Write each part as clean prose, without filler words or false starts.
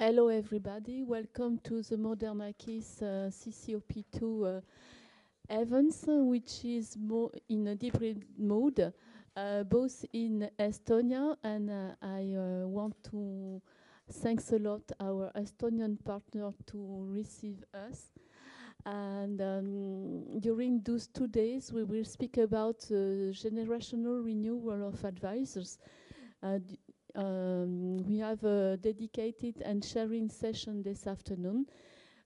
Hello everybody, welcome to the modernAKIS CCOP2 events, which is more in a hybrid mode, both in Estonia, and I want to thanks a lot our Estonian partner to receive us. And during those 2 days, we will speak about generational renewal of advisors. We have a dedicated and sharing session this afternoon.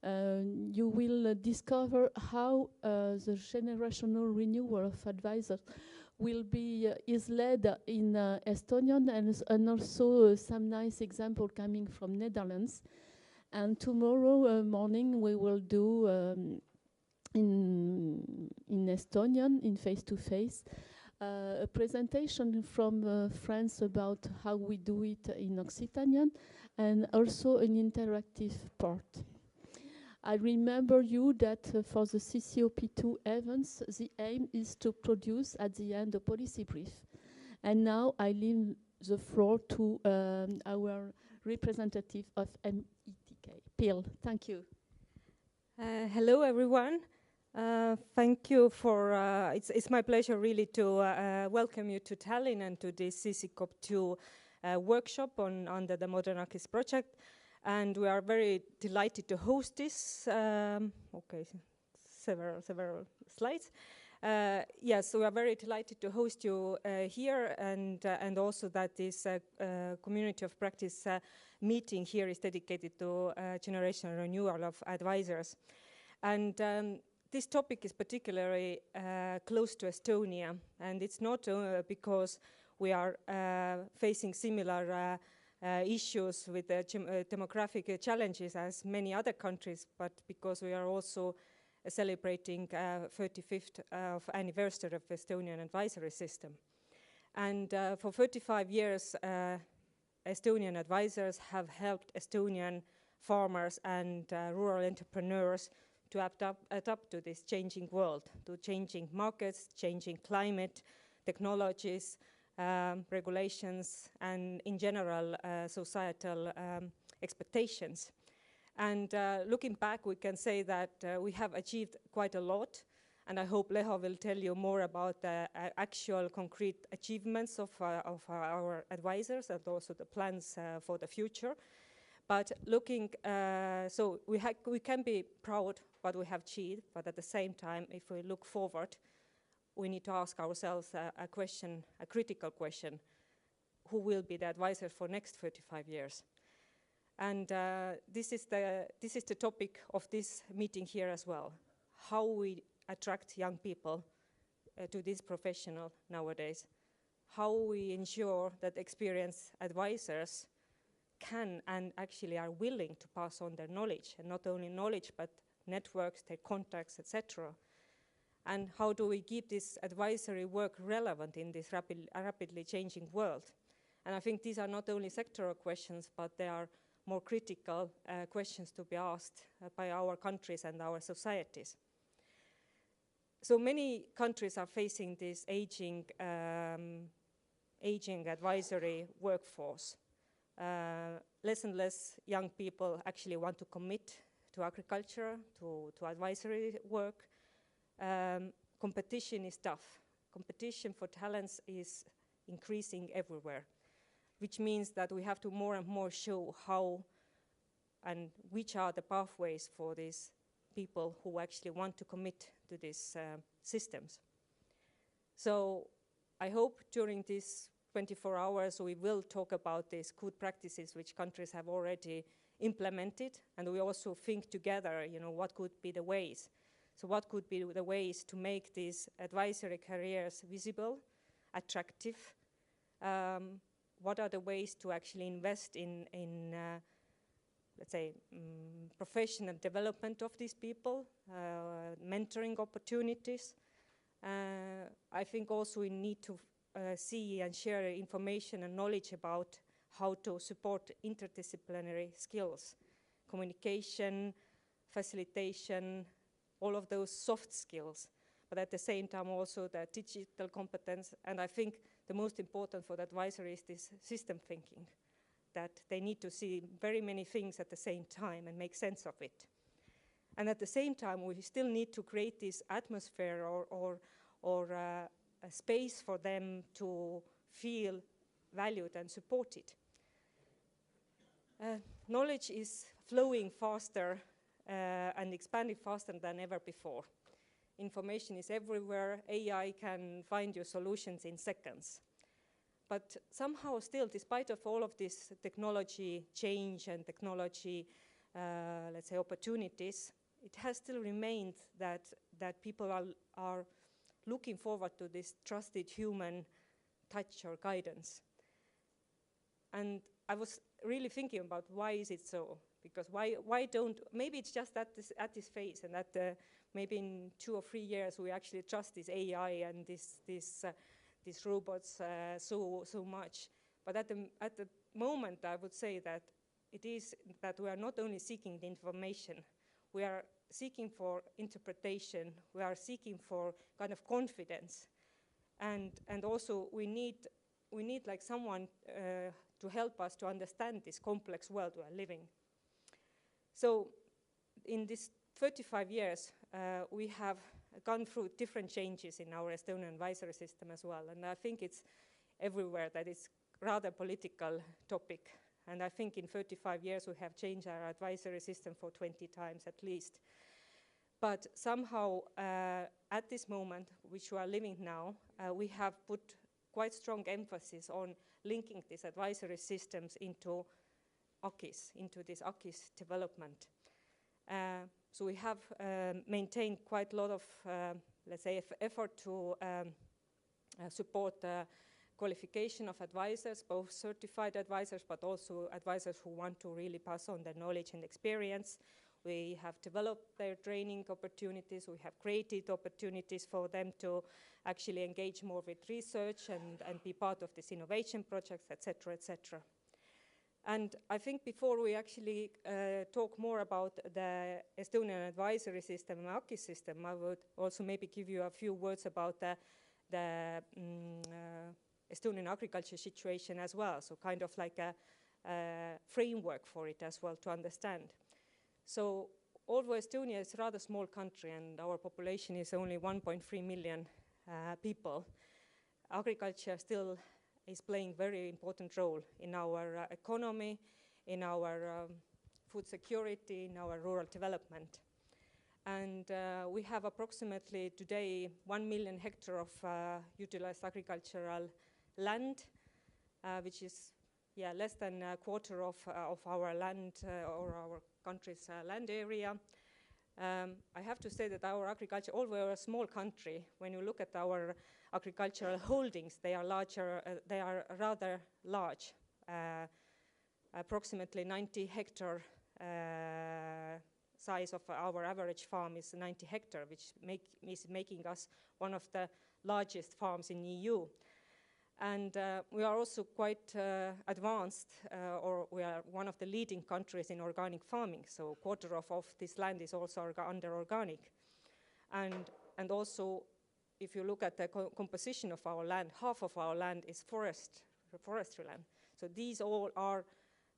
You will discover how the generational renewal of advisors will be is led in Estonian, and also some nice example coming from Netherlands. And tomorrow morning we will do in Estonian, in face-to-face, a presentation from France about how we do it in Occitanian, and also an interactive part. I remember you that for the CCOP2 events, the aim is to produce at the end a policy brief. And now I leave the floor to our representative of METK, Pille. Thank you. Hello, everyone. Thank you for, it's my pleasure really to welcome you to Tallinn and to this CCOP2 workshop under the modernAKIS project. And we are very delighted to host this. Okay, several slides. Yes, we are very delighted to host you here, and also that this community of practice meeting here is dedicated to generational renewal of advisors. And this topic is particularly close to Estonia, and it's not because we are facing similar issues with the demographic challenges as many other countries, but because we are also celebrating 35th of anniversary of Estonian advisory system. And for 35 years, Estonian advisors have helped Estonian farmers and rural entrepreneurs to adapt to this changing world, to changing markets, changing climate, technologies, regulations, and in general, societal expectations. And looking back, we can say that we have achieved quite a lot, and I hope Leho will tell you more about the actual concrete achievements of our advisors and also the plans for the future. But looking, so we can be proud what we have achieved, but at the same time, if we look forward, we need to ask ourselves a question, a critical question: who will be the advisor for next 35 years? And this is the topic of this meeting here as well: how we attract young people to this profession nowadays, how we ensure that experienced advisors can and actually are willing to pass on their knowledge, and not only knowledge, but networks, their contacts, etc. And how do we keep this advisory work relevant in this rapidly changing world? And I think these are not only sectoral questions, but they are more critical questions to be asked by our countries and our societies. So many countries are facing this aging advisory workforce. Less and less young people actually want to commit to agriculture, to advisory work. Competition is tough. Competition for talents is increasing everywhere, which means that we have to more and more show how and which are the pathways for these people who actually want to commit to these systems. So I hope during these 24 hours we will talk about these good practices which countries have already implemented, and we also think together, what could be the ways. So what could be the ways to make these advisory careers visible, attractive? What are the ways to actually invest in let's say, professional development of these people, mentoring opportunities? I think also we need to see and share information and knowledge about how to support interdisciplinary skills, communication, facilitation, all of those soft skills, but at the same time also the digital competence. And I think the most important for the advisory is this system thinking. that they need to see very many things at the same time and make sense of it. And at the same time, we still need to create this atmosphere or a space for them to feel valued and supported. Knowledge is flowing faster and expanding faster than ever before. Information is everywhere. AI can find you solutions in seconds. But somehow still, despite of all of this technology change and technology, let's say, opportunities, it has still remained that people are looking forward to this trusted human touch or guidance. And I was really thinking about why is it so? Because why don't, maybe it's just at this phase, and that maybe in 2 or 3 years we actually trust this AI and these robots so much. But at the moment, I would say that it is that we are not only seeking the information, we are seeking for interpretation, we are seeking for kind of confidence, and also we need like someone to help us to understand this complex world we are living. So in this 35 years, we have gone through different changes in our Estonian advisory system as well, and I think it's everywhere that it's rather political topic. And I think in 35 years we have changed our advisory system for 20 times at least. But somehow at this moment, which we are living now, we have put quite strong emphasis on linking these advisory systems into AKIS, into this AKIS development. So we have maintained quite a lot of, let's say, effort to support the qualification of advisors, both certified advisors, but also advisors who want to really pass on their knowledge and experience. We have developed their training opportunities. We have created opportunities for them to actually engage more with research and be part of this innovation projects, etc., etc. And I think before we actually talk more about the Estonian advisory system and AKIS system, I would also maybe give you a few words about the Estonian agriculture situation as well, so kind of like a framework for it as well to understand. So although Estonia is a rather small country and our population is only 1.3 million people, agriculture still is playing a very important role in our economy, in our food security, in our rural development. And we have approximately today 1 million hectares of utilized agricultural land, which is less than a quarter of our land or our country's land area. I have to say that our agriculture, although we're a small country, when you look at our agricultural holdings, they are larger, they are rather large. Approximately 90 hectare size of our average farm is 90 hectare, which is making us one of the largest farms in EU. And we are also quite advanced, or we are one of the leading countries in organic farming. So a quarter of this land is also under organic. And also, if you look at the composition of our land, half of our land is forestry land. So these all are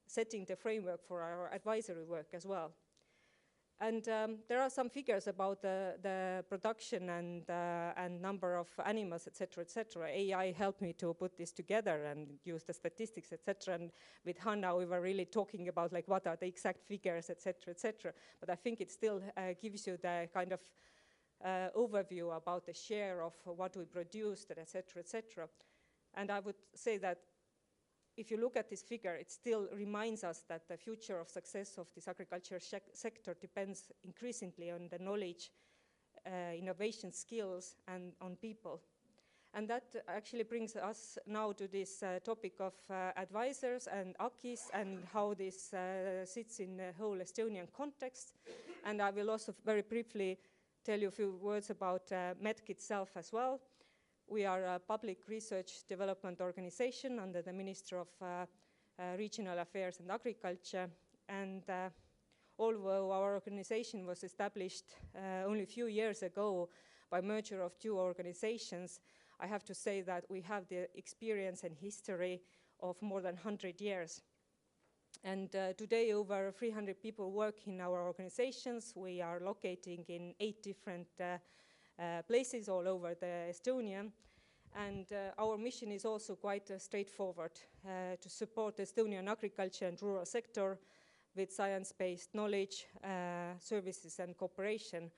setting the framework for our advisory work as well. And there are some figures about the production and number of animals, etc., etc. AI helped me to put this together and use the statistics, etc. And with Hanna, we were really talking about like what are the exact figures, etc., etc. But I think it still gives you the kind of overview about the share of what we produced, etc., etc. And I would say that if you look at this figure, it still reminds us that the future of success of this agriculture sector depends increasingly on the knowledge, innovation skills, and on people. And that actually brings us now to this topic of advisors and AKIS and how this sits in the whole Estonian context. And I will also very briefly tell you a few words about METK itself as well. We are a public research development organization under the Ministry of Regional Affairs and Agriculture. And although our organization was established only a few years ago by merger of 2 organizations, I have to say that we have the experience and history of more than 100 years. And today over 300 people work in our organizations. We are locating in 8 different places all over the Estonia. And our mission is also quite straightforward, to support the Estonian agriculture and rural sector with science-based knowledge, services and cooperation.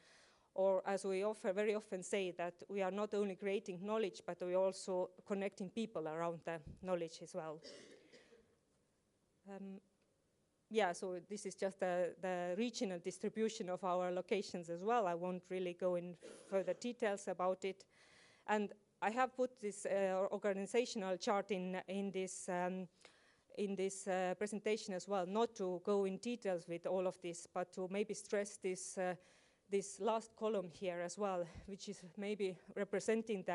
Or as we very often say, that we are not only creating knowledge, but we are also connecting people around the knowledge as well. Yeah, so this is just the regional distribution of our locations as well. I won't really go in further details about it. And I have put this organizational chart in this presentation as well, not to go in details with all of this, but to maybe stress this last column here as well, which is maybe representing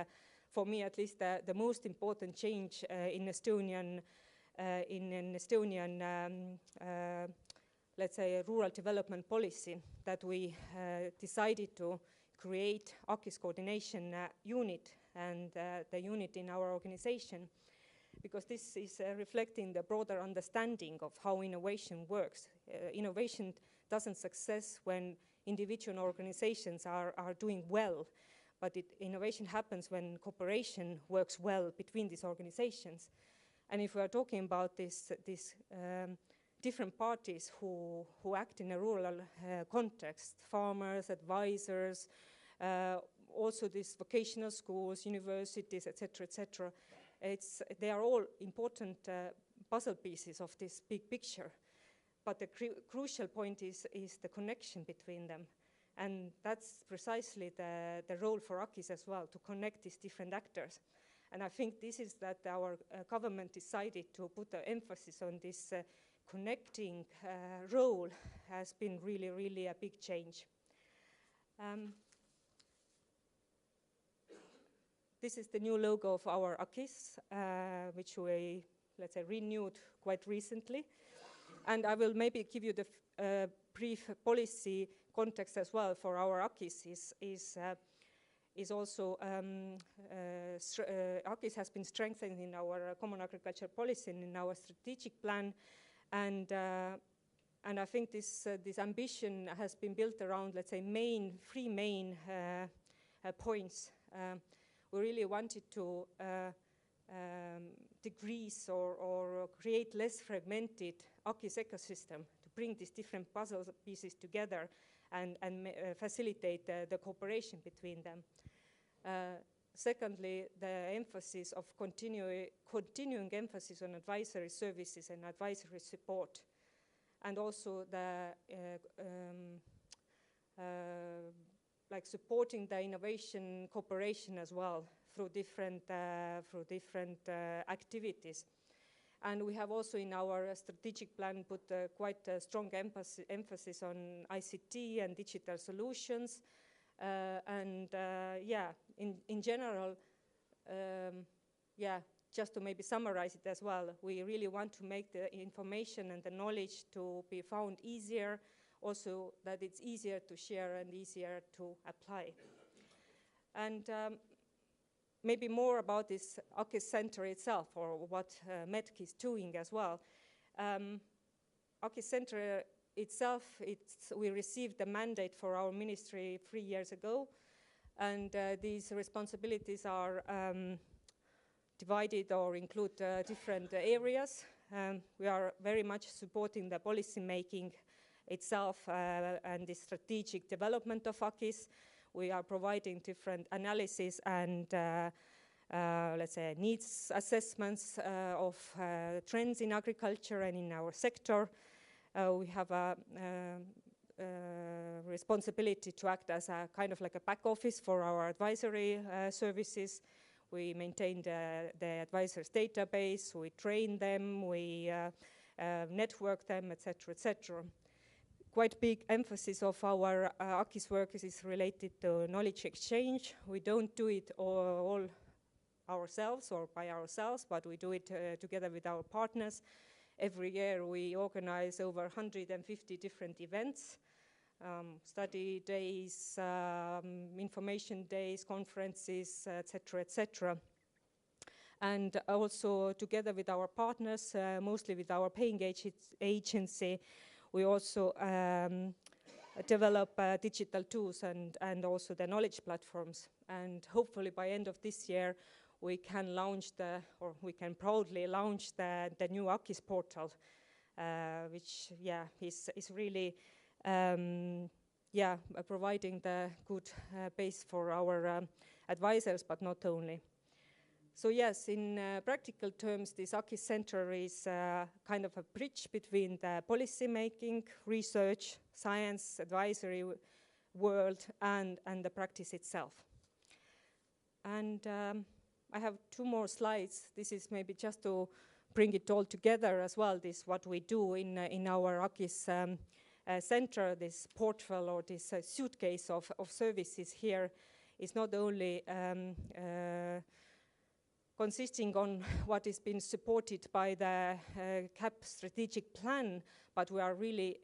for me at least, the most important change in Estonian let's say, rural development policy, that we decided to create AKIS coordination unit and the unit in our organization, because this is reflecting the broader understanding of how innovation works. Innovation doesn't success when individual organizations are doing well, but innovation happens when cooperation works well between these organizations. And if we are talking about these different parties who act in a rural context, farmers, advisors, also these vocational schools, universities, etc., they are all important puzzle pieces of this big picture. But the crucial point is the connection between them. And that's precisely the role for AKIS as well, to connect these different actors. And I think this is that our government decided to put the emphasis on this connecting role has been really, really a big change. This is the new logo of our AKIS, which we, let's say, renewed quite recently. And I will maybe give you the brief policy context as well for our AKIS. Is also, AKIS has been strengthened in our common agriculture policy and in our strategic plan. And I think this ambition has been built around, let's say, three main points. We really wanted to decrease or create less fragmented AKIS ecosystem, to bring these different puzzle pieces together and facilitate the cooperation between them. Secondly, the emphasis of continuing emphasis on advisory services and advisory support, and also the like supporting the innovation cooperation as well through different activities. And we have also in our strategic plan put quite a strong emphasis on ICT and digital solutions. Yeah, in general, yeah, just to maybe summarize it as well, we really want to make the information and the knowledge to be found easier, also that it's easier to share and easier to apply. And maybe more about this AKIS Center itself, or what METK is doing as well. AKIS Center itself, we received the mandate for our ministry 3 years ago, and these responsibilities are divided or include different areas. We are very much supporting the policy making itself and the strategic development of AKIS. We are providing different analysis and let's say needs assessments of trends in agriculture and in our sector. We have a responsibility to act as a kind of like a back office for our advisory services. We maintain the advisors database, we train them, we network them, etc., etc. Quite big emphasis of our AKIS work is related to knowledge exchange. We don't do it all ourselves or by ourselves, but we do it together with our partners. Every year we organize over 150 different events, study days, information days, conferences, etc., etc. And also together with our partners, mostly with our paying agency, we also develop digital tools and also the knowledge platforms. And hopefully by end of this year, we can launch we can proudly launch the new AKIS portal, which is really providing the good base for our advisors, but not only. So yes, in practical terms, this AKIS Center is kind of a bridge between the policy making, research, science, advisory world and the practice itself. And I have 2 more slides. This is maybe just to bring it all together as well, this what we do in our AKIS center, this portfolio or this suitcase of services here is not only consisting on what is being supported by the CAP strategic plan, but we are really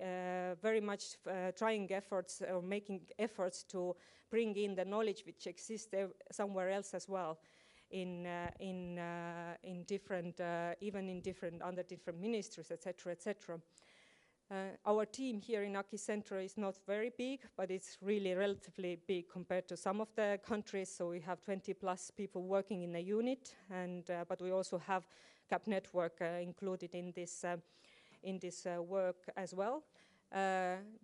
very much trying efforts or making efforts to bring in the knowledge which exists somewhere else as well, in different, even in different under different ministries, etc., etc. Our team here in AKIS Center is not very big, but it's really relatively big compared to some of the countries. So we have 20 plus people working in a unit, and but we also have CAP network included in this work as well.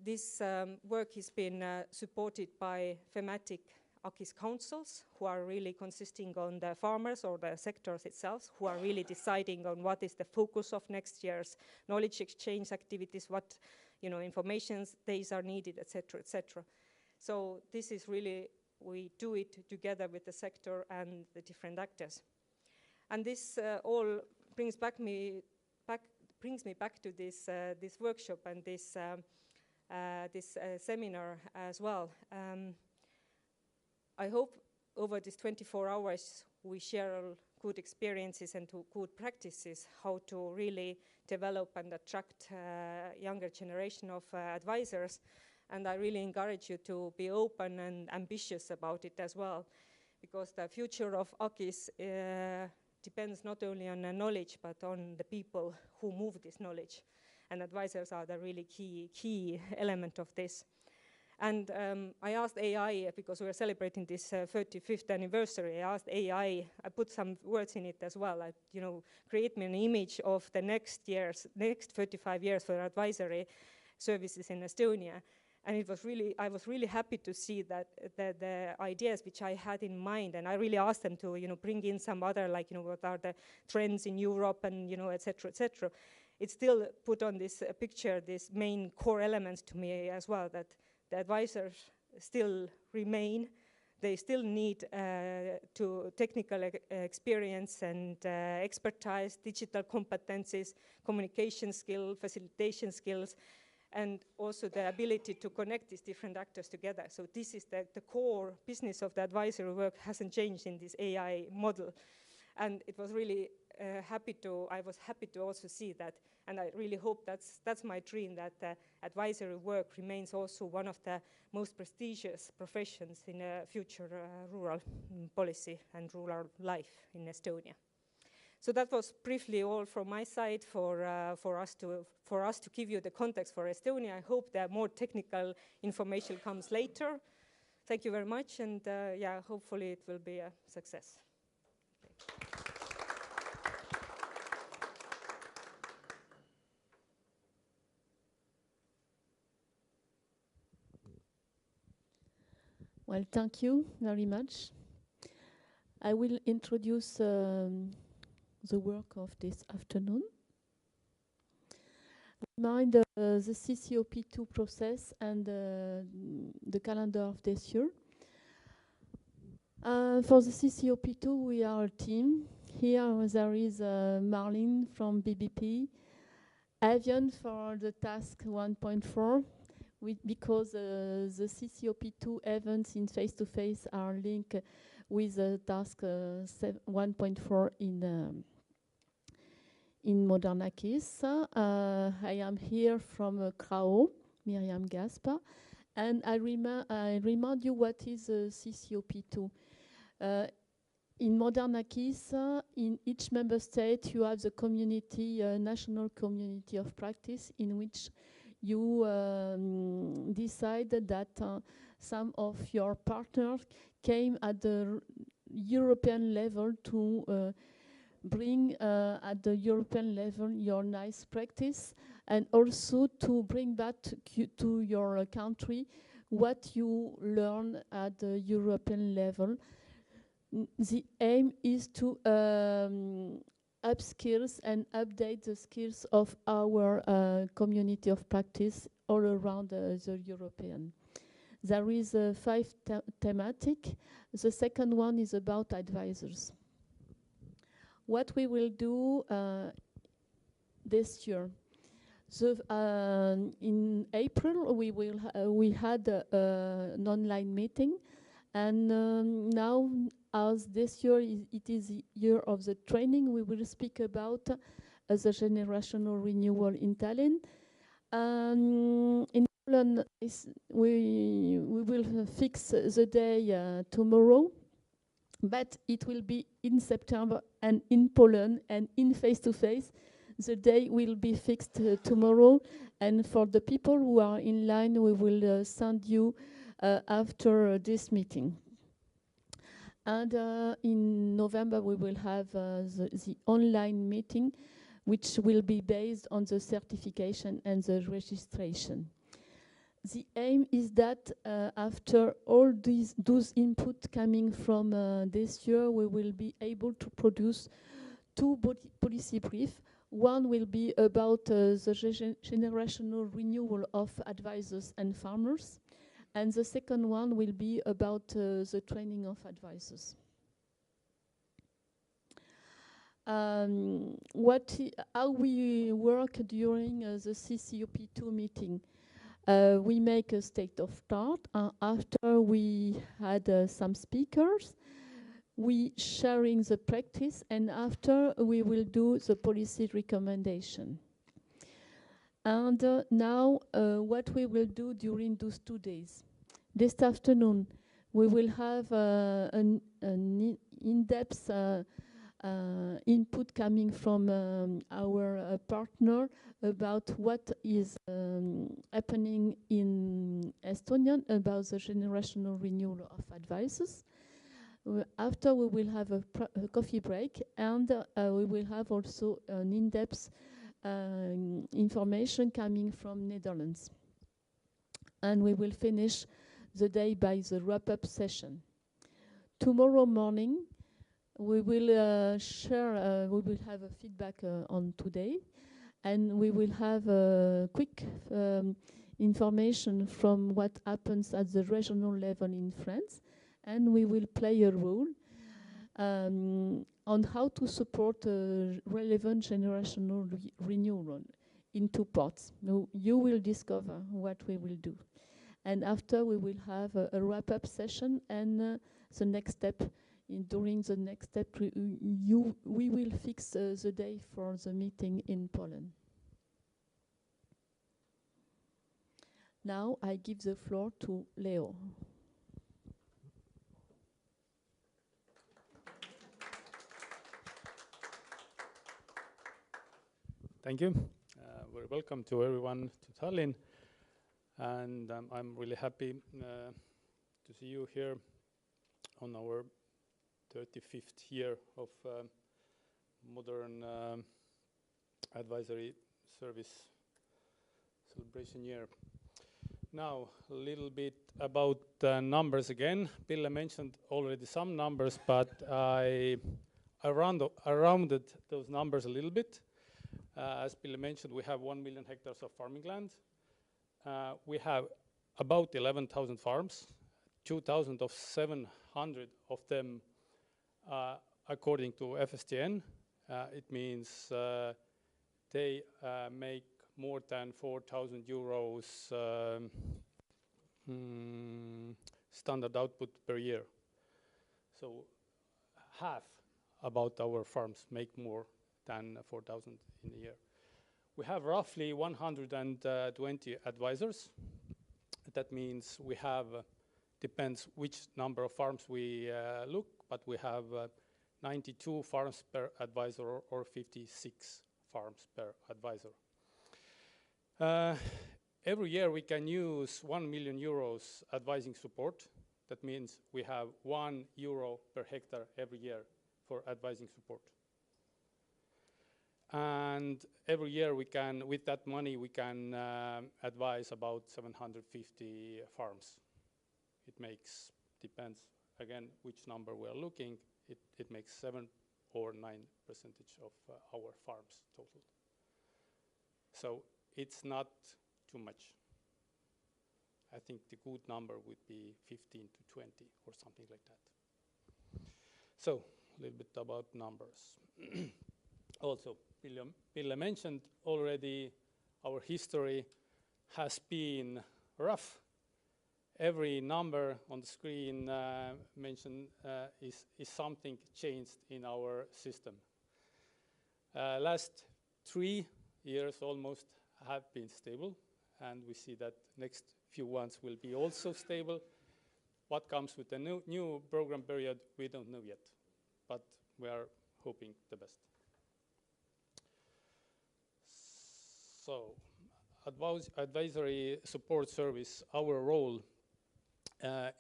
This work has been supported by thematic AKIS councils, who are really consisting on the farmers or the sectors itself, who are really deciding on what is the focus of next year's knowledge exchange activities, what information days are needed, etc., etc. So this is really, we do it together with the sector and the different actors. And this all brings me back to this this workshop and this seminar as well. I hope over these 24 hours we share good experiences and good practices how to really develop and attract younger generation of advisors. And I really encourage you to be open and ambitious about it as well, because the future of AKIS depends not only on the knowledge, but on the people who move this knowledge. And advisors are the really key element of this. And I asked AI, because we are celebrating this 35th anniversary, I asked AI, I put some words in it as well, create me an image of the next 35 years for advisory services in Estonia. And it was really, I was really happy to see that the ideas which I had in mind, and I really asked them to, bring in some other, what are the trends in Europe and, et cetera, et cetera. It still put on this picture, these main core elements to me as well, that the advisors still remain. They still need to technical experience and expertise, digital competencies, communication skill, facilitation skills, and also the ability to connect these different actors together. So this is the core business of the advisory work hasn't changed in this AI model. And it was really I was happy to also see that, and I really hope that's my dream, that advisory work remains also one of the most prestigious professions in future rural policy and rural life in Estonia. So that was briefly all from my side for us to give you the context for Estonia. I hope that more technical information comes later. Thank you very much, and hopefully it will be a success. Well, thank you very much. I will introduce the work of this afternoon. Remind the CCOP2 process and the calendar of this year. For the CCOP2, we are a team. Here there is Marlene from BBP, Avian for the task 1.4, because the CCOP2 events in face-to-face are linked with the task 1.4 in modernAKIS. I am here from CRAO, Miriam Gaspa, and I remind you what is CCOP2. in modernAKIS, in each member state, you have the community, national community of practice, in which you decide that some of your partners came at the European level to bring at the European level your nice practice, and also to bring back to your country what you learn at the European level. The aim is to upskills and update the skills of our community of practice all around the European. There is 5 thematic. The second one is about advisors. What we will do this year. So in April we had an online meeting, and now, as this year it is the year of the training, we will speak about the generational renewal in Tallinn. In Poland, we will fix the day tomorrow, but it will be in September and in Poland and in face-to-face. The day will be fixed tomorrow, and for the people who are in line, we will send you after this meeting. And in November, we will have the online meeting, which will be based on the certification and the registration. The aim is that after all those input coming from this year, we will be able to produce 2 policy briefs. One will be about the generational renewal of advisors and farmers, and the second one will be about the training of advisors. How we work during the CCOP2 meeting. We make a state of start. After we had some speakers, we sharing the practice, and after we will do the policy recommendation. And now what we will do during those 2 days. This afternoon we will have an in-depth input coming from our partner about what is happening in Estonian about the generational renewal of advisors. After we will have a coffee break, and we will have also an in-depth information coming from Netherlands. And we will finish the day by the wrap-up session. Tomorrow morning, we will share, we will have a feedback on today, and we will have a quick information from what happens at the regional level in France, and we will play a role on how to support relevant generational renewal in 2 parts. Now, you will discover what we will do. And after we will have a wrap-up session, and the next step. During the next step, we will fix the day for the meeting in Poland. Now I give the floor to Leho. Thank you. Very welcome to everyone to Tallinn, and I'm really happy to see you here on our 35th year of modern advisory service celebration year. Now, a little bit about numbers again. Pille mentioned already some numbers, but I rounded those numbers a little bit. As Pille mentioned, we have 1 million hectares of farming land. We have about 11,000 farms, 2,700 of them according to FSTN. It means they make more than 4,000 euros standard output per year. So half about our farms make more than 4,000 in a year. We have roughly 120 advisors. That means we have, depends which number of farms we look, but we have 92 farms per advisor or 56 farms per advisor. Every year we can use 1 million euros advising support. That means we have €1 per hectare every year for advising support. And every year we can, with that money, we can advise about 750 farms. It makes, depends again which number we're looking, it makes 7 or 9% of our farms total. So it's not too much. I think the good number would be 15 to 20 or something like that. So a little bit about numbers. Also, Pille mentioned already our history has been rough. Every number on the screen mentioned is something changed in our system. Last 3 years almost have been stable, and we see that next few ones will be also stable. What comes with the new program period, we don't know yet, but we are hoping the best. So, advisory support service, our role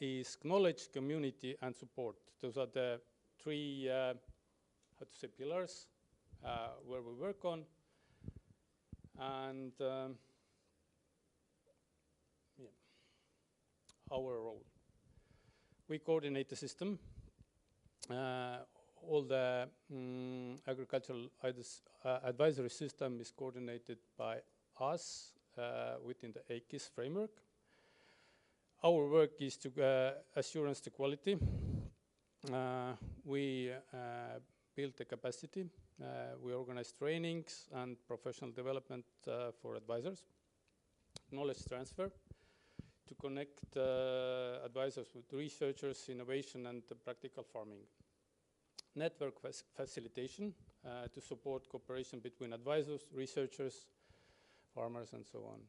is knowledge, community, and support. Those are the 3, pillars where we work on. And our role. We coordinate the system. All the agricultural advisory system is coordinated by us within the AKIS framework. Our work is to assurance the quality. We build the capacity. We organize trainings and professional development for advisors. Knowledge transfer to connect advisors with researchers, innovation, and practical farming. Network facilitation to support cooperation between advisors, researchers, farmers, and so on.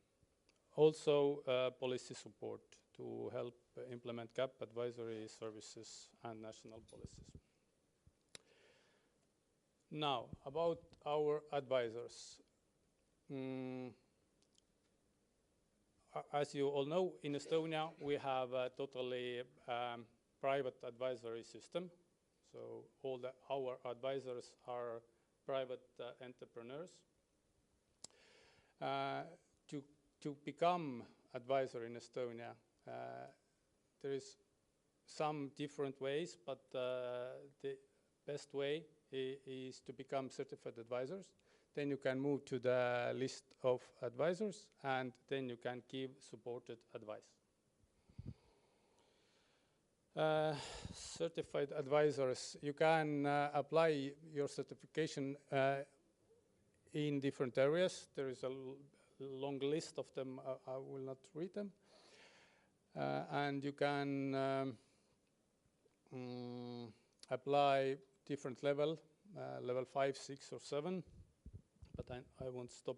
Also, policy support to help implement GAP advisory services and national policies. Now, about our advisors. As you all know, in Estonia, we have a totally private advisory system. So all our advisors are private entrepreneurs. To become advisor in Estonia, there is some different ways, but the best way is to become certified advisors. Then you can move to the list of advisors, and then you can give supported advice. Certified advisors, you can apply your certification in different areas. There is a long list of them. I will not read them. And you can apply different level 5, 6, or 7. But I won't stop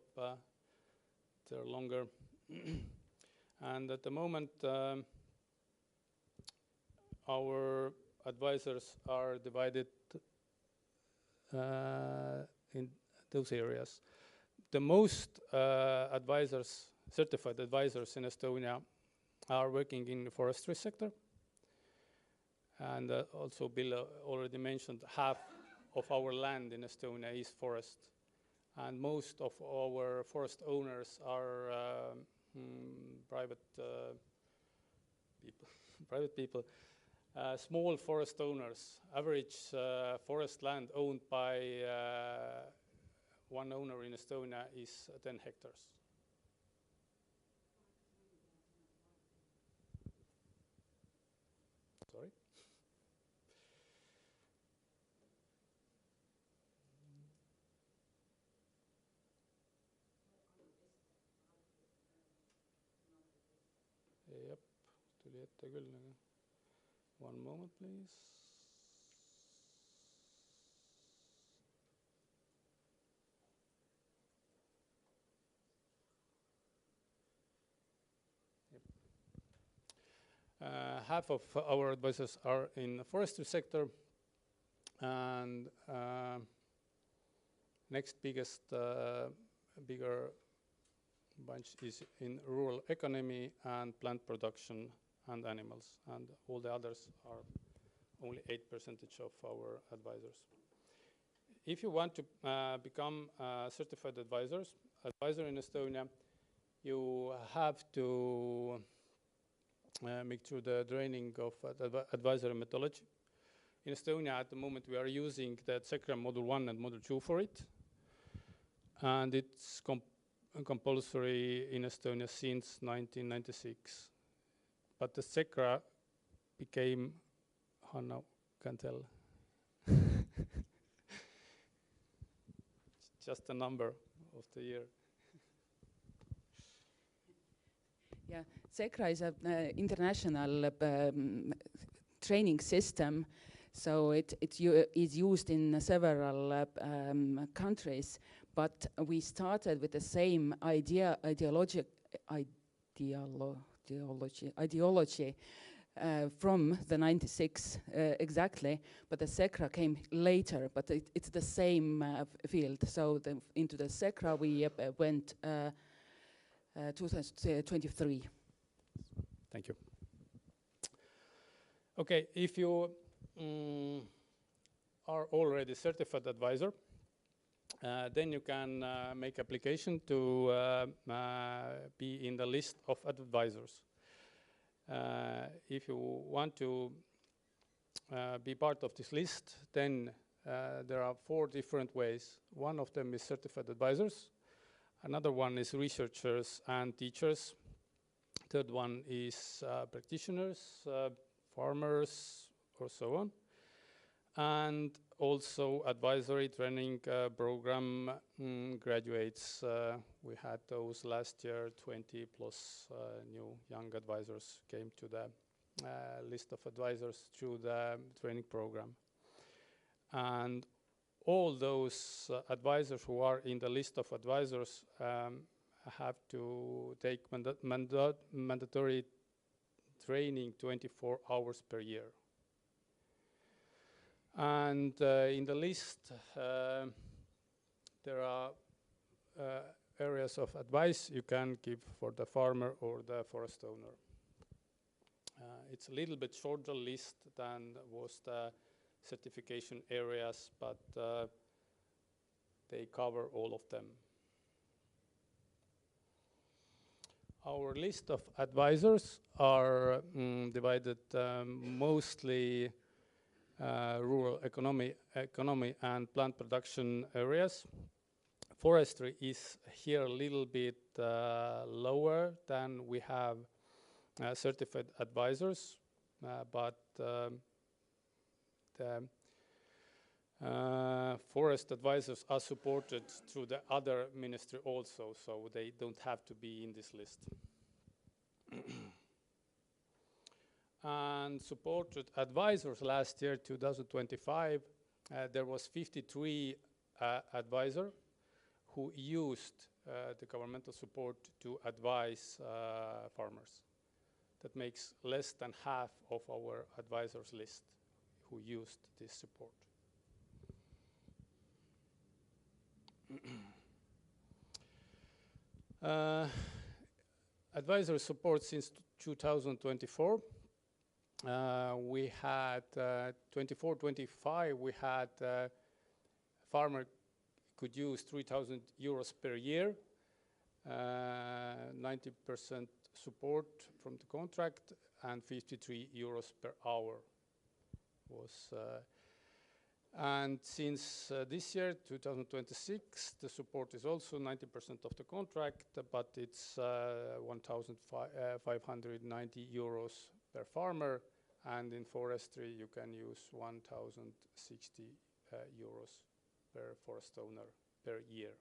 there longer. And at the moment, our advisors are divided in those areas. The most advisors, certified advisors in Estonia are working in the forestry sector. And also Bill already mentioned half of our land in Estonia is forest. And most of our forest owners are private people. Small forest owners. Average forest land owned by one owner in Estonia is 10 hectares. Sorry? Yep, tuli ette küll. One moment, please. Half of our advisors are in the forestry sector. And next biggest, bigger bunch is in rural economy and plant production and animals, and all the others are only 8% of our advisors. If you want to become certified advisor in Estonia, you have to make through the training of advisory methodology. In Estonia, at the moment, we are using the CECRA Module 1 and Module 2 for it. And it's compulsory in Estonia since 1996. But the CECRA became, Hanna can tell, just a number of the year. Yeah, CECRA is an international training system, so it is used in several countries. But we started with the same ideology from the 96 exactly, but the CECRA came later, but it's the same field. So into the CECRA we went 2023. Thank you. Okay, if you are already certified advisor, then you can make application to be in the list of advisors. If you want to be part of this list, then there are 4 different ways. One of them is certified advisors. Another one is researchers and teachers. Third one is practitioners, farmers, or so on. And also advisory training program graduates. We had those last year, 20 plus new young advisors came to the list of advisors through the training program. And all those advisors who are in the list of advisors have to take mandatory training 24 hours per year. And in the list, there are areas of advice you can give for the farmer or the forest owner. It's a little bit shorter list than was the certification areas, but they cover all of them. Our list of advisors are divided mostly rural economy and plant production areas. Forestry is here a little bit lower than we have certified advisors, but the forest advisors are supported through the other ministry also, so they don't have to be in this list. And supported advisors last year, 2025, there was 53 advisors who used the governmental support to advise farmers. That makes less than half of our advisors list who used this support. Advisory support since 2024. We had 24-25, we had farmer could use 3,000 euros per year, 90% support from the contract, and 53 euros per hour was. And since this year, 2026, the support is also 90% of the contract, but it's 1,590 euros per farmer, and in forestry you can use 1,060 euros per forest owner per year.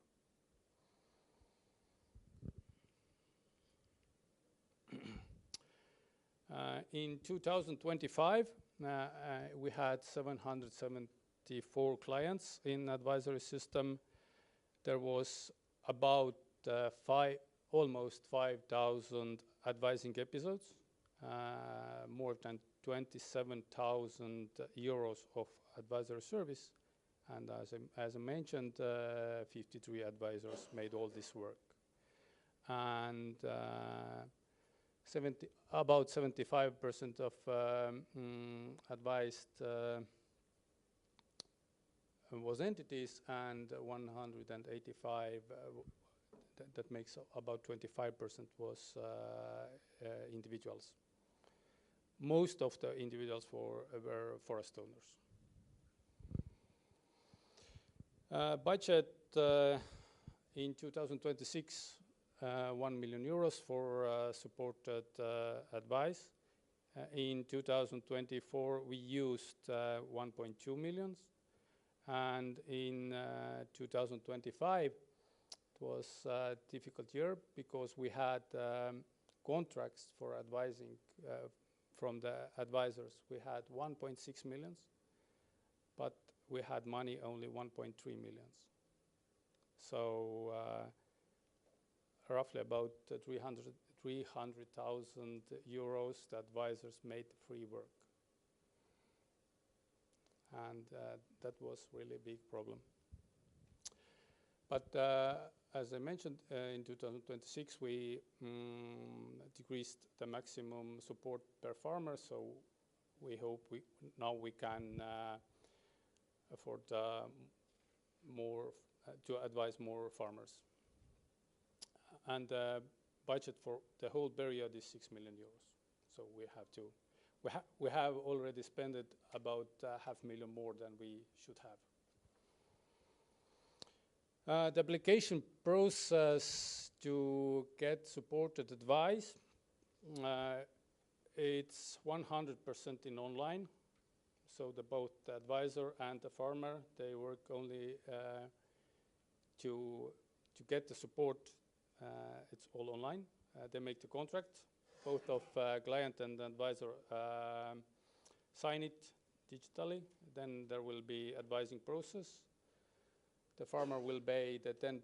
In 2025, we had 774 clients in advisory system. There was about almost 5,000 advising episodes, more than 27,000 euros of advisory service. And as I mentioned, 53 advisors made all this work. And about 75% of advised was entities, and 185, that makes about 25% was individuals. Most of the individuals were forest owners. Budget in 2026, 1 million euros for supported advice. In 2024, we used 1.2 million. And in 2025, it was a difficult year because we had contracts for advising from the advisors. We had 1.6 million, but we had money only 1.3 million. So roughly about 300,000 euros the advisors made free work. And that was really a big problem. But as I mentioned, in 2026, we decreased the maximum support per farmer, so we hope now we can afford more to advise more farmers. And the budget for the whole period is 6 million euros. So we have to, we have already spent about 500,000 more than we should have. The application process to get supported advice, it's 100% in online. So both the advisor and the farmer, they work only to get the support. It's all online. They make the contract. Both of client and advisor sign it digitally. Then there will be advising process. The farmer will pay the 10%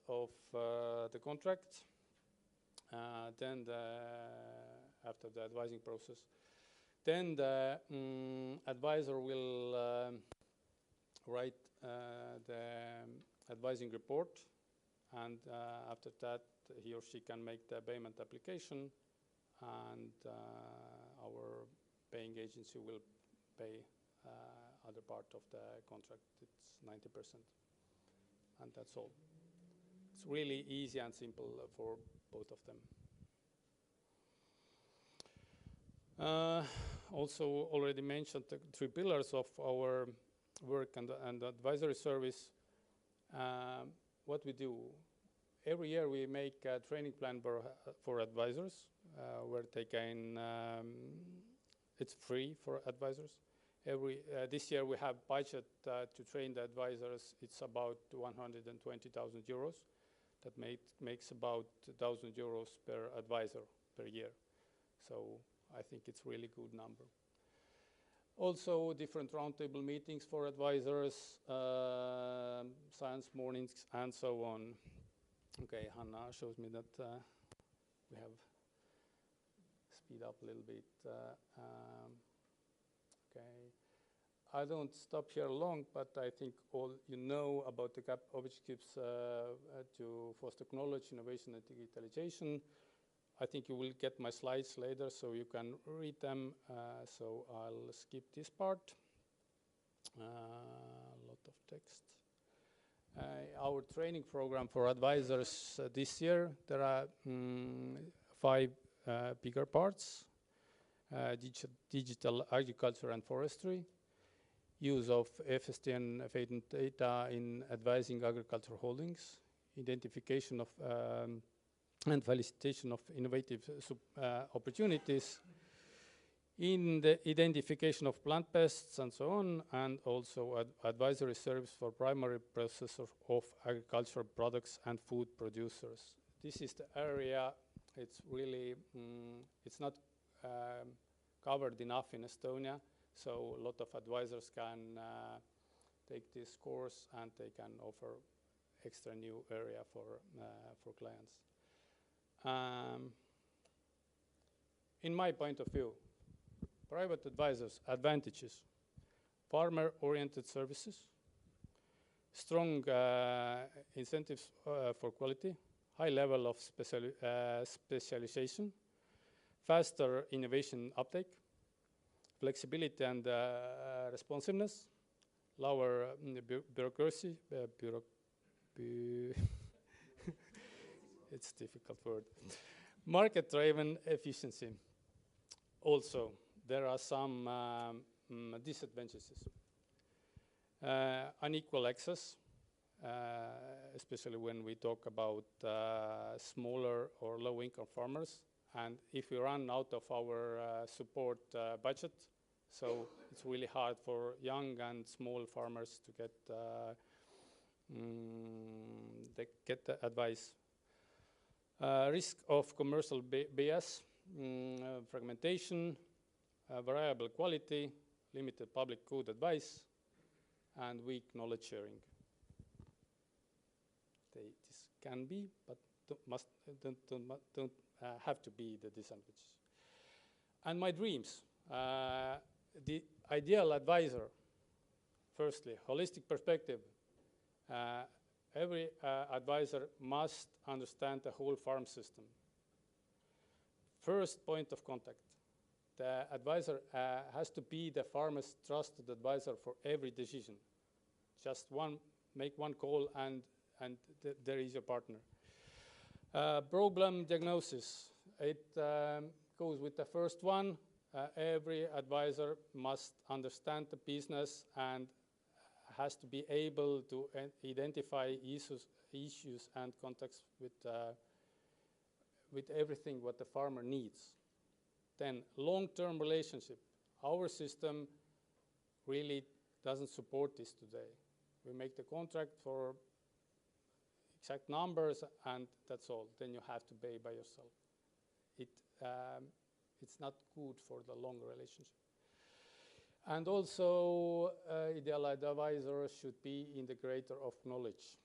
of the contract. Then after the advising process, then the advisor will write the advising report, and after that he or she can make the payment application, and our paying agency will pay other part of the contract. It's 90%, and that's all. It's really easy and simple for both of them. Also already mentioned the 3 pillars of our work and advisory service. What we do, every year we make a training plan for advisors where they can, it's free for advisors. This year we have budget to train the advisors. It's about 120,000 euros. That makes about 1,000 euros per advisor per year. So I think it's really good number. Also different roundtable meetings for advisors, science mornings, and so on. Okay, Hanna shows me that we have speed up a little bit. Okay, I don't stop here long, but I think all you know about the GAP objectives to foster knowledge, innovation, and digitalization. I think you will get my slides later, so you can read them. So I'll skip this part. A lot of text. Our training program for advisors this year, there are 5 bigger parts. Digital agriculture and forestry, use of FST and FADEN data in advising agricultural holdings, identification of and facilitation of innovative opportunities in the identification of plant pests and so on, and also advisory service for primary processors of agricultural products and food producers. This is the area, it's really, it's not covered enough in Estonia, so a lot of advisors can take this course and they can offer extra new area for clients. in my point of view, private advisors' advantages: farmer-oriented services, strong incentives for quality, high level of specialization, faster innovation uptake, flexibility and responsiveness, lower bureaucracy, it's a difficult word, market-driven efficiency. Also, there are some disadvantages. Unequal access, especially when we talk about smaller or low-income farmers. And if we run out of our support budget, so it's really hard for young and small farmers to get the advice. Risk of commercial bias, fragmentation, variable quality, limited public good advice, and weak knowledge sharing. This can be, but don't have to be the disadvantages. And my dreams. The ideal advisor, firstly, holistic perspective. Every advisor must understand the whole farm system. First point of contact. The advisor has to be the farmer's trusted advisor for every decision. Just make one call and there is your partner. Problem diagnosis. It goes with the first one. Every advisor must understand the business and has to be able to identify issues and contacts with everything what the farmer needs. Then long-term relationship. Our system really doesn't support this today. We make the contract for exact numbers and that's all. Then you have to pay by yourself. It's not good for the long relationship. And also, ideal advisor should be integrator of knowledge.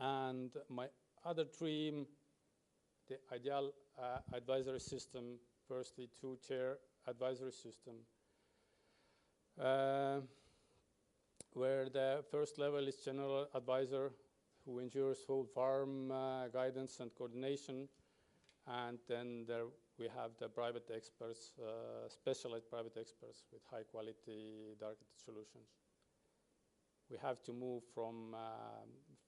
And my other dream, the ideal advisory system, firstly, two-tier advisory system, where the first level is general advisor who ensures full farm guidance and coordination. And then there we have the private experts, specialized private experts with high quality targeted solutions. We have to move from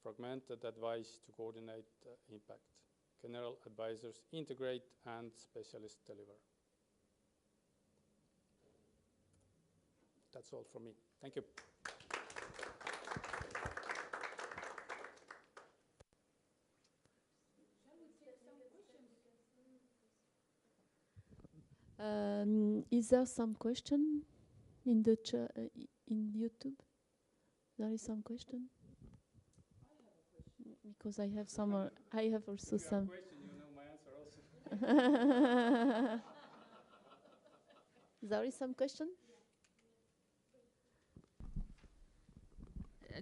fragmented advice to coordinate impact. General advisors integrate and specialists deliver. That's all from me. Thank you. Is there some question in the in YouTube? There is some question. Because I have some. I have also some. Question, you know my answer also. There is some question.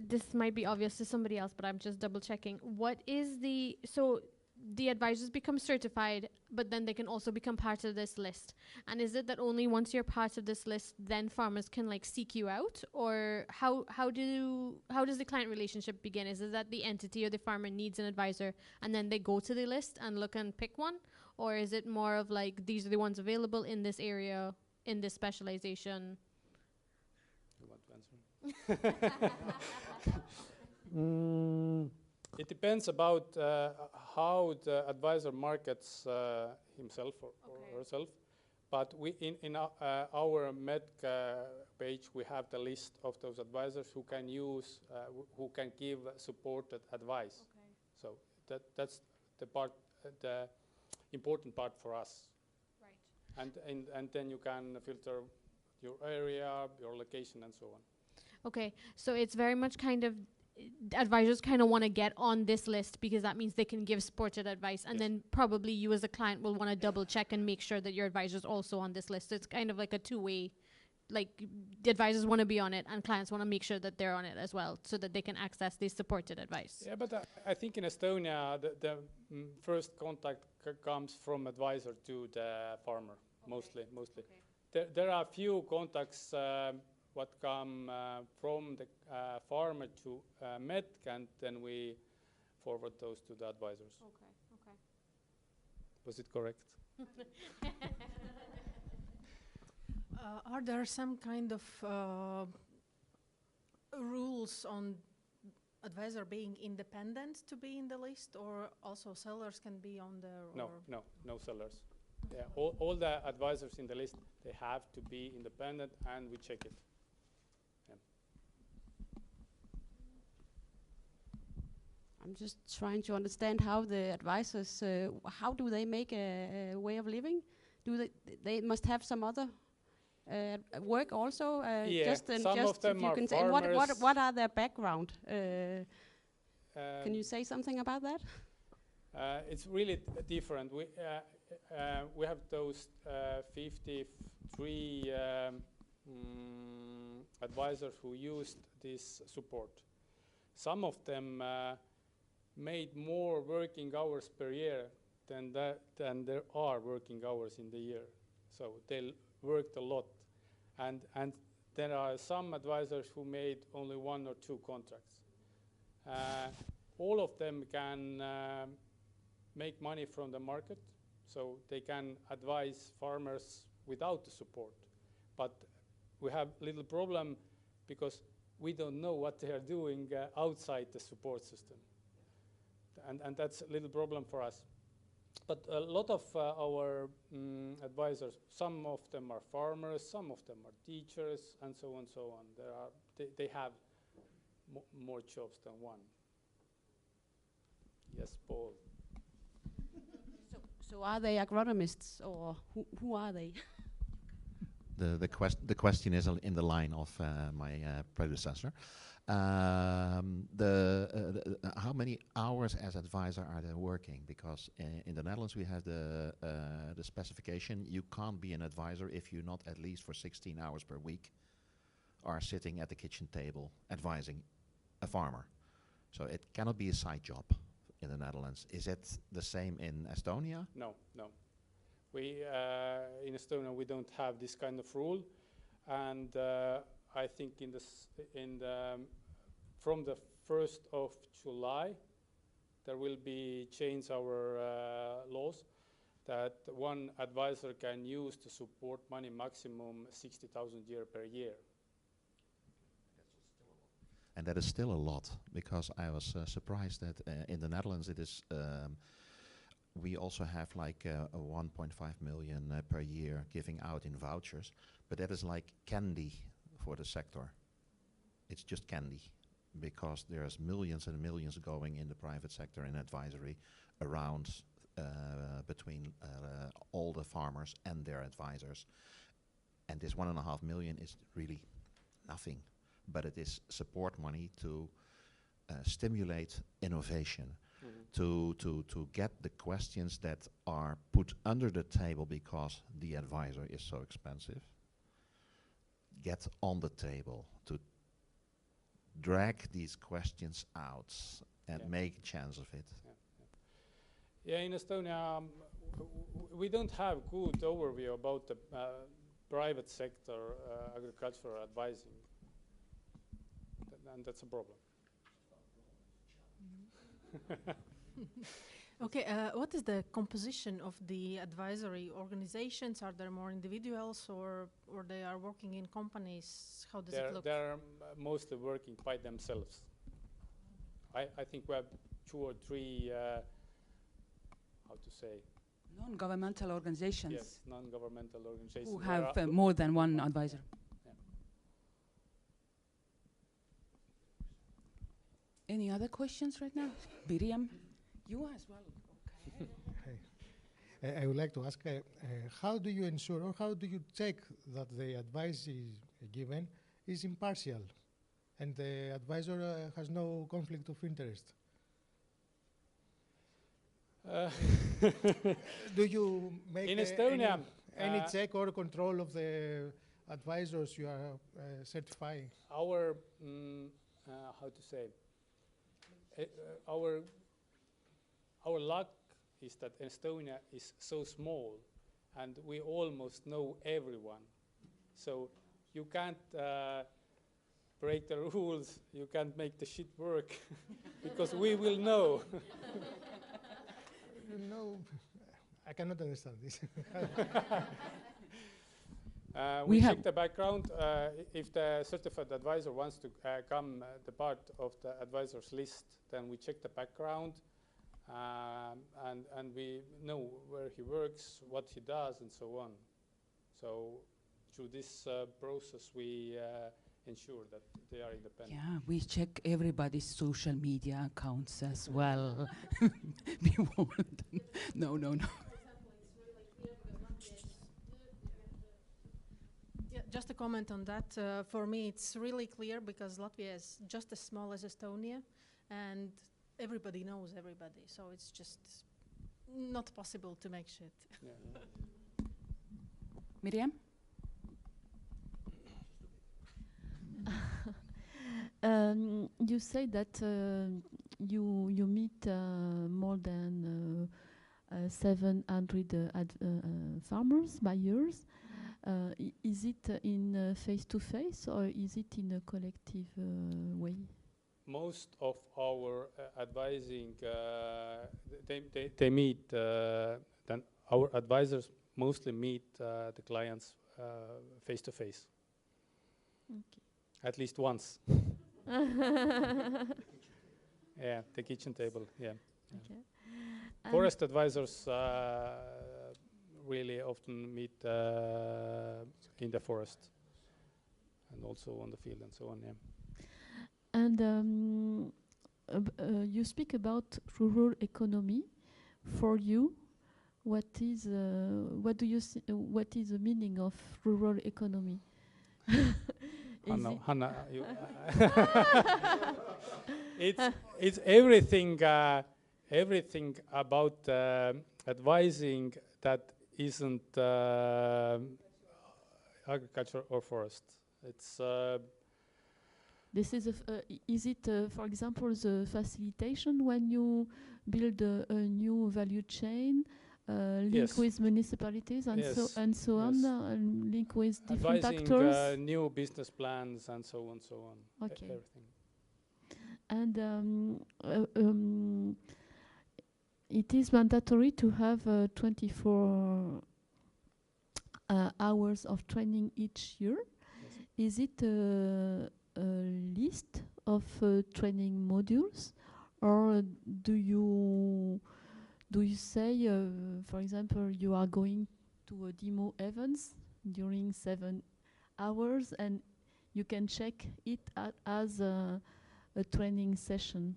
This might be obvious to somebody else, but I'm just double checking. What is the advisors become certified, but then they can also become part of this list? And is it that only once you're part of this list, then farmers can like seek you out? Or how does the client relationship begin? Is it that the entity or the farmer needs an advisor and then they go to the list and look and pick one? Or is it more of like, these are the ones available in this area, in this specialization? You want to answer? It depends about how the advisor markets himself or herself. But we in our METK page, we have the list of those advisors who can use, who can give supported advice. Okay. So that's the part, the important part for us. Right. And then you can filter your area, your location, and so on. Okay, so it's very much kind of, advisors kind of want to get on this list because that means they can give supported advice, and then probably you as a client will want to double check and make sure that your advisor's also on this list. So it's kind of like a two-way like the advisors want to be on it and clients want to make sure that they're on it as well, so that they can access this supported advice. Yeah, but I think in Estonia, the first contact comes from advisor to the farmer, mostly. There are few contacts what come from the farmer to METK, and then we forward those to the advisors. Okay. Was it correct? Are there some kind of rules on advisor being independent to be in the list, or also sellers can be on there? No sellers. Yeah, all the advisors in the list, they have to be independent, and we check it. Yeah. I'm just trying to understand how the advisors, how do they make a way of living? Do they must have some other work also? Yeah, some of them if you are can say farmers. what are their background? Can you say something about that? It's really different. We have those 53 advisors who used this support. Some of them made more working hours per year than there are working hours in the year. So they worked a lot. And there are some advisors who made only 1 or 2 contracts. All of them can make money from the market, so they can advise farmers without the support. But we have a little problem because we don't know what they are doing outside the support system. And that's a little problem for us. But a lot of our advisors, some of them are farmers, some of them are teachers, and so on and so on. They have more jobs than one. Yes, Paul. So are they agronomists, or who are they? The question is in the line of my predecessor. How many hours as advisor are they working? Because in the Netherlands we have the specification, you can't be an advisor if you're not at least for 16 hours per week are sitting at the kitchen table advising a farmer. So it cannot be a side job in the Netherlands. Is it the same in Estonia? No. We in Estonia we don't have this kind of rule, and I think from the 1st of July there will be change our laws that one advisor can use to support money maximum 60,000 euro per year. And that is still a lot, because I was surprised that in the Netherlands it is, we also have like a 1.5 million per year giving out in vouchers, but that is like candy for the sector. It's just candy, because there's millions and millions going in the private sector in advisory around between all the farmers and their advisors. And this 1.5 million is really nothing. But it is support money to stimulate innovation, to get the questions that are put under the table because the advisor is so expensive, get on the table, to drag these questions out and make chance of it. Yeah, in Estonia we don't have good overview about the private sector agricultural advising. And that's a problem. Okay, what is the composition of the advisory organizations? Are there more individuals, or they are working in companies? How does it look? They're mostly working by themselves. I think we have 2 or 3, how to say? Non-governmental organizations. Yes, non-governmental organizations. Who have more than one advisor. Any other questions right now? Miriam, you as well. Okay. I would like to ask, how do you ensure, or how do you check that the advice given is impartial and the advisor has no conflict of interest? Do you make in Estonia any check or control of the advisors you are certifying? Our, how to say, our luck is that Estonia is so small and we almost know everyone. So you can't break the rules, you can't make the shit work because we will know. No, I cannot understand this. We check the background. If the certified advisor wants to come the part of the advisor's list, then we check the background and we know where he works, what he does, and so on. So through this process, we ensure that they are independent. Yeah, we check everybody's social media accounts as well. No. Yeah, just a comment on that. For me, it's really clear because Latvia is just as small as Estonia, and everybody knows everybody. So it's just not possible to make shit. Yeah. Miriam? You say that you meet more than 700 farmers, buyers. Is it in face-to-face or is it in a collective way? Most of our advising, they meet, then our advisors mostly meet the clients face-to-face. Okay. At least once. Yeah, the kitchen table, yeah. Okay. Forest advisors really often meet in the forest and also on the field and so on, yeah. And you speak about rural economy. For you, what is what is the meaning of rural economy? Hanna, you it's everything everything about advising that isn't agriculture or forest. It's this is is it for example the facilitation when you build a new value chain, link yes. with municipalities and yes. so on, yes. and link with different advising actors. New business plans and so on, so on. Okay. Everything. And it is mandatory to have 24 hours of training each year. Yes. Is it a list of training modules, or do you say, for example, you are going to a demo events during 7 hours and you can check it as a training session?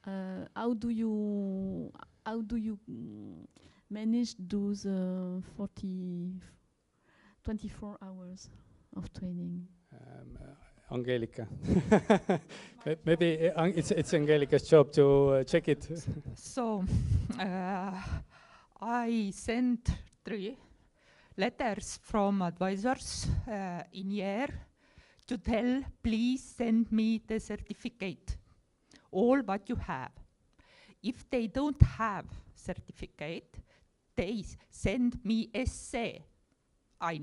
How do you manage those 24 hours of training? Angelica. Maybe it's Angelica's job to check it. So I sent 3 letters from advisors in year to tell, please send me the certificate, all what you have. If they don't have certificate, they send me essay. I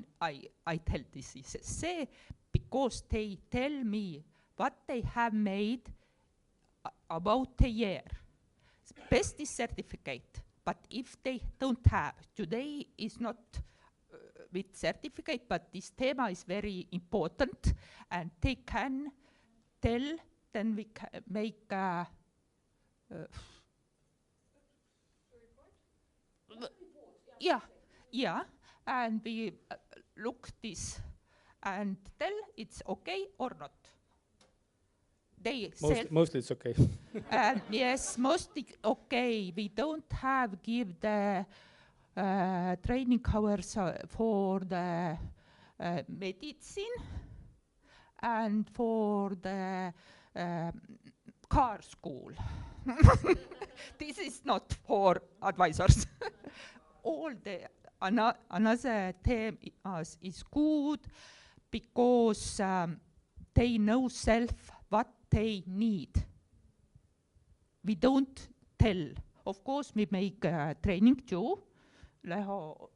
tell this is essay because they tell me what they have made about a year. Best is certificate, but if they don't have, today is not with certificate, but this theme is very important, and they can tell, then we can make yeah, and we look this and tell it's okay or not. They mostly it's okay. Yes, mostly okay. We don't have give the training hours for the medicine and for the car school. This is not for advisors. All the another theme is good, because they know self what they need. We don't tell. Of course, we make training too. Leho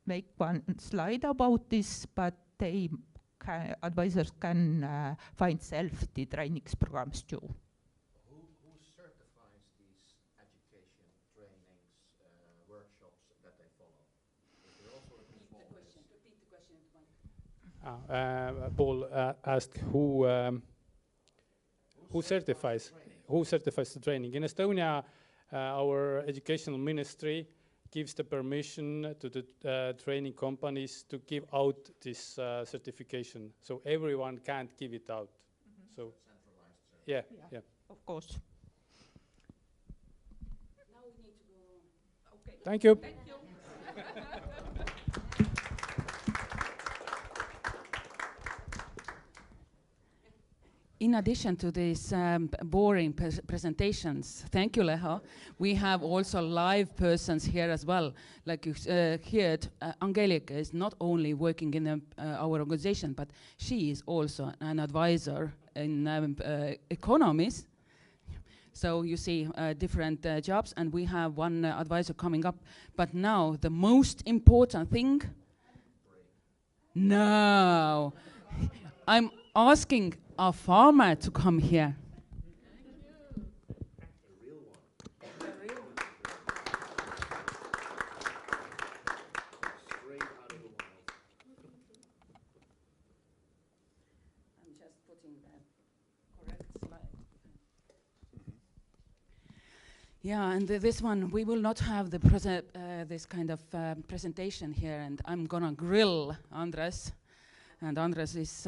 make one slide about this, but they advisors can find self the trainings programs too. Who certifies these education, trainings, workshops that they follow? Is there also a control? Repeat the question. Paul asked who certifies the training. In Estonia, our educational ministry gives the permission to the training companies to give out this certification. So everyone can't give it out. So yeah. Of course. Now we need to go. Okay. Thank you. Thank you. In addition to these boring presentations, thank you, Leho, we have also live persons here as well. Like you heard, Angelica is not only working in our organization, but she is also an advisor in economies. So you see different jobs, and we have one advisor coming up. But now the most important thing, no, I'm asking a farmer to come here. I'm just putting the correct slide. Yeah, and this one, we will not have the this kind of presentation here, and I'm gonna grill Andres. And Andres is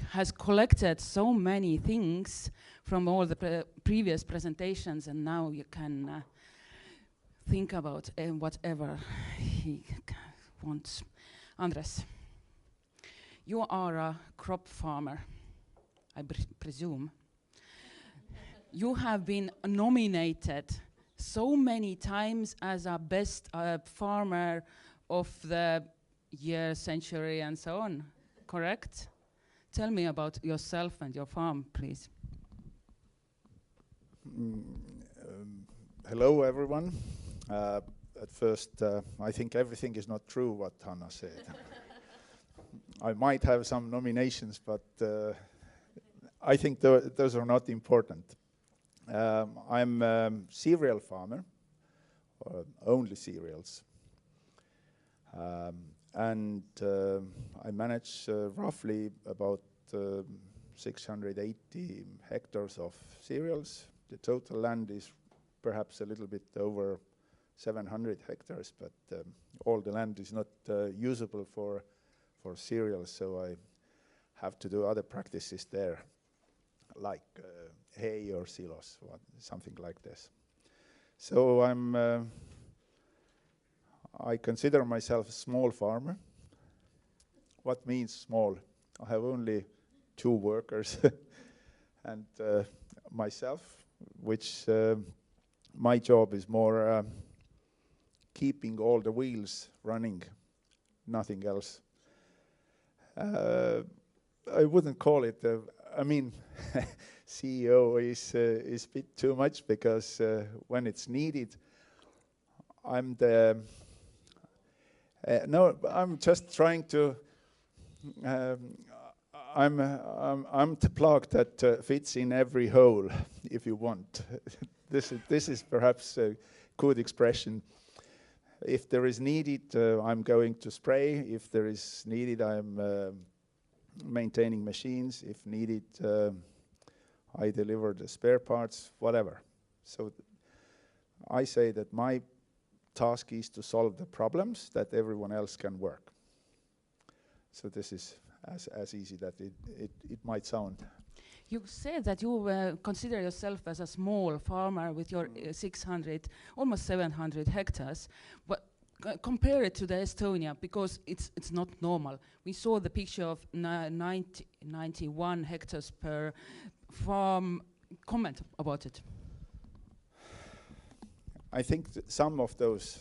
has collected so many things from all the previous presentations, and now you can think about whatever he wants. Andres, you are a crop farmer, I presume. You have been nominated so many times as a best farmer of the year, century, and so on, correct? Tell me about yourself and your farm, please. Hello, everyone. At first, I think everything is not true what Hanna said. I might have some nominations, but I think those are not important. I'm a cereal farmer, only cereals. And I manage roughly about 680 hectares of cereals. The total land is perhaps a little bit over 700 hectares, but all the land is not usable for cereals, so I have to do other practices there, like hay or silos, something like this. So I consider myself a small farmer. What means small? I have only 2 workers and myself, which my job is more keeping all the wheels running, nothing else. I wouldn't call it, I mean, CEO is a bit too much, because when it's needed, I'm the no, I'm just trying to. I'm the plug that fits in every hole, if you want. This is perhaps a good expression. If there is needed, I'm going to spray. If there is needed, I'm maintaining machines. If needed, I deliver the spare parts, whatever. So I say that my task is to solve the problems that everyone else can work. So this is as easy that it might sound. You said that you consider yourself as a small farmer with your 600, almost 700 hectares. But compare it to the Estonia, because it's not normal. We saw the picture of 91 hectares per farm. Comment about it. I think some of those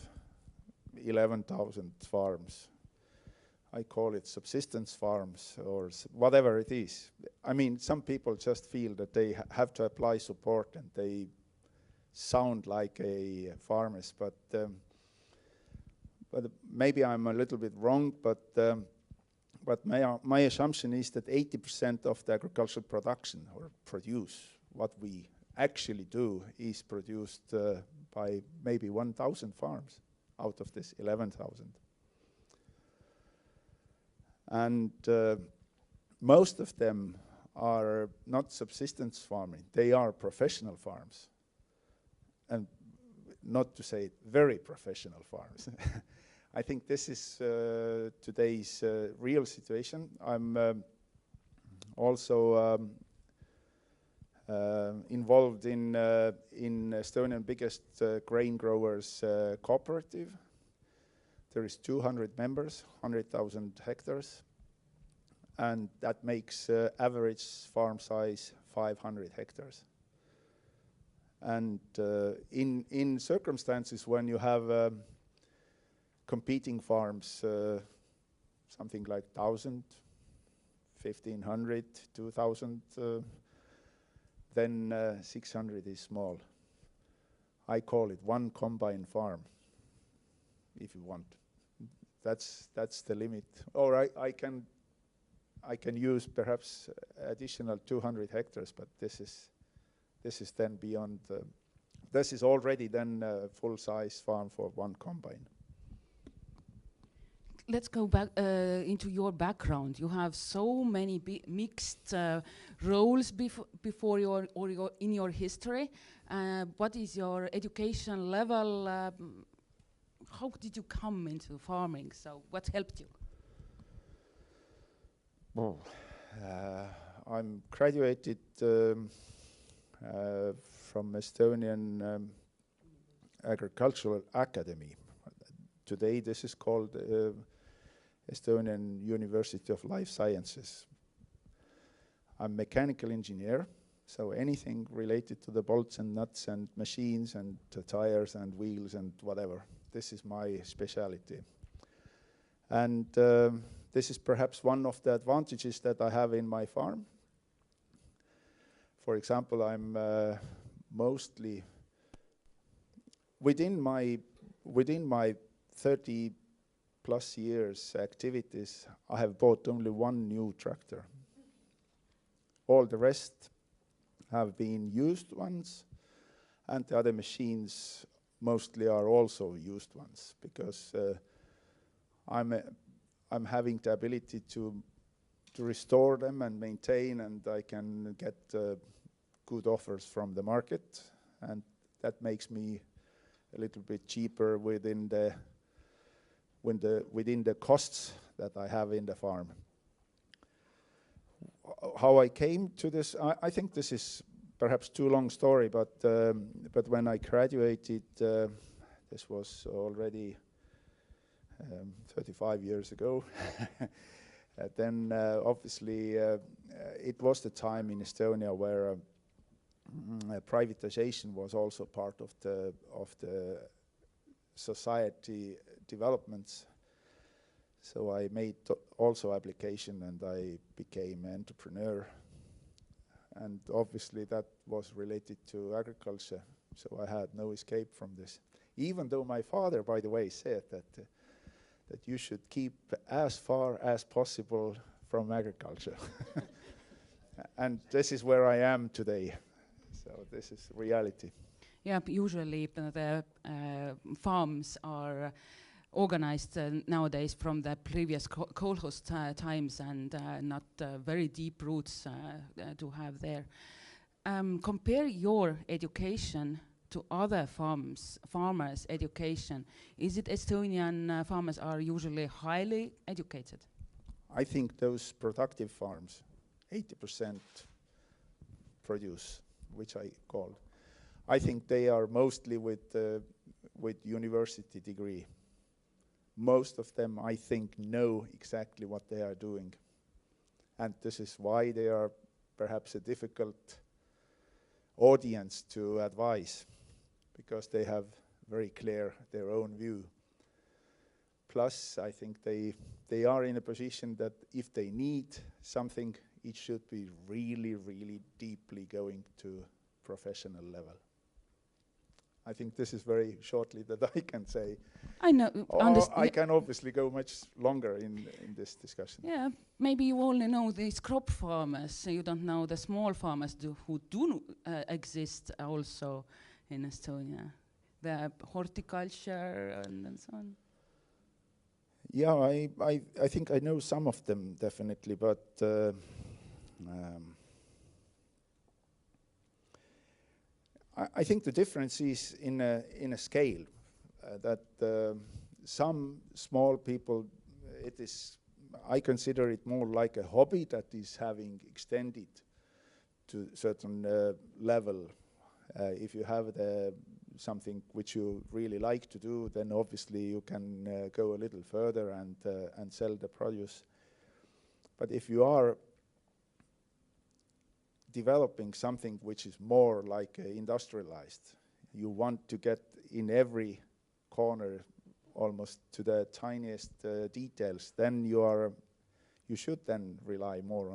11,000 farms I call it subsistence farms or whatever it is. I mean, some people just feel that they have to apply support and they sound like a farmers, but maybe I'm a little bit wrong, but my assumption is that 80% of the agricultural production or produce, what we actually do, is produced by maybe 1,000 farms out of this 11,000. And most of them are not subsistence farming, they are professional farms. And not to say very professional farms. I think this is today's real situation. I'm also involved in Estonian biggest grain growers cooperative. There is 200 members, 100,000 hectares, and that makes average farm size 500 hectares. And in circumstances when you have competing farms, something like 1,000, 1,500, 2,000, then 600 is small. I call it one combine farm, if you want. That's the limit. Or I can use perhaps additional 200 hectares, but this is then beyond. This is already then a full-size farm for one combine. Let's go back into your background. You have so many mixed roles before in your history. What is your education level? How did you come into farming? So what helped you? Well, I'm graduated from Estonian Agricultural Academy. Today this is called Estonian University of Life Sciences. I'm mechanical engineer, so anything related to the bolts and nuts and machines and tires and wheels and whatever. This is my specialty. And this is perhaps one of the advantages that I have in my farm. For example, I'm mostly within my 30 plus years activities, I have bought only one new tractor. All the rest have been used ones, and the other machines mostly are also used ones, because I'm having the ability to restore them and maintain, and I can get good offers from the market, and that makes me a little bit cheaper within the costs that I have in the farm. How I came to this, I think this is perhaps too long story, but when I graduated, this was already 35 years ago. Then obviously it was the time in Estonia where privatization was also part of the society developments. So I made also application and I became an entrepreneur. And obviously that was related to agriculture, so I had no escape from this. Even though my father, by the way, said that you should keep as far as possible from agriculture. And this is where I am today. So this is reality. Yeah, usually the farms are organized nowadays from the previous kolkhoz times, and not very deep roots to have there. Compare your education to other farmers' education. Is it Estonian farmers are usually highly educated? I think those productive farms, 80% produce, which I called. I think they are mostly with university degree. Most of them, I think, know exactly what they are doing. And this is why they are perhaps a difficult audience to advise, because they have very clear their own view. plus I think they are in a position that if they need something, it should be really, really deeply going to professional level. I think this is very shortly that I can say. I know. I can obviously go much longer in this discussion. Yeah, maybe you only know these crop farmers, so you don't know the small farmers who do exist also in Estonia, the horticulture and so on. Yeah, I think I know some of them definitely, but I think the difference is in a scale that some small people, I consider it more like a hobby that is having extended to certain level. If you have something which you really like to do, then obviously you can go a little further and sell the produce. But if you are developing something which is more like industrialized, you want to get in every corner almost to the tiniest details, then you should then rely more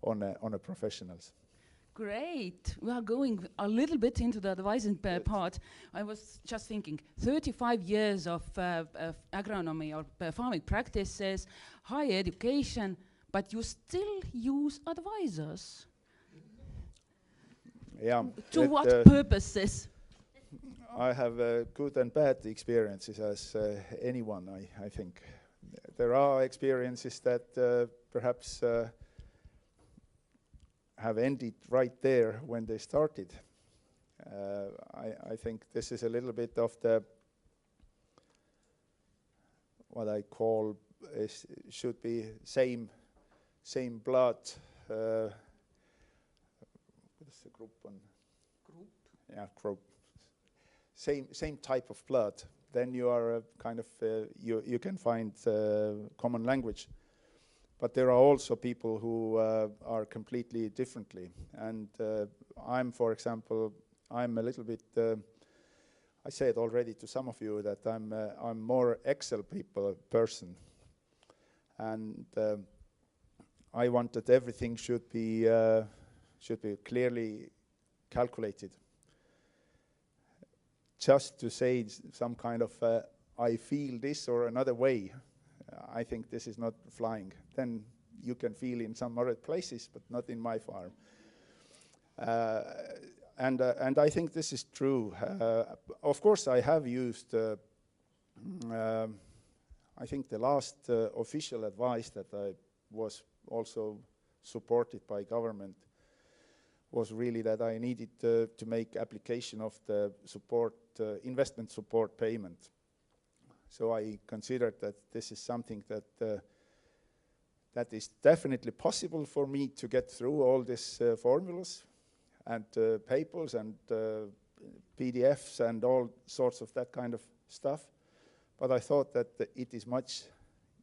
on a professionals. Great. We are going a little bit into the advising part. I was just thinking, 35 years of agronomy or farming practices, high education, but you still use advisors. Yeah. To what purposes? I have good and bad experiences as anyone, I think. There are experiences that perhaps have ended right there when they started. I think this is a little bit of what I call should be same blood. What is the group one? Group? Yeah, group. Same type of blood. Then you are kind of you can find common language. But there are also people who are completely differently. And for example, I'm a little bit, I said already to some of you that I'm more Excel person. And I want that everything should be clearly calculated. Just to say some kind of, I feel this or another way, I think this is not flying. Then you can feel in some other places, but not in my farm. And I think this is true. Of course, I have used, I think the last official advice that I was also supported by government was really that I needed to make application of the support, investment support payment. So I considered that this is something that is definitely possible for me to get through all these formulas and papers and PDFs and all sorts of that kind of stuff. But I thought that it is much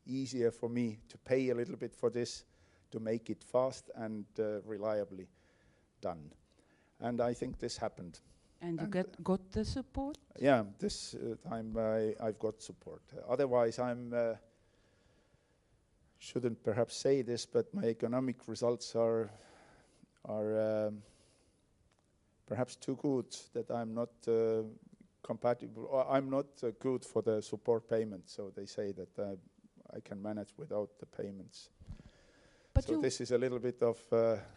easier for me to pay a little bit for this, to make it fast and reliably done. And I think this happened. And you got the support? Yeah, this time I've got support. Otherwise, shouldn't perhaps say this, but my economic results are perhaps too good that I'm not compatible, or I'm not good for the support payment. So they say that I can manage without the payments. But so this is a little bit of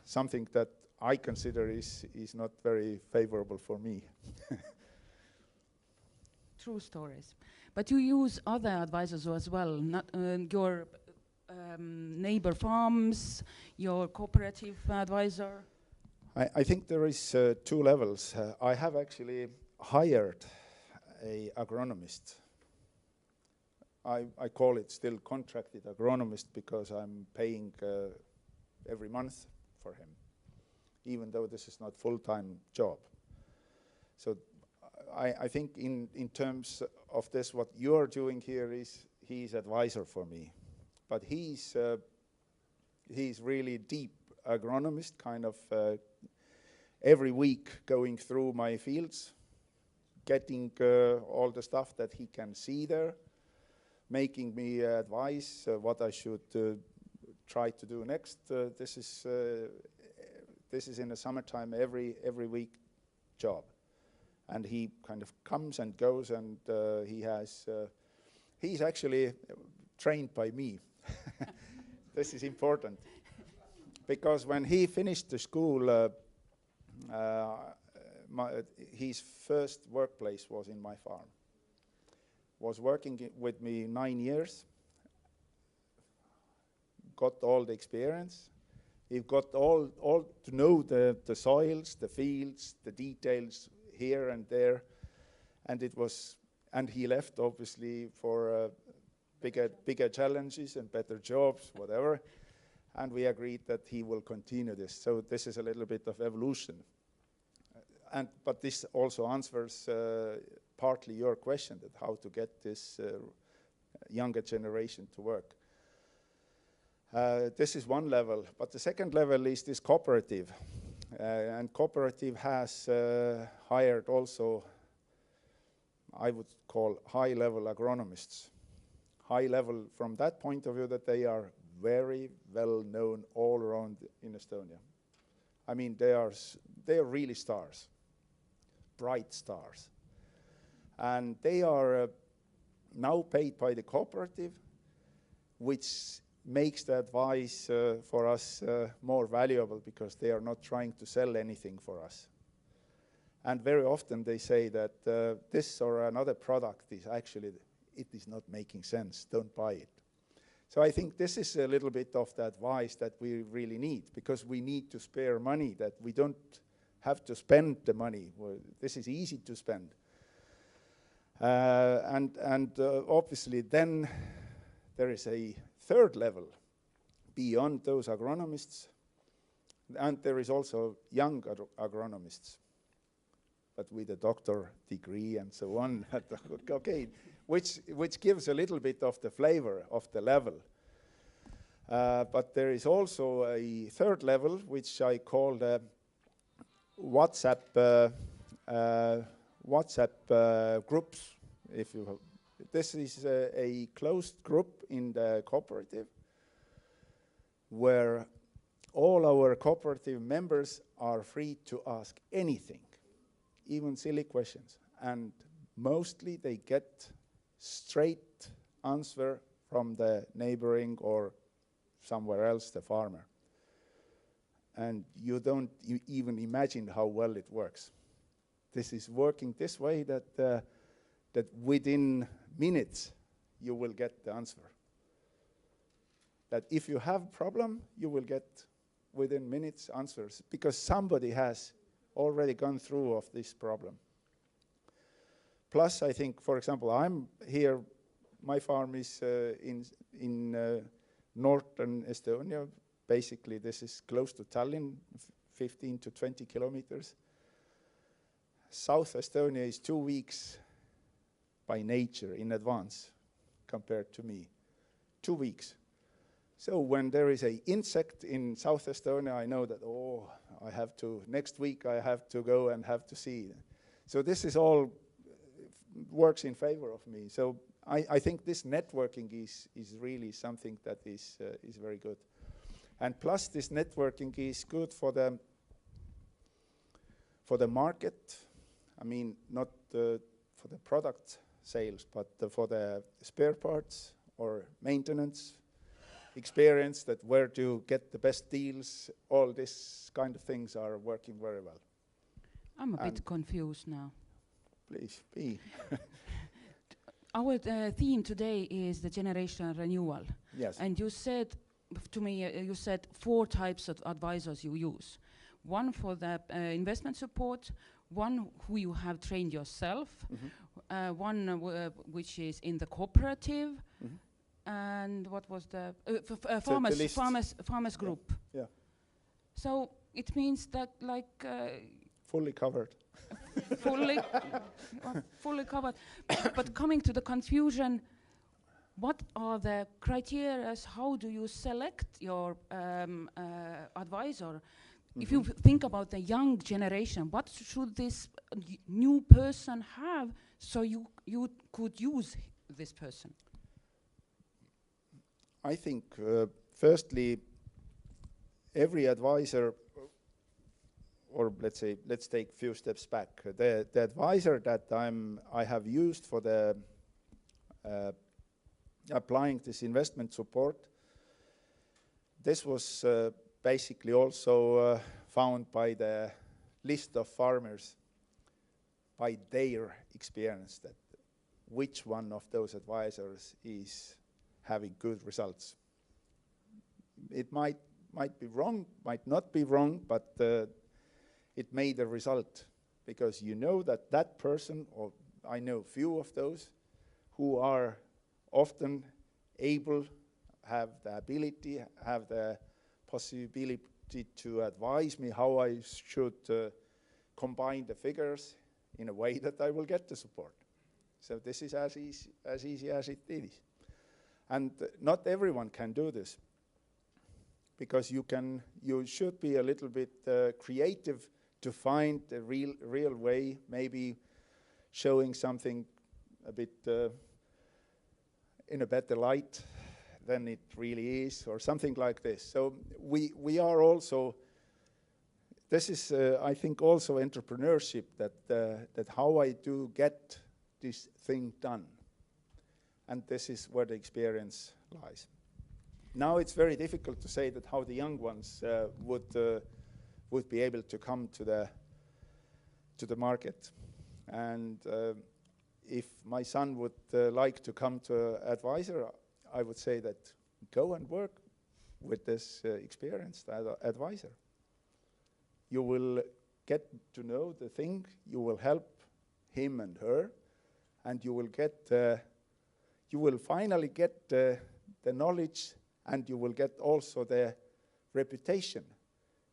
something that I consider is not very favorable for me. True stories. But you use other advisors as well, not your neighbor farms, your cooperative advisor? I think there is 2 levels. I have actually hired an agronomist. I call it still contracted agronomist because I'm paying every month for him, even though this is not full-time job. So I think in terms of this, what you're doing here is he's advisor for me. But he's really deep agronomist, kind of every week going through my fields, getting all the stuff that he can see there, making me advise what I should try to do next. This is in the summertime every week job, and he kind of comes and goes, and he's actually trained by me. This is important because when he finished the school, his first workplace was in my farm. Was working with me 9 years, got all the experience. He got all to know the soils, the fields, the details here and there, and he left obviously for bigger challenges and better jobs, whatever, and we agreed that he will continue this. So this is a little bit of evolution, but this also answers partly your question, that how to get this younger generation to work. This is one level, but the second level is this cooperative. And cooperative has hired also, I would call, high-level agronomists. High level from that point of view that they are very well known all around in Estonia. I mean, they are really stars, bright stars. And they are now paid by the cooperative, which makes the advice for us more valuable because they are not trying to sell anything for us. And very often they say that this or another product is actually, it is not making sense, don't buy it. So I think this is a little bit of the advice that we really need, because we need to spare money, that we don't have to spend the money. Well, this is easy to spend. Obviously then there is a third level beyond those agronomists, and there is also young agronomists, but with a doctor degree and so on. Okay, which gives a little bit of the flavor of the level. But there is also a third level, which I call the WhatsApp groups. This is a closed group in the cooperative where all our cooperative members are free to ask anything, even silly questions, and mostly they get straight answer from the neighboring or somewhere else, the farmer. And you don't even imagine how well it works. This is working this way that within minutes you will get the answer. That if you have a problem, you will get within minutes answers, because somebody has already gone through of this problem. Plus, I think, for example, I'm here, my farm is in northern Estonia. Basically, this is close to Tallinn, 15 to 20 kilometers. South Estonia is 2 weeks by nature in advance compared to me. 2 weeks. So when there is an insect in South Estonia, I know that, oh, I have to, next week I have to go and have to see. So this is all works in favor of me. So I think this networking is really something that is very good. And plus this networking is good for the market. I mean, not for the product sales, but for the spare parts or maintenance experience, that where to get the best deals, all these kind of things are working very well. I'm a bit confused now. Please be. Our theme today is the generation renewal. Yes. And you said to me, you said 4 types of advisors you use. One for the investment support, one who you have trained yourself, one which is in the cooperative, and what was the farmers group. Yeah. So it means that like fully covered. fully covered. But coming to the confusion, what are the criteria? How do you select your advisor? If you think about the young generation, what should this new person have so you could use this person? I think, firstly, every advisor, or let's take a few steps back. The advisor that I have used for the applying this investment support, this was basically also found by the list of farmers, by their experience, that which one of those advisors is having good results. It might be wrong, might not be wrong, but it made a result, because you know that person, or I know few of those, who are often able, have the ability, have the possibility to advise me how I should combine the figures in a way that I will get the support. So this is as easy as it is. And not everyone can do this, because you should be a little bit creative to find the real way, maybe showing something a bit in a better light than it really is, or something like this. So we are also, this is I think also entrepreneurship, that how I do get this thing done. And this is where the experience lies. Now it's very difficult to say that how the young ones would be able to come to the market. And if my son would like to come to advisor, I would say that go and work with this experienced advisor. You will get to know the thing, you will help him and her, and you will finally get the knowledge, and you will get also the reputation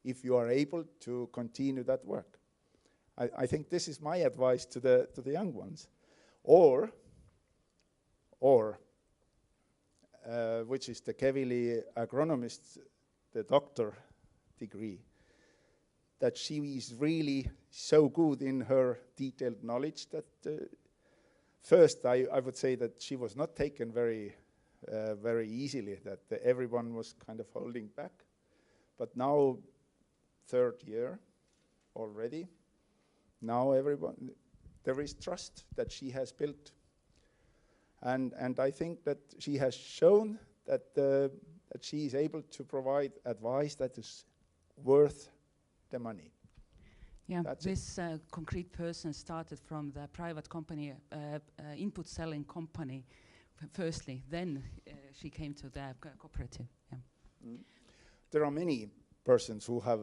if you are able to continue that work. I think this is my advice to the young ones. Or which is the Kevili agronomist, the doctor degree, that she is really so good in her detailed knowledge that first I would say that she was not taken very easily, that everyone was kind of holding back. But now, 3rd year already, now everyone, there is trust that she has built. And I think that she has shown that she is able to provide advice that is worth the money. Yeah, That's this concrete person started from the private company, input selling company, firstly. Then she came to the cooperative. Yeah. Mm. There are many persons who have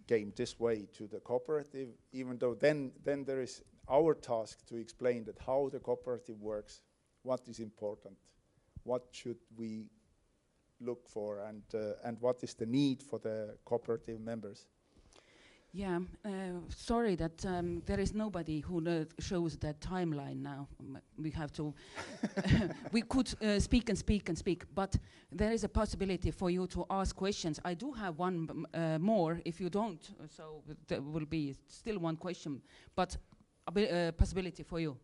came this way to the cooperative, even though then there is our task to explain that how the cooperative works, what is important, what should we look for, and what is the need for the cooperative members. Yeah, sorry that there is nobody who shows that timeline now. We have to, we could speak and speak and speak, but there is a possibility for you to ask questions. I do have one more if you don't, so there will be still one question, but a possibility for you.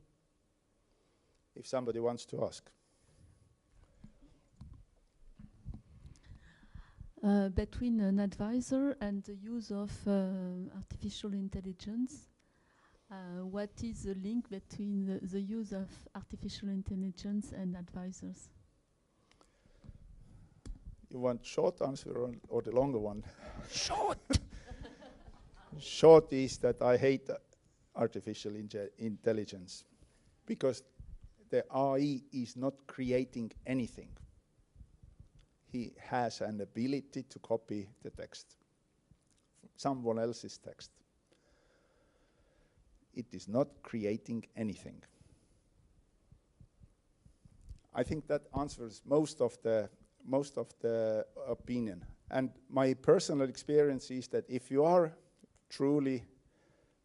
If somebody wants to ask. Between an advisor and the use of artificial intelligence, what is the link between the use of artificial intelligence and advisors? You want short answer or the longer one? Short! Short is that I hate artificial intelligence, because the AI is not creating anything. He has an ability to copy the text, someone else's text. It is not creating anything. I think that answers most of the opinion. And my personal experience is that if you are truly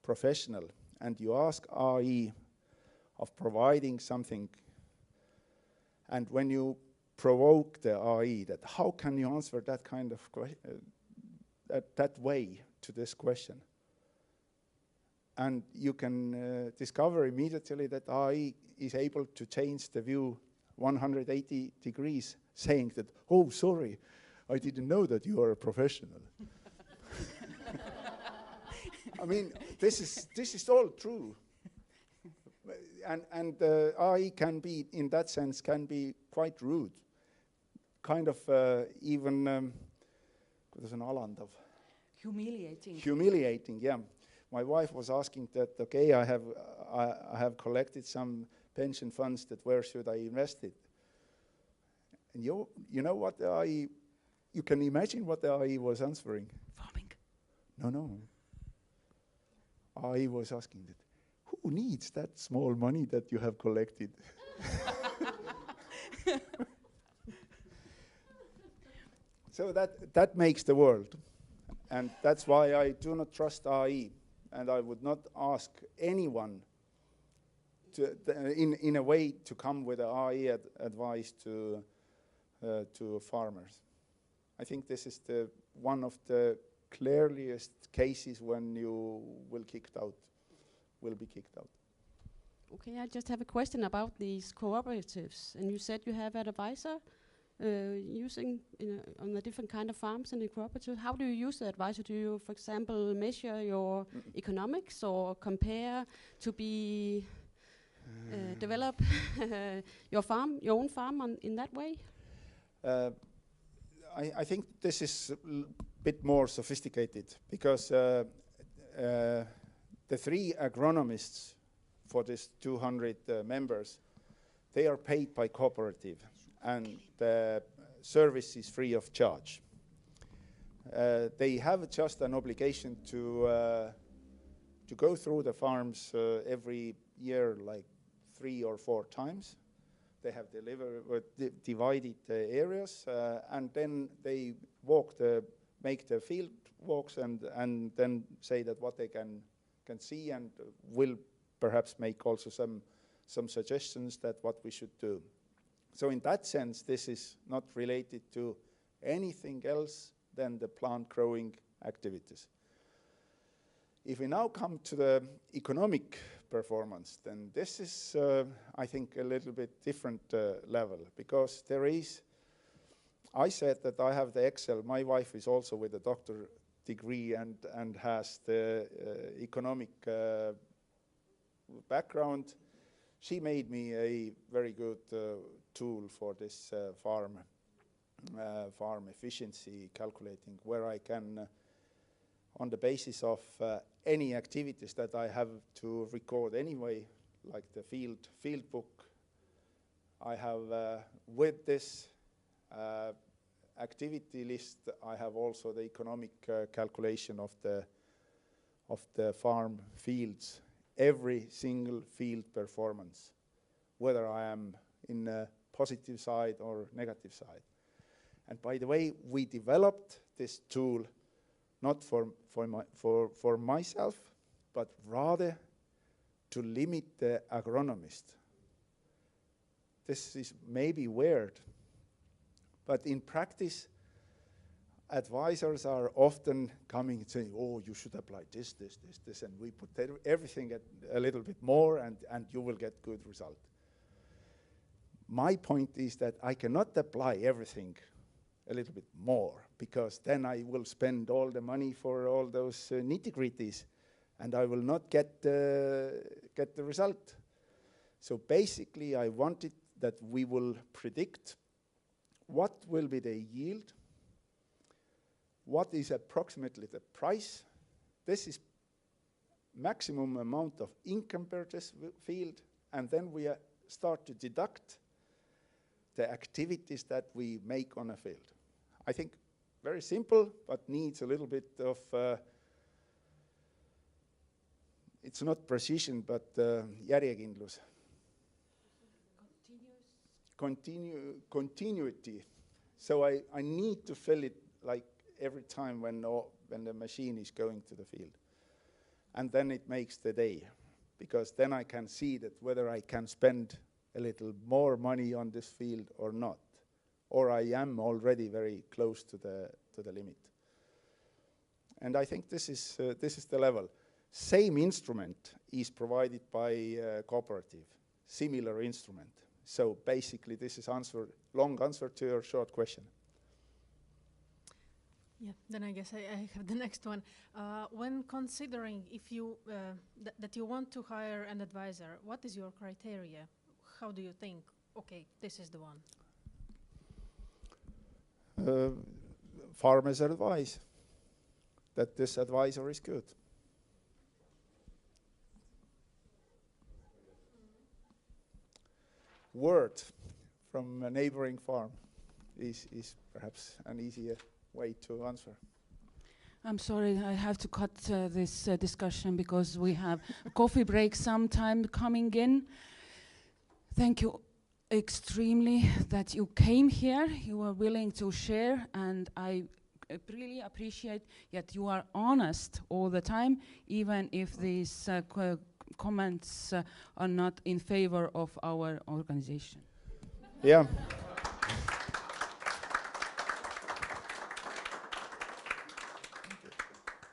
professional and you ask AI of providing something, and when you provoke the AI that how can you answer that kind of that way to this question, and you can discover immediately that AI is able to change the view 180 degrees, saying that, oh, sorry, I didn't know that you are a professional. I mean, this is all true. And AI can be, in that sense, can be quite rude. Kind of even, kuidas on alandav? Humiliating. Humiliating, yeah. My wife was asking that, okay, I have collected some pension funds, that where should I invest it? And you know what the AI, you can imagine what the AI was answering. Farming. No. AI was asking that, who needs that small money that you have collected? So that makes the world. And that's why I do not trust AI. And I would not ask anyone to, in a way, to come with AI advice to farmers. I think this is one of the clearest cases when you will be kicked out. Okay, I just have a question about these cooperatives. And you said you have an advisor using on the different kind of farms in the cooperative. How do you use the advisor? Do you, for example, measure your economics or compare to be develop your own farm in that way? I think this is a bit more sophisticated, because the 3 agronomists for this 200 members, they are paid by cooperative, and the service is free of charge. They have just an obligation to go through the farms every year, like 3 or 4 times. They have divided the areas, and then they make the field walks, and then say that what they can see, and will perhaps make also some suggestions that what we should do. So in that sense, this is not related to anything else than the plant growing activities. If we now come to the economic performance, then this is, I think, a little bit different level, because there is, I said that I have the Excel. My wife is also with a doctor degree and has the economic background. She made me a very good tool for this farm efficiency calculating, where I can, on the basis of any activities that I have to record anyway, like the field book, I have with this activity list, I have also the economic calculation of the farm fields, every single field performance, whether I am in a positive side or negative side. And by the way, we developed this tool not for myself, but rather to limit the agronomist. This is maybe weird, but in practice, advisors are often coming and saying, oh, you should apply this, and we put everything at a little bit more, and you will get good result. My point is that I cannot apply everything a little bit more, because then I will spend all the money for all those nitty-gritties, and I will not get the result. So basically, I wanted that we will predict what will be the yield, what is approximately the price. This is maximum amount of income per this field, and then we start to deduct the activities that we make on a field. I think very simple, but needs a little bit of, it's not precision, but järjekindlus. Continuity. So I need to fill it like every time when the machine is going to the field. And then it makes the day, because then I can see that whether I can spend a little more money on this field or not, or I am already very close to the limit. And I think this is the level. Same instrument is provided by cooperative, similar instrument. So basically, this is long answer to your short question. Yeah, then I guess I have the next one. When considering if you that you want to hire an advisor, what is your criteria? How do you think, okay, this is the one? Farmers advise that this advisor is good. Word from a neighboring farm is perhaps an easier way to answer. I'm sorry, I have to cut this discussion because we have a coffee break sometime coming in. Thank you extremely that you came here, you were willing to share, and I really appreciate that you are honest all the time, even if these comments are not in favor of our organization. Yeah.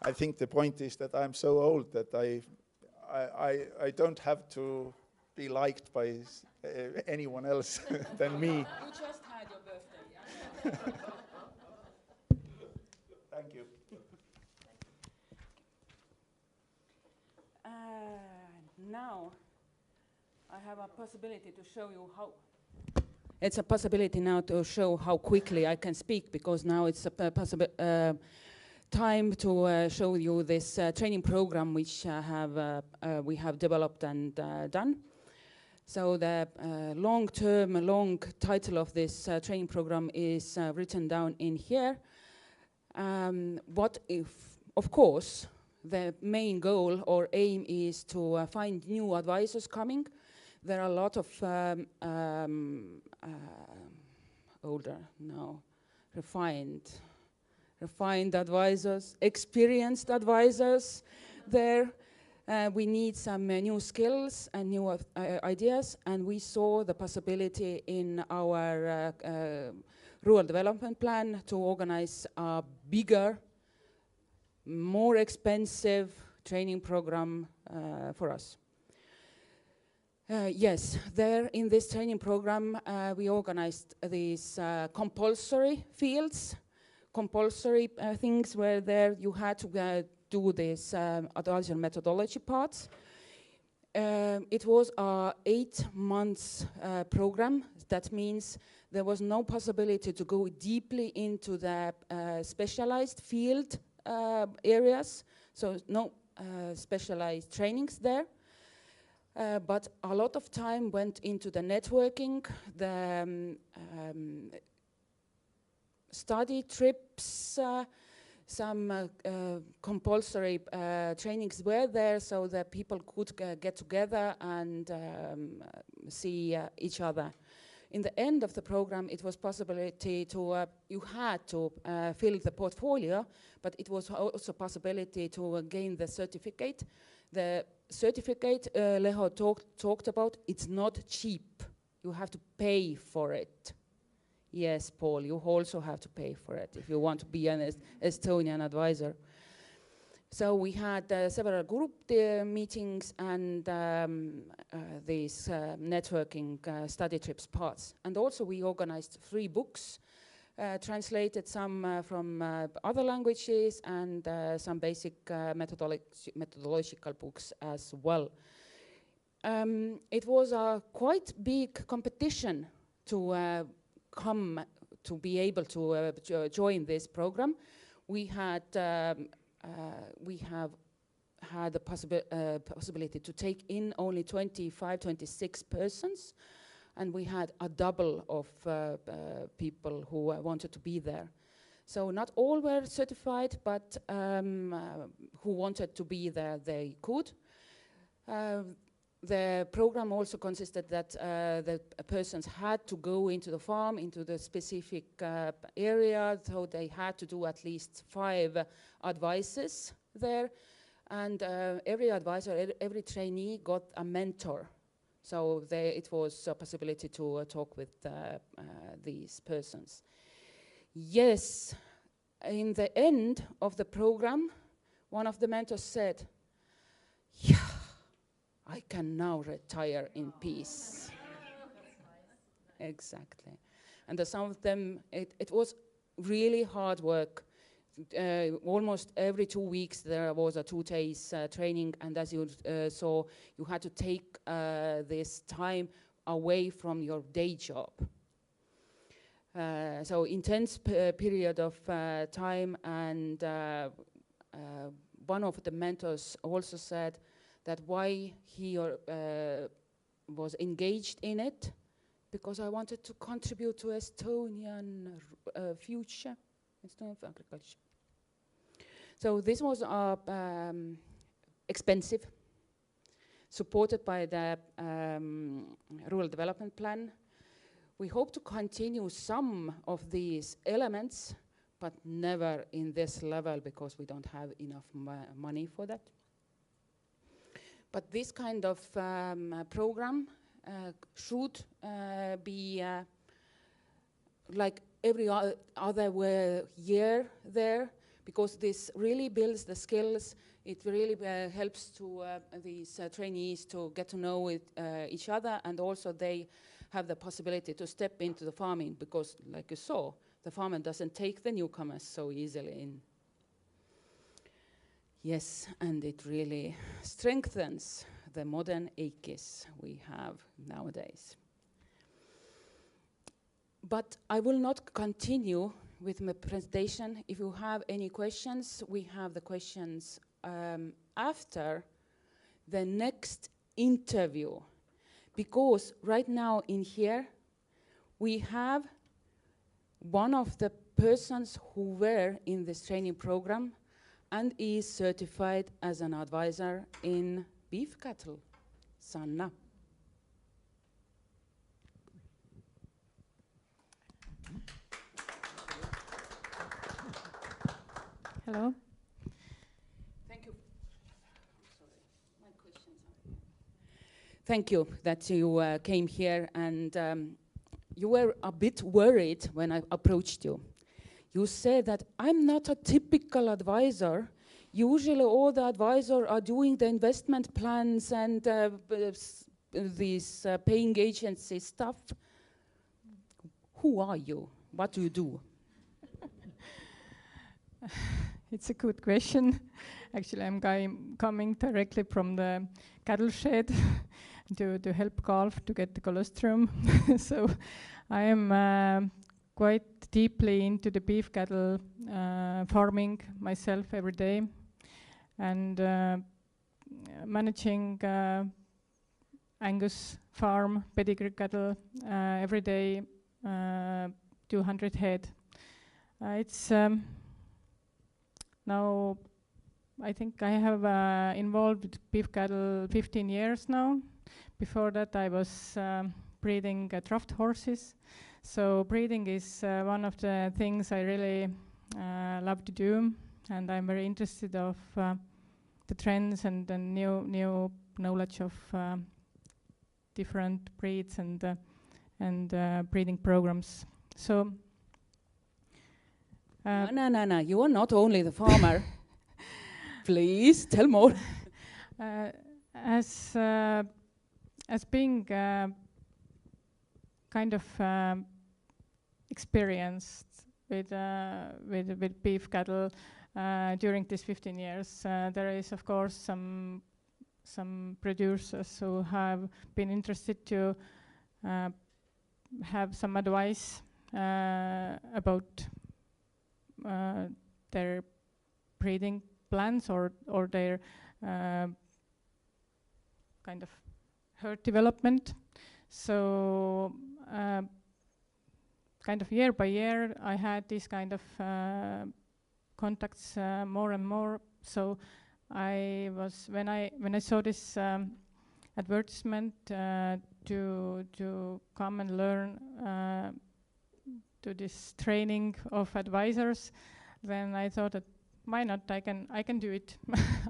I think the point is that I'm so old that I don't have to be liked by anyone else than me. You just had your birthday. Thank you. Now I have a possibility to show you how. It's a possibility now to show how quickly I can speak, because now it's a possible time to show you this training program which we have developed and done. So the long title of this training program is written down in here. What if, of course, the main goal or aim is to find new advisors coming. There are a lot of older, no, refined advisors, experienced advisors there. We need some new skills and new ideas, and we saw the possibility in our rural development plan to organize a bigger, more expensive training program for us. Yes, there in this training program we organized these compulsory fields, compulsory things where there you had to do this advisor methodology parts. It was a 8 months program. That means there was no possibility to go deeply into the specialized field areas, so no specialized trainings there. But a lot of time went into the networking, the study trips, some compulsory trainings were there so that people could get together and see each other. In the end of the program, it was possibility to, you had to fill the portfolio, but it was also possibility to gain the certificate. The certificate Leho talked about, it's not cheap. You have to pay for it. Yes, Paul, you also have to pay for it if you want to be an Estonian advisor. So we had several group meetings and these networking study trips parts. And also we organized 3 books, translated some from other languages and some basic methodological books as well. It was a quite big competition to come to be able to join this program. We have had the possibility to take in only 25, 26 persons, and we had a double of people who wanted to be there. So not all were certified, but who wanted to be there, they could. The program also consisted that the persons had to go into the farm, into the specific area, so they had to do at least 5 advices there. And every advisor, every trainee got a mentor. So it was a possibility to talk with these persons. Yes, in the end of the program, one of the mentors said, "Yeah, I can now retire in peace." Exactly. And some of them, it was really hard work. Almost every 2 weeks there was a 2 days training, and as you saw, you had to take this time away from your day job. So intense period of time, and one of the mentors also said that why he was engaged in it, because I wanted to contribute to Estonian future, Estonian agriculture. So this was expensive, supported by the Rural Development Plan. We hope to continue some of these elements, but never in this level because we don't have enough money for that. But this kind of program should be like every other year there, because this really builds the skills. It really helps to these trainees to get to know each other, and also they have the possibility to step into the farming, because like you saw, the farmer doesn't take the newcomers so easily in. Yes, and it really strengthens the modern AKIS we have nowadays. But I will not continue with my presentation. If you have any questions, we have the questions after the next interview. Because right now in here, we have one of the persons who were in this training program and is certified as an advisor in beef cattle, Sanna. Hello. Thank you. Sorry, my questions are here. Thank you that you came here, and you were a bit worried when I approached you. You said that I'm not a typical advisor. Usually all the advisors are doing the investment plans and these paying agency stuff. Who are you? What do you do? It's a good question. Actually, I'm coming directly from the cattle shed to help calf to get the colostrum. So I am quite deeply into the beef cattle farming myself every day, and managing Angus farm, pedigree cattle every day, 200 head. It's now, I think I have involved with beef cattle 15 years now. Before that I was breeding draft horses. So breeding is one of the things I really love to do, and I'm very interested of the trends and the new knowledge of different breeds and breeding programs. So no, you are not only the farmer. Please tell more. As being kind of experienced with beef cattle during these 15 years, there is of course some producers who have been interested to have some advice about their breeding plans or their kind of herd development. So kind of year by year I had these kind of contacts more and more. So I was, when I saw this advertisement to come and learn to this training of advisors, then I thought that why not, I can do it.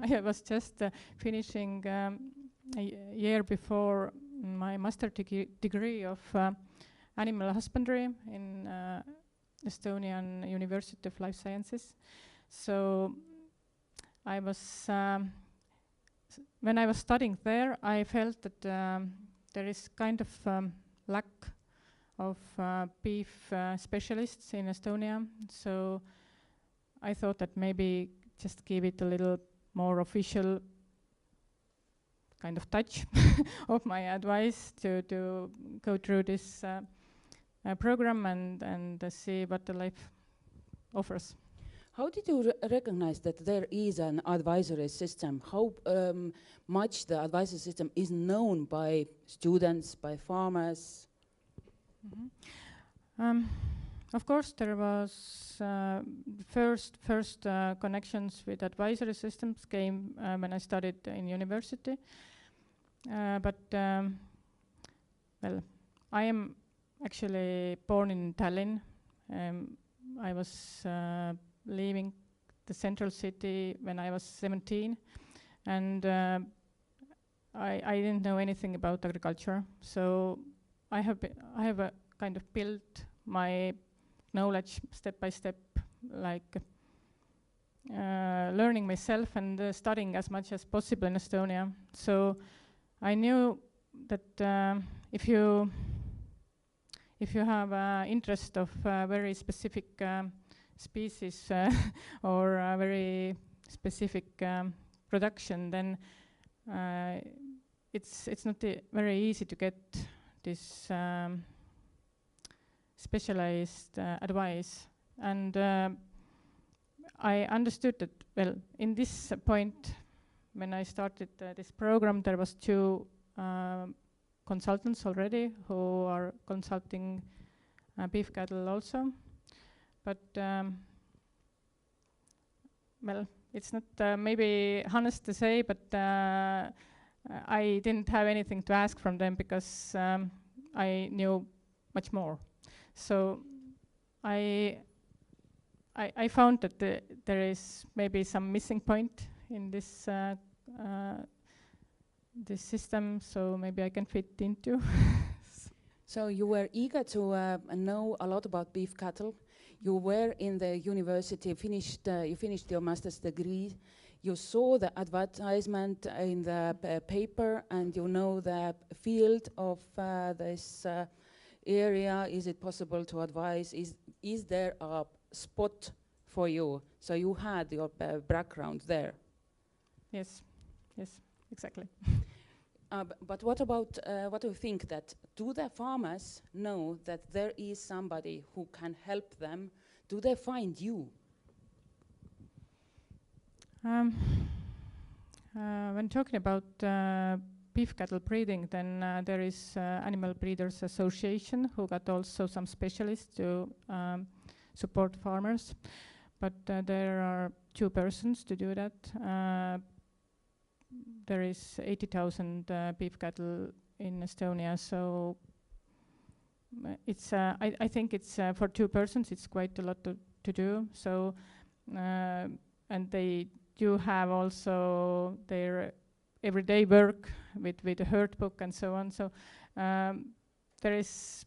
I was just finishing a year before my master degree of animal husbandry in Estonian University of Life Sciences. So I was, when I was studying there, I felt that there is kind of lack of beef specialists in Estonia. So I thought that maybe just give it a little more official kind of touch of my advice to go through this program and see what the life offers. How did you recognize that there is an advisory system? How much the advisory system is known by students, by farmers? Of course, there was first connections with advisory systems came when I studied in university. But well, I am actually born in Tallinn. I was leaving the central city when I was 17, and I didn't know anything about agriculture. So I have kind of built my knowledge step by step, like learning myself and studying as much as possible in Estonia. So I knew that if you have interest of very specific species or a very specific production, then it's not very easy to get this specialized advice. And I understood that, well, in this point, when I started this program, there was 2 consultants already who are consulting beef cattle also. But, well, it's not maybe honest to say, but I didn't have anything to ask from them because I knew much more. So I found that there is maybe some missing point in this this system, so maybe I can fit into. So you were eager to know a lot about beef cattle. You were in the university, you finished your master's degree. You saw the advertisement in the paper, and you know the field of this area. Is it possible to advise? Is there a spot for you? So you had your background there. Yes, exactly. But what about, what do you think, that do the farmers know that there is somebody who can help them? Do they find you? When talking about beef cattle breeding, then there is Animal Breeders Association who got also some specialists to support farmers. But there are 2 persons to do that. There is 80,000 beef cattle in Estonia, so it's I think it's for 2 persons it's quite a lot to do. So and they do have also their everyday work with the herd book and so on. So there is,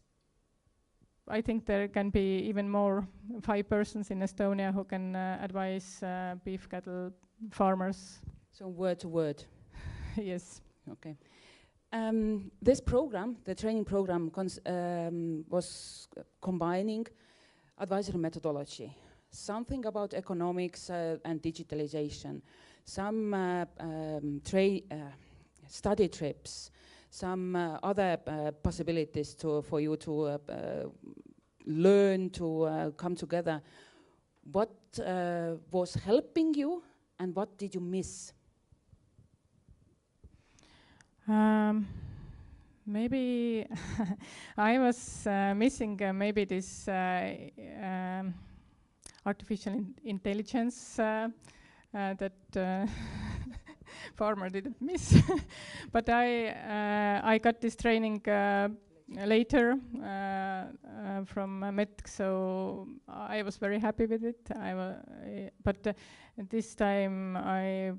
I think there can be even more 5 persons in Estonia who can advise beef cattle farmers. So word to word. Yes. Okay. This program, the training program, was combining advisory methodology, something about economics and digitalization, some study trips, some other possibilities for you to learn, to come together. What was helping you, and what did you miss? Maybe I was missing maybe this artificial intelligence that farmer didn't miss. But I got this training later from METK, so I was very happy with it. But this time I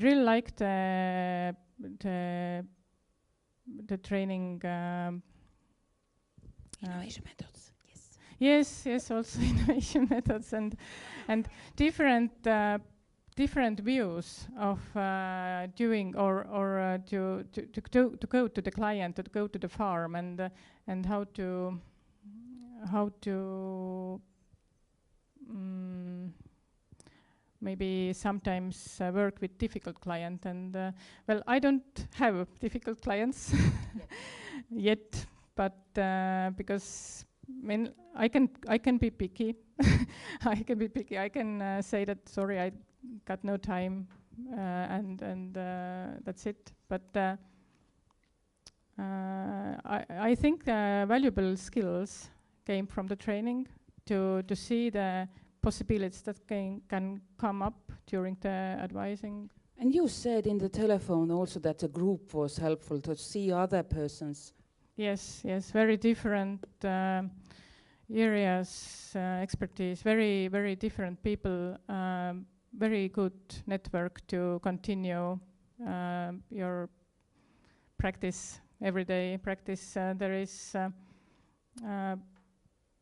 really liked the training. Innovation methods. Yes, also innovation methods and different different views of doing or to go to the client, to go to the farm, and how to maybe sometimes work with difficult client. And well, I don't have difficult clients yet, but because I can be picky. I can be picky. I can say that sorry, I got no time, and that's it. But I think valuable skills came from the training to see the possibilities that can come up during the advising. And you said in the telephone also that a group was helpful to see other persons. Yes, very different areas, expertise, very, very different people, very good network to continue your practice, everyday practice. There is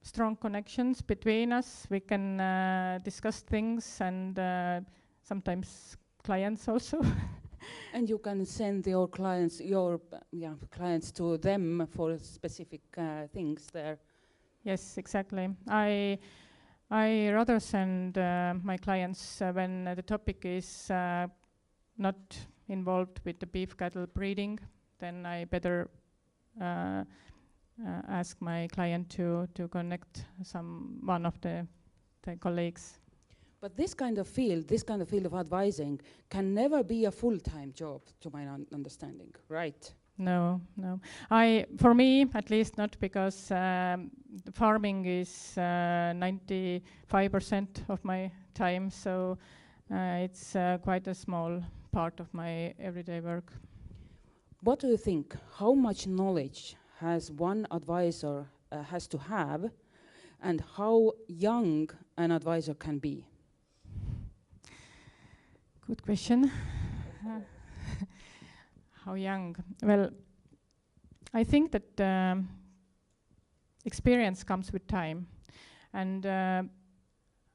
strong connections between us. We can discuss things, and sometimes clients also. And you can send your clients to them for specific things there. Yes, exactly. I rather send my clients when the topic is not involved with the beef cattle breeding. Then I better ask my client to connect one of the colleagues. But this kind of field of advising can never be a full-time job, to my understanding, right? No. For me, at least not, because farming is 95% of my time, so it's quite a small part of my everyday work. What do you think? How much knowledge has one advisor has to have, and how young an advisor can be? Good question. How young? Well, I think that experience comes with time, and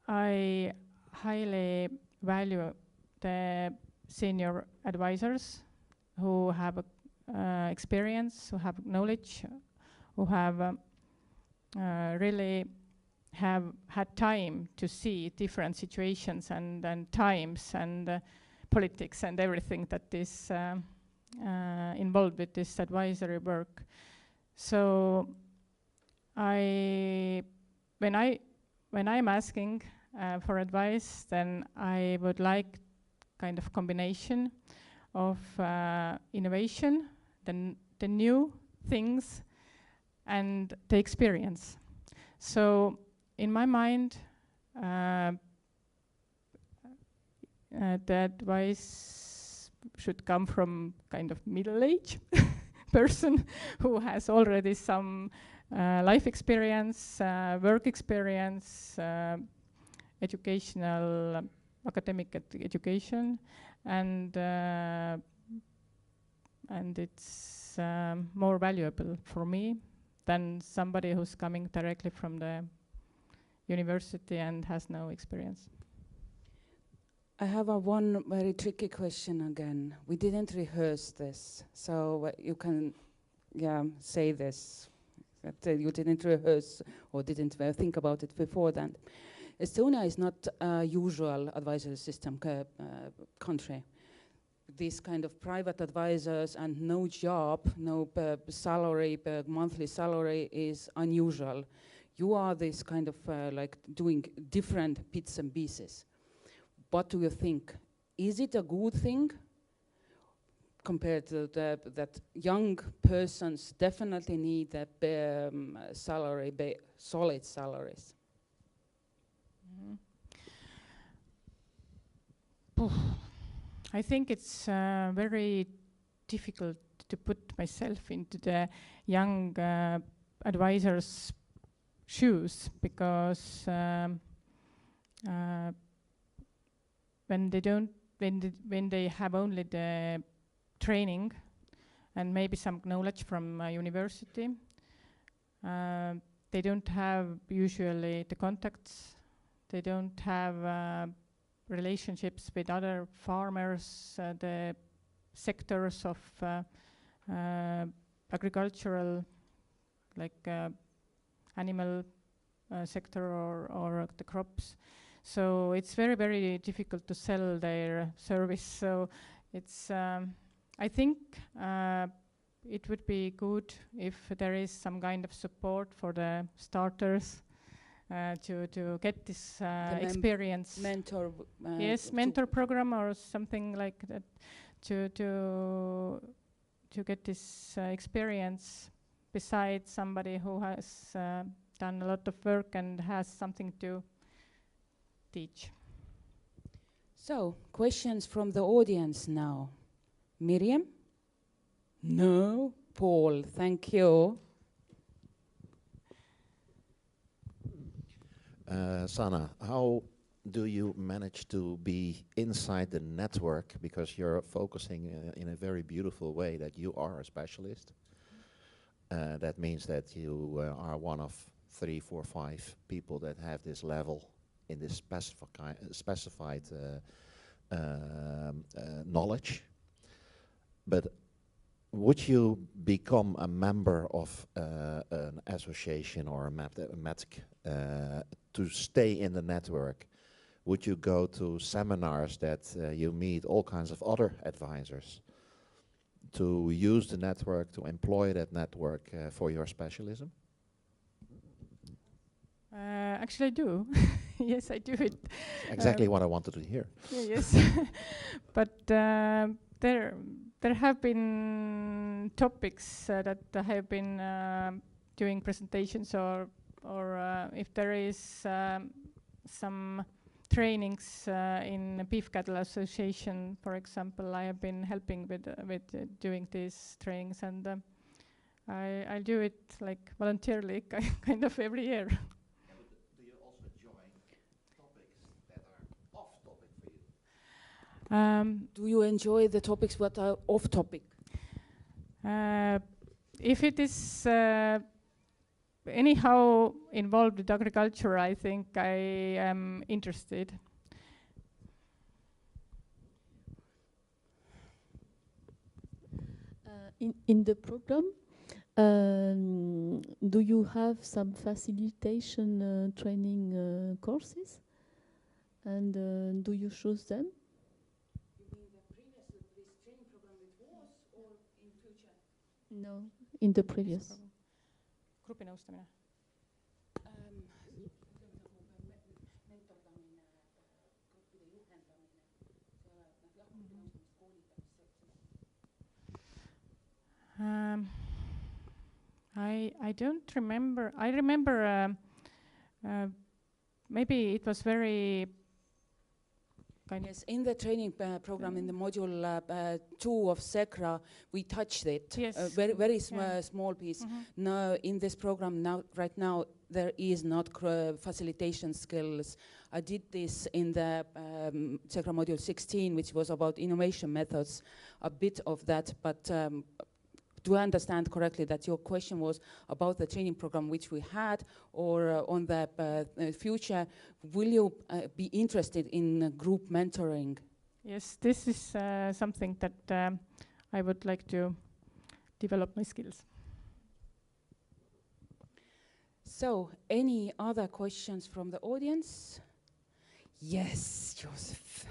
I highly value the senior advisors who have experience, who have knowledge, who have really have had time to see different situations and times and politics and everything that is involved with this advisory work. So when I'm asking for advice, then I would like kind of combination of innovation, the new things, and the experience. So in my mind, the advice should come from kind of middle-aged person who has already some life experience, work experience, educational, academic education, and it's more valuable for me than somebody who's coming directly from the university and has no experience. I have one very tricky question again. We didn't rehearse this, so you can say this, that you didn't rehearse or didn't think about it before then. Estonia is not a usual advisory system country. These kind of private advisors and no job, no salary, monthly salary is unusual. You are this kind of like doing different bits and pieces. What do you think? Is it a good thing compared to that young persons definitely need a salary, solid salaries? I think it's very difficult to put myself into the young advisors' shoes, because when they have only the training and maybe some knowledge from university, they don't have usually the contacts. They don't have relationships with other farmers, the sectors of agricultural, like animal sector or the crops. So it's very, very difficult to sell their service. So it's, I think it would be good if there is some kind of support for the starters to get this experience. Mentor. Yes, mentor program or something like that to get this experience besides somebody who has done a lot of work and has something to teach. So, questions from the audience now. Miriam? No? Paul, thank you. Sanna, how do you manage to be inside the network, because you're focusing in a very beautiful way that you are a specialist? That means that you are one of 3, 4, 5 people that have this level in this specified knowledge. But would you become a member of an association or a METK to stay in the network? Would you go to seminars that you meet all kinds of other advisors to use the network, to employ that network for your specialism? Actually, I do. Yes, I do it. Exactly what I wanted to hear. Yes, but there have been topics that I have been doing presentations, or if there is some trainings in Beef Cattle Association, for example, I have been helping with doing these trainings, and I do it like voluntarily, kind of every year. Yeah, but do you also join topics that are off topic for you? Do you enjoy the topics that are off topic? If it is anyhow involved with agriculture, I think I am interested. In the program, do you have some facilitation training courses? And do you choose them? You mean the previous this training program it was, or in future? No, in the previous. Grupinõustamine. I don't remember. I remember maybe it was very Yes, in the training program in the module 2 of SECRA, we touched it. Yes. Very small piece. No, in this program right now, there is not facilitation skills. I did this in the SECRA module 16, which was about innovation methods, a bit of that, but do I understand correctly that your question was about the training program which we had, or on the future, will you be interested in group mentoring? Yes, this is something that I would like to develop my skills. So, any other questions from the audience? Yes, Joseph.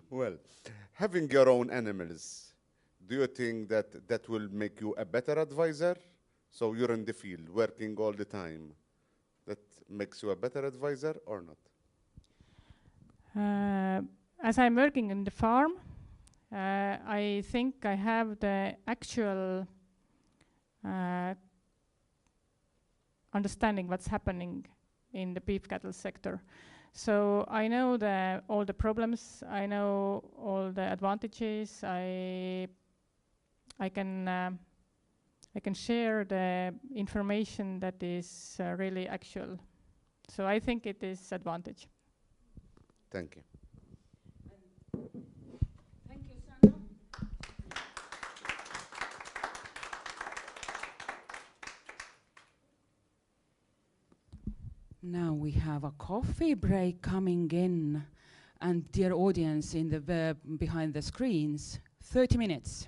Well, having your own animals, do you think that that will make you a better advisor? So you're in the field, working all the time. That makes you a better advisor or not? As I'm working in the farm, I think I have the actual understanding what's happening in the beef cattle sector. So I know all the problems, I know all the advantages, I can share the information that is really actual. So I think it is advantage. Thank you. Thank you, Sanna. Now we have a coffee break coming in, and dear audience in the behind the screens, 30 minutes.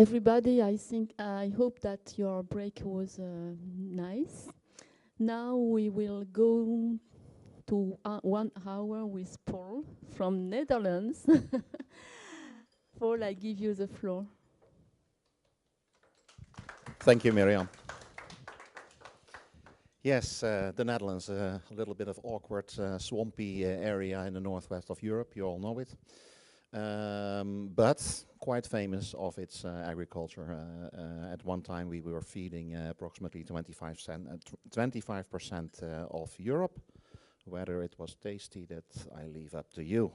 everybody. I hope that your break was nice. Now we will go to 1 hour with Paul from Netherlands. Paul, I give you the floor. Thank you, Miriam. Yes, the Netherlands, a little bit of awkward, swampy area in the northwest of Europe. You all know it. But quite famous of its agriculture. At one time we were feeding approximately 25% of Europe. Whether it was tasty, that I leave up to you.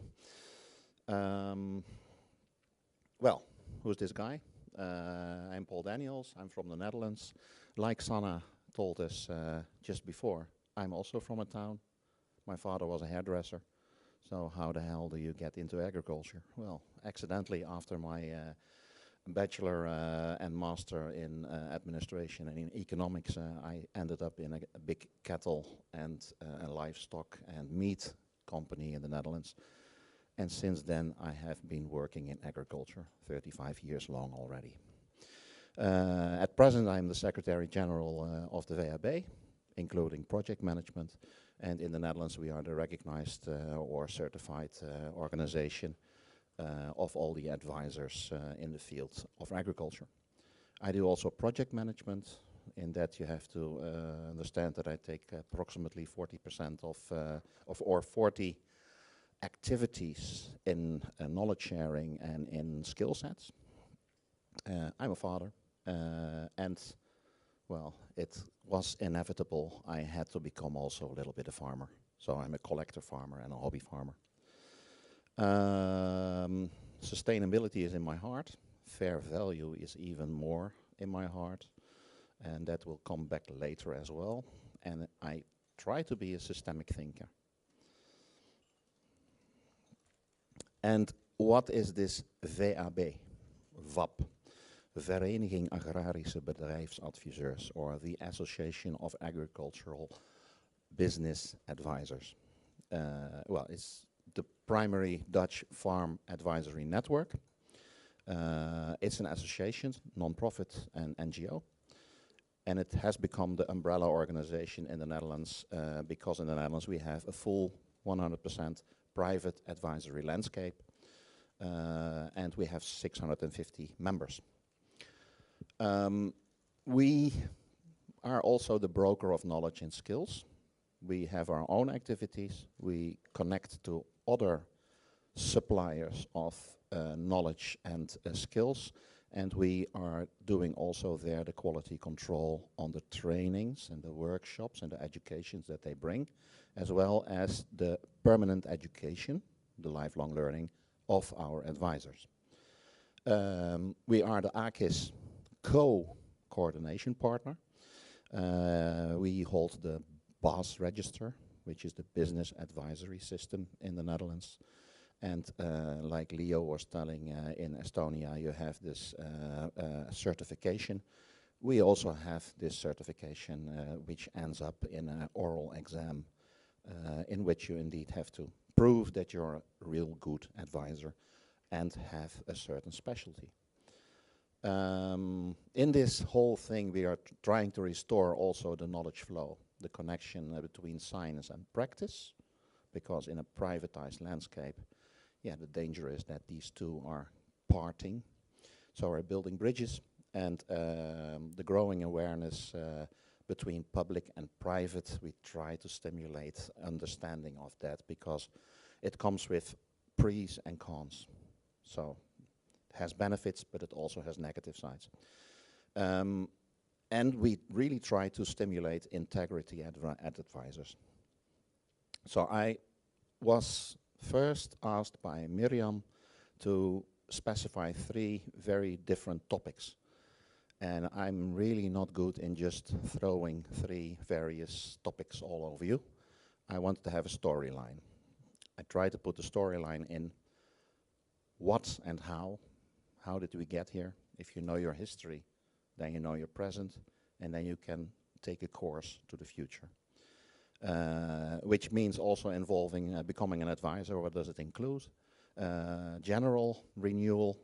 Well, who's this guy? I'm Paul Daniëls, I'm from the Netherlands. Like Sanna told us just before, I'm also from a town. My father was a hairdresser. So how the hell do you get into agriculture? Well, accidentally after my bachelor and master in administration and in economics, I ended up in a big cattle and livestock and meat company in the Netherlands. And since then I have been working in agriculture, 35 years long already. At present I'm the Secretary General of the VHB, including project management. And in the Netherlands we are the recognized or certified organization of all the advisors in the field of agriculture. I do also project management. In that you have to understand that I take approximately 40% of 40 activities in knowledge sharing and in skill sets. I'm a father and well, it was inevitable. I had to become also a little bit a farmer. So I'm a collector farmer and a hobby farmer. Sustainability is in my heart. Fair value is even more in my heart. And that will come back later as well. And I try to be a systemic thinker. And what is this VAB? VAB. Vereniging Agrarische Bedrijfsadviseurs, or the Association of Agricultural Business Advisors. Well, it's the primary Dutch farm advisory network. It's an association, non-profit and NGO. And it has become the umbrella organization in the Netherlands because in the Netherlands we have a full 100% private advisory landscape and we have 650 members. We are also the broker of knowledge and skills. We have our own activities. We connect to other suppliers of knowledge and skills. And we are doing also there the quality control on the trainings and the workshops and the educations that they bring, as well as the permanent education, the lifelong learning of our advisors. We are the AKIS co-coordination partner. We hold the BAS register, which is the business advisory system in the Netherlands. And like Leo was telling, in Estonia you have this certification. We also have this certification which ends up in an oral exam in which you indeed have to prove that you're a real good advisor and have a certain specialty. In this whole thing we are trying to restore also the knowledge flow, the connection between science and practice, because in a privatized landscape, yeah, the danger is that these two are parting. So we're building bridges, and the growing awareness between public and private, we try to stimulate understanding of that, because it comes with pros and cons. So it has benefits, but it also has negative sides. And we really try to stimulate integrity at advisors. So I was first asked by Miriam to specify 3 very different topics. And I'm really not good in just throwing 3 various topics all over you. I wanted to have a storyline. I tried to put the storyline in what and how. How did we get here? If you know your history, then you know your present, and then you can take a course to the future. Which means also involving becoming an advisor. What does it include? General, renewal,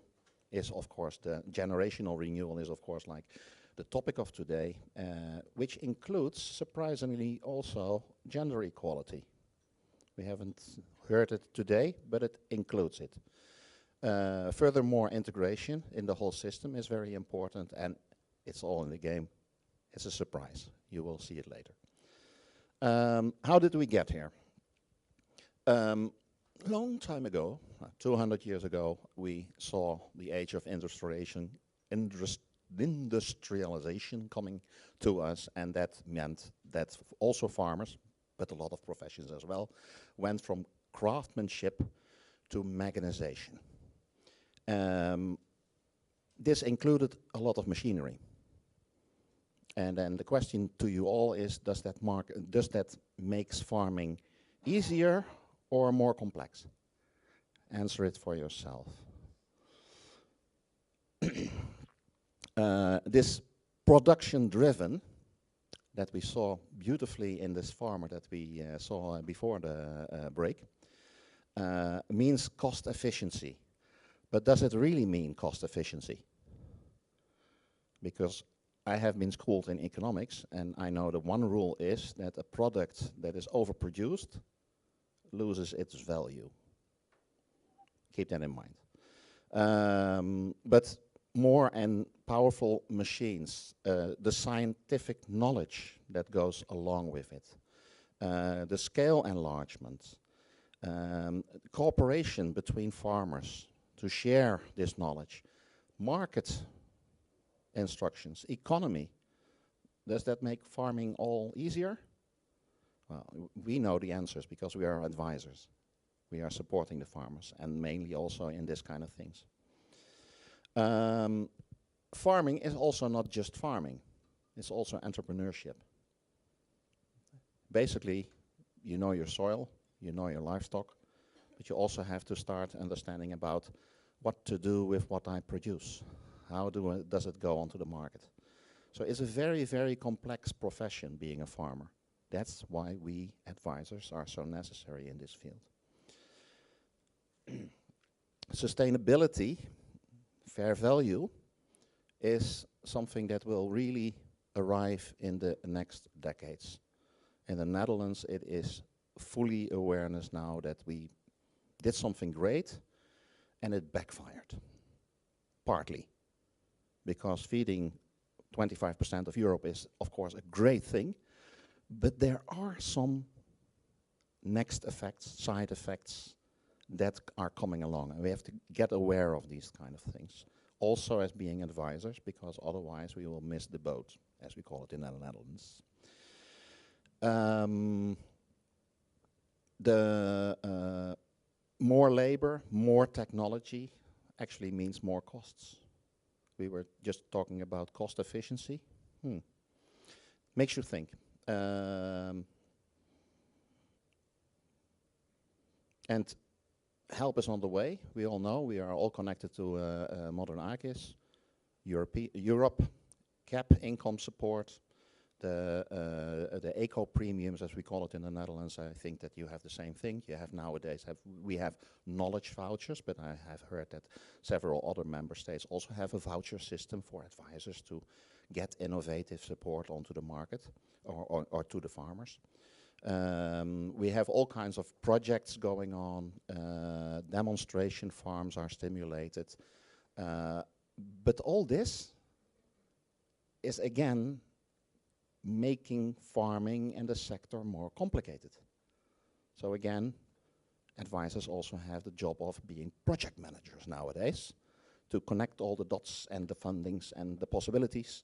is of course the generational renewal is of course like the topic of today, which includes surprisingly also gender equality. We haven't heard it today, but it includes it. Furthermore, integration in the whole system is very important, and it's all in the game. It's a surprise. You will see it later. How did we get here? Long time ago, 200 years ago, we saw the age of industrialization coming to us, and that meant that also farmers, but a lot of professions as well, went from craftsmanship to mechanization. This included a lot of machinery. And then the question to you all is, does that makes farming easier or more complex? Answer it for yourself. This production-driven that we saw beautifully in this farmer that we saw before the break means cost efficiency. But does it really mean cost efficiency? Because I have been schooled in economics, and I know that one rule is that a product that is overproduced loses its value. Keep that in mind. But more and powerful machines, the scientific knowledge that goes along with it, the scale enlargement, cooperation between farmers to share this knowledge, market instructions, economy. Does that make farming all easier? Well, we know the answers because we are advisors. We are supporting the farmers, and mainly also in this kind of things. Farming is also not just farming. It's also entrepreneurship. Basically, you know your soil, you know your livestock, but you also have to start understanding about what to do with what I produce. How does it go onto the market? So it's a very, very complex profession being a farmer. That's why we advisors are so necessary in this field. Sustainability, fair value, is something that will really arrive in the next decades. In the Netherlands, it is fully awareness now that we did something great and it backfired, partly. Because feeding 25% of Europe is, of course, a great thing, but there are some next effects, side effects, that are coming along, and we have to get aware of these kind of things. Also as being advisors, because otherwise we will miss the boat, as we call it in the Netherlands. More labor, more technology actually means more costs. We were just talking about cost efficiency. Makes you think. And help is on the way. We all know we are all connected to modernAKIS, Europe, cap income support, the eco premiums, as we call it in the Netherlands. I think that you have the same thing. You have nowadays we have knowledge vouchers, but I have heard that several other member states also have a voucher system for advisors to get innovative support onto the market or to the farmers. We have all kinds of projects going on. Demonstration farms are stimulated. But all this is again making farming and the sector more complicated. So again, advisors also have the job of being project managers nowadays to connect all the dots and the fundings and the possibilities,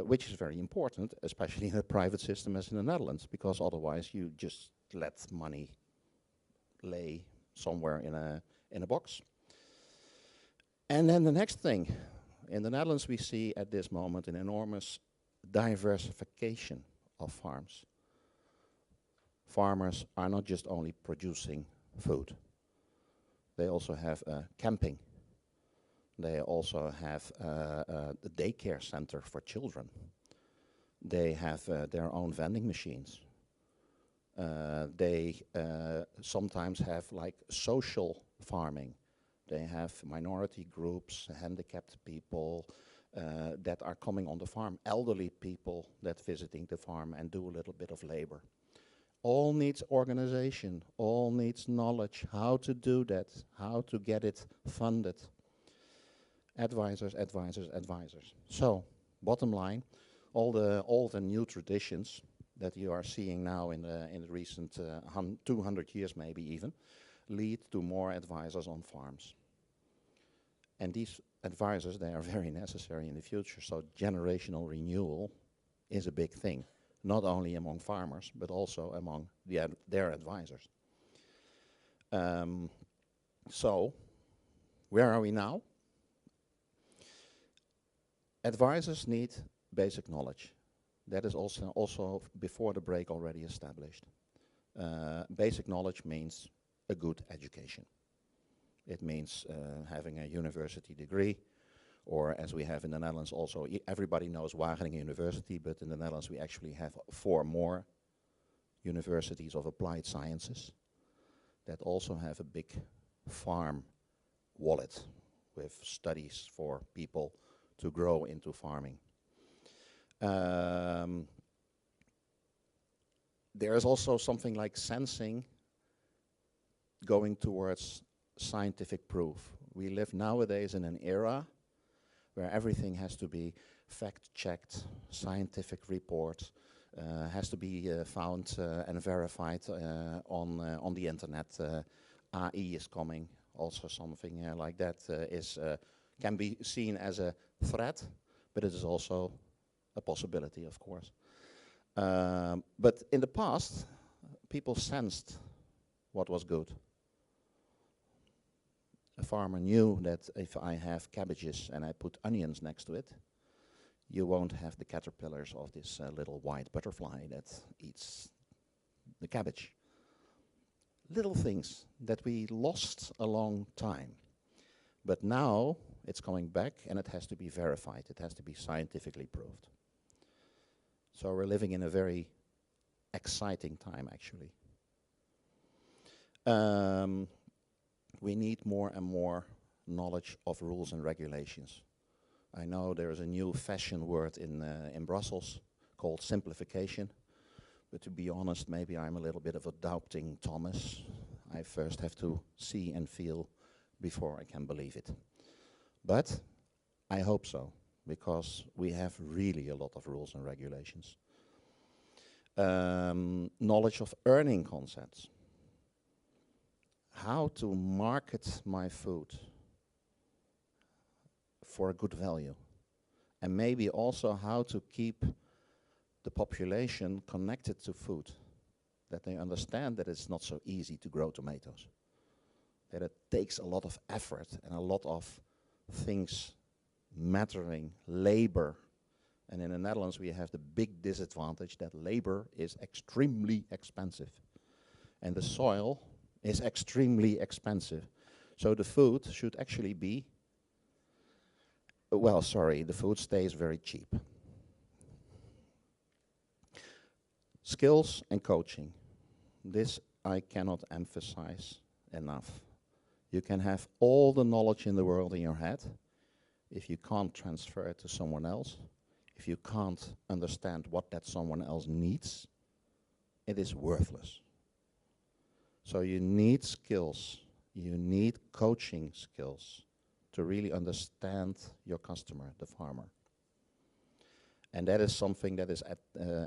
which is very important, especially in a private system as in the Netherlands, because otherwise you just let money lay somewhere in a box. And then the next thing, in the Netherlands we see at this moment an enormous diversification of farms. Farmers are not just only producing food. They also have camping. They also have the daycare center for children. They have their own vending machines. They sometimes have like social farming. They have minority groups, handicapped people that are coming on the farm, elderly people that visiting the farm and do a little bit of labor. All needs organization, all needs knowledge, how to do that, how to get it funded. Advisors, advisors, advisors. So, bottom line, all the old and new traditions that you are seeing now in the recent 200 years maybe even, lead to more advisors on farms. And these advisors, they are very necessary in the future, so generational renewal is a big thing, not only among farmers, but also among their advisors. So, where are we now? Advisors need basic knowledge. That is also before the break already established. Basic knowledge means a good education. It means having a university degree, or as we have in the Netherlands also, everybody knows Wageningen University, but in the Netherlands we actually have 4 more universities of applied sciences that also have a big farm wallet with studies for people to grow into farming. There is also something like sensing going towards scientific proof. We live nowadays in an era where everything has to be fact-checked, scientific report, has to be found and verified on the internet. AI is coming, also something like that can be seen as a threat, but it is also a possibility, of course. But in the past, people sensed what was good. A farmer knew that if I have cabbages and I put onions next to it, you won't have the caterpillars of this little white butterfly that eats the cabbage. Little things that we lost a long time. But now it's coming back and it has to be verified. It has to be scientifically proved. So we're living in a very exciting time, actually. We need more and more knowledge of rules and regulations. I know there is a new fashion word in Brussels called simplification, but to be honest, maybe I'm a little bit of a doubting Thomas. I first have to see and feel before I can believe it. But I hope so, because we have really a lot of rules and regulations. Knowledge of earning concepts. How to market my food for a good value. And maybe also how to keep the population connected to food. That they understand that it's not so easy to grow tomatoes. That it takes a lot of effort and a lot of things mattering, labor. And in the Netherlands we have the big disadvantage that labor is extremely expensive. And the soil is extremely expensive. So the food should actually be, the food stays very cheap. Skills and coaching. This I cannot emphasize enough. You can have all the knowledge in the world in your head. If you can't transfer it to someone else, if you can't understand what that someone else needs, it is worthless. So you need skills, you need coaching skills to really understand your customer, the farmer. And that is something that is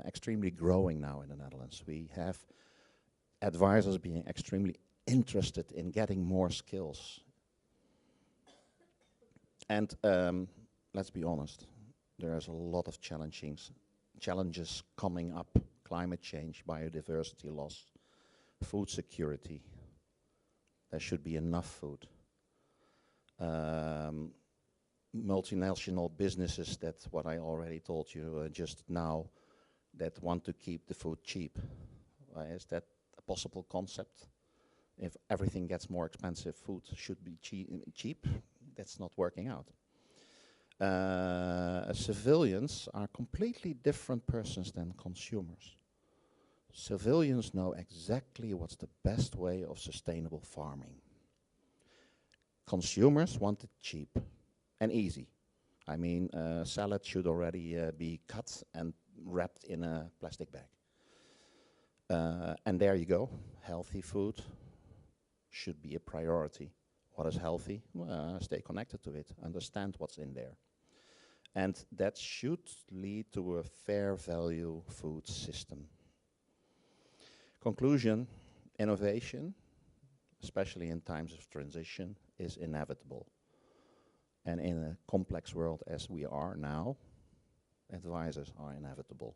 extremely growing now in the Netherlands. We have advisors being extremely interested in getting more skills. And let's be honest, there's a lot of challenges coming up. Climate change, biodiversity loss, food security. There should be enough food. Multinational businesses, that's what I already told you just now, that want to keep the food cheap. Is that a possible concept? If everything gets more expensive, food should be cheap. That's not working out. Civilians are completely different persons than consumers. Civilians know exactly what's the best way of sustainable farming. consumers want it cheap and easy. I mean, salad should already be cut and wrapped in a plastic bag. And there you go, healthy food should be a priority. What is healthy? Stay connected to it, understand what's in there. And that should lead to a fair value food system. Conclusion, innovation, especially in times of transition, is inevitable. And in a complex world as we are now, advisors are inevitable.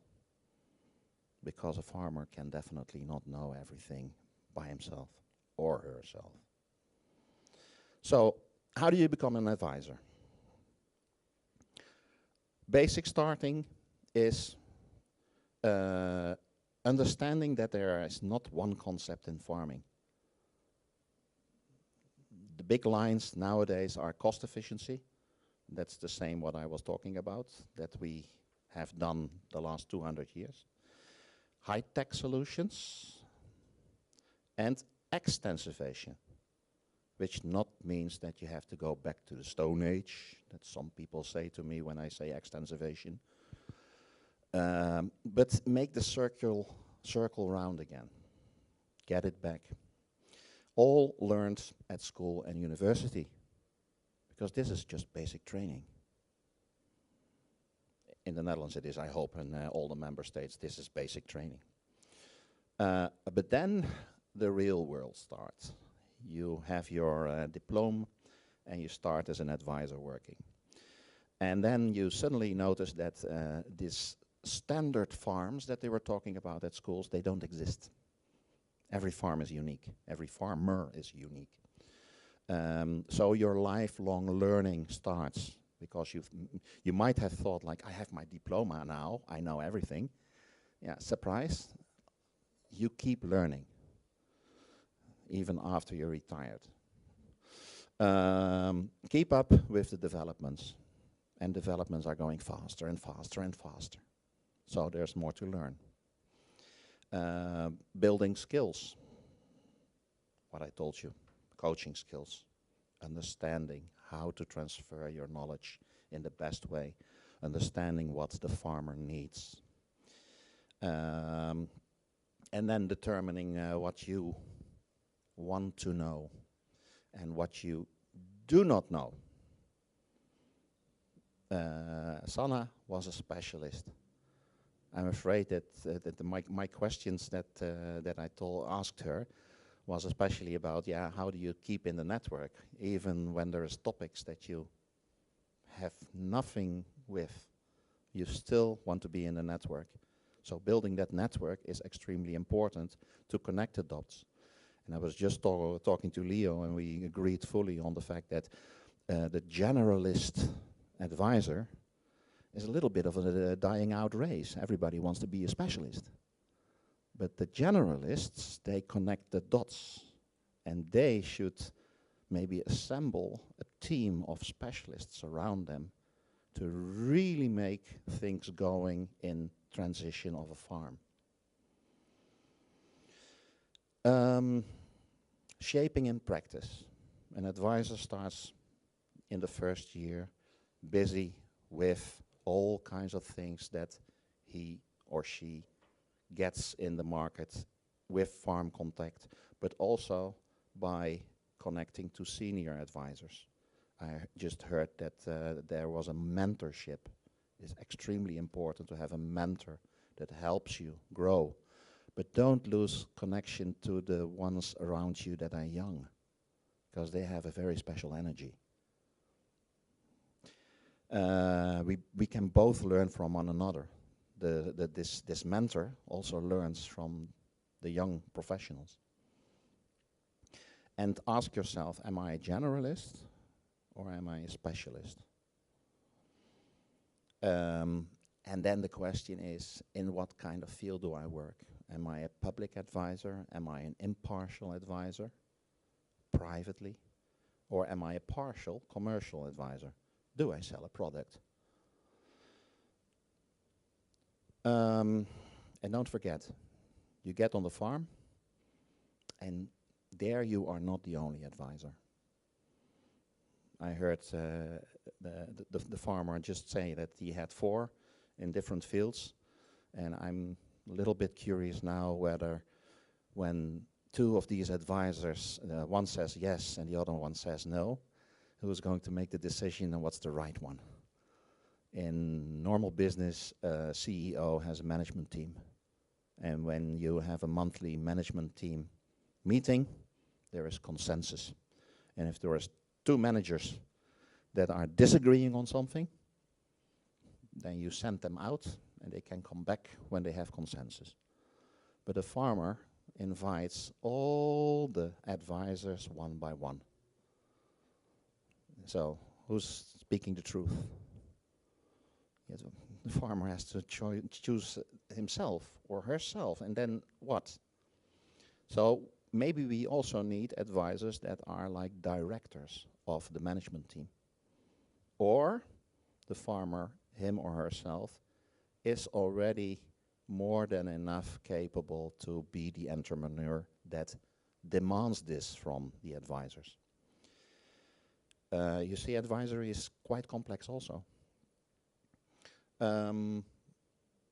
Because a farmer can definitely not know everything by himself or herself. So, how do you become an advisor? Basic starting is understanding that there is not one concept in farming. The big lines nowadays are cost efficiency. That's the same what I was talking about, that we have done the last 200 years. High-tech solutions and extensivation, which not means that you have to go back to the Stone Age, that some people say to me when I say extensivation. But make the circle round again. Get it back. All learned at school and university, because this is just basic training. In the Netherlands it is, I hope, and all the member states, this is basic training. But then the real world starts. You have your diploma and you start as an advisor working. And then you suddenly notice that these standard farms that they were talking about at schools, they don't exist. Every farm is unique. Every farmer is unique. So your lifelong learning starts, because you might have thought, like, I have my diploma now, I know everything. Yeah, surprise, you keep learning, even after you're retired. Keep up with the developments, and developments are going faster and faster and faster. So there's more to learn. Building skills, what I told you, coaching skills, understanding how to transfer your knowledge in the best way, understanding what the farmer needs. And then determining what you want to know and what you do not know. Sanna was a specialist. I'm afraid that my questions that I asked her was especially about, yeah, how do you keep in the network, even when there's topics that you have nothing with, you still want to be in the network. So building that network is extremely important to connect the dots. And I was just talking to Leo, and we agreed fully on the fact that the generalist advisor is a little bit of a dying out race. Everybody wants to be a specialist. But the generalists, they connect the dots, and they should maybe assemble a team of specialists around them to really make things going in transition of a farm. Shaping in practice. An advisor starts in the first year busy with all kinds of things that he or she gets in the market with farm contact, but also by connecting to senior advisors. I just heard that there was a mentorship. It's extremely important to have a mentor that helps you grow. But don't lose connection to the ones around you that are young, because they have a very special energy. We can both learn from one another. This mentor also learns from the young professionals. And ask yourself, am I a generalist or am I a specialist? And then the question is, in what kind of field do I work? Am I a public advisor? Am I an impartial advisor, privately? Or am I a partial commercial advisor? Do I sell a product? And don't forget, you get on the farm, and there you are not the only advisor. I heard the farmer just say that he had 4 in different fields, and I'm a little bit curious now whether when 2 of these advisors, one says yes and the other one says no, who's going to make the decision and what's the right one? In normal business, a CEO has a management team. And when you have a monthly management team meeting, there is consensus. And if there is 2 managers that are disagreeing on something, then you send them out and they can come back when they have consensus. But a farmer invites all the advisors one by one. So who's speaking the truth? Yes, the farmer has to choose himself or herself, and then what? So maybe we also need advisors that are like directors of the management team. Or the farmer, him or herself, is already more than enough capable to be the entrepreneur that demands this from the advisors. You see, advisory is quite complex also.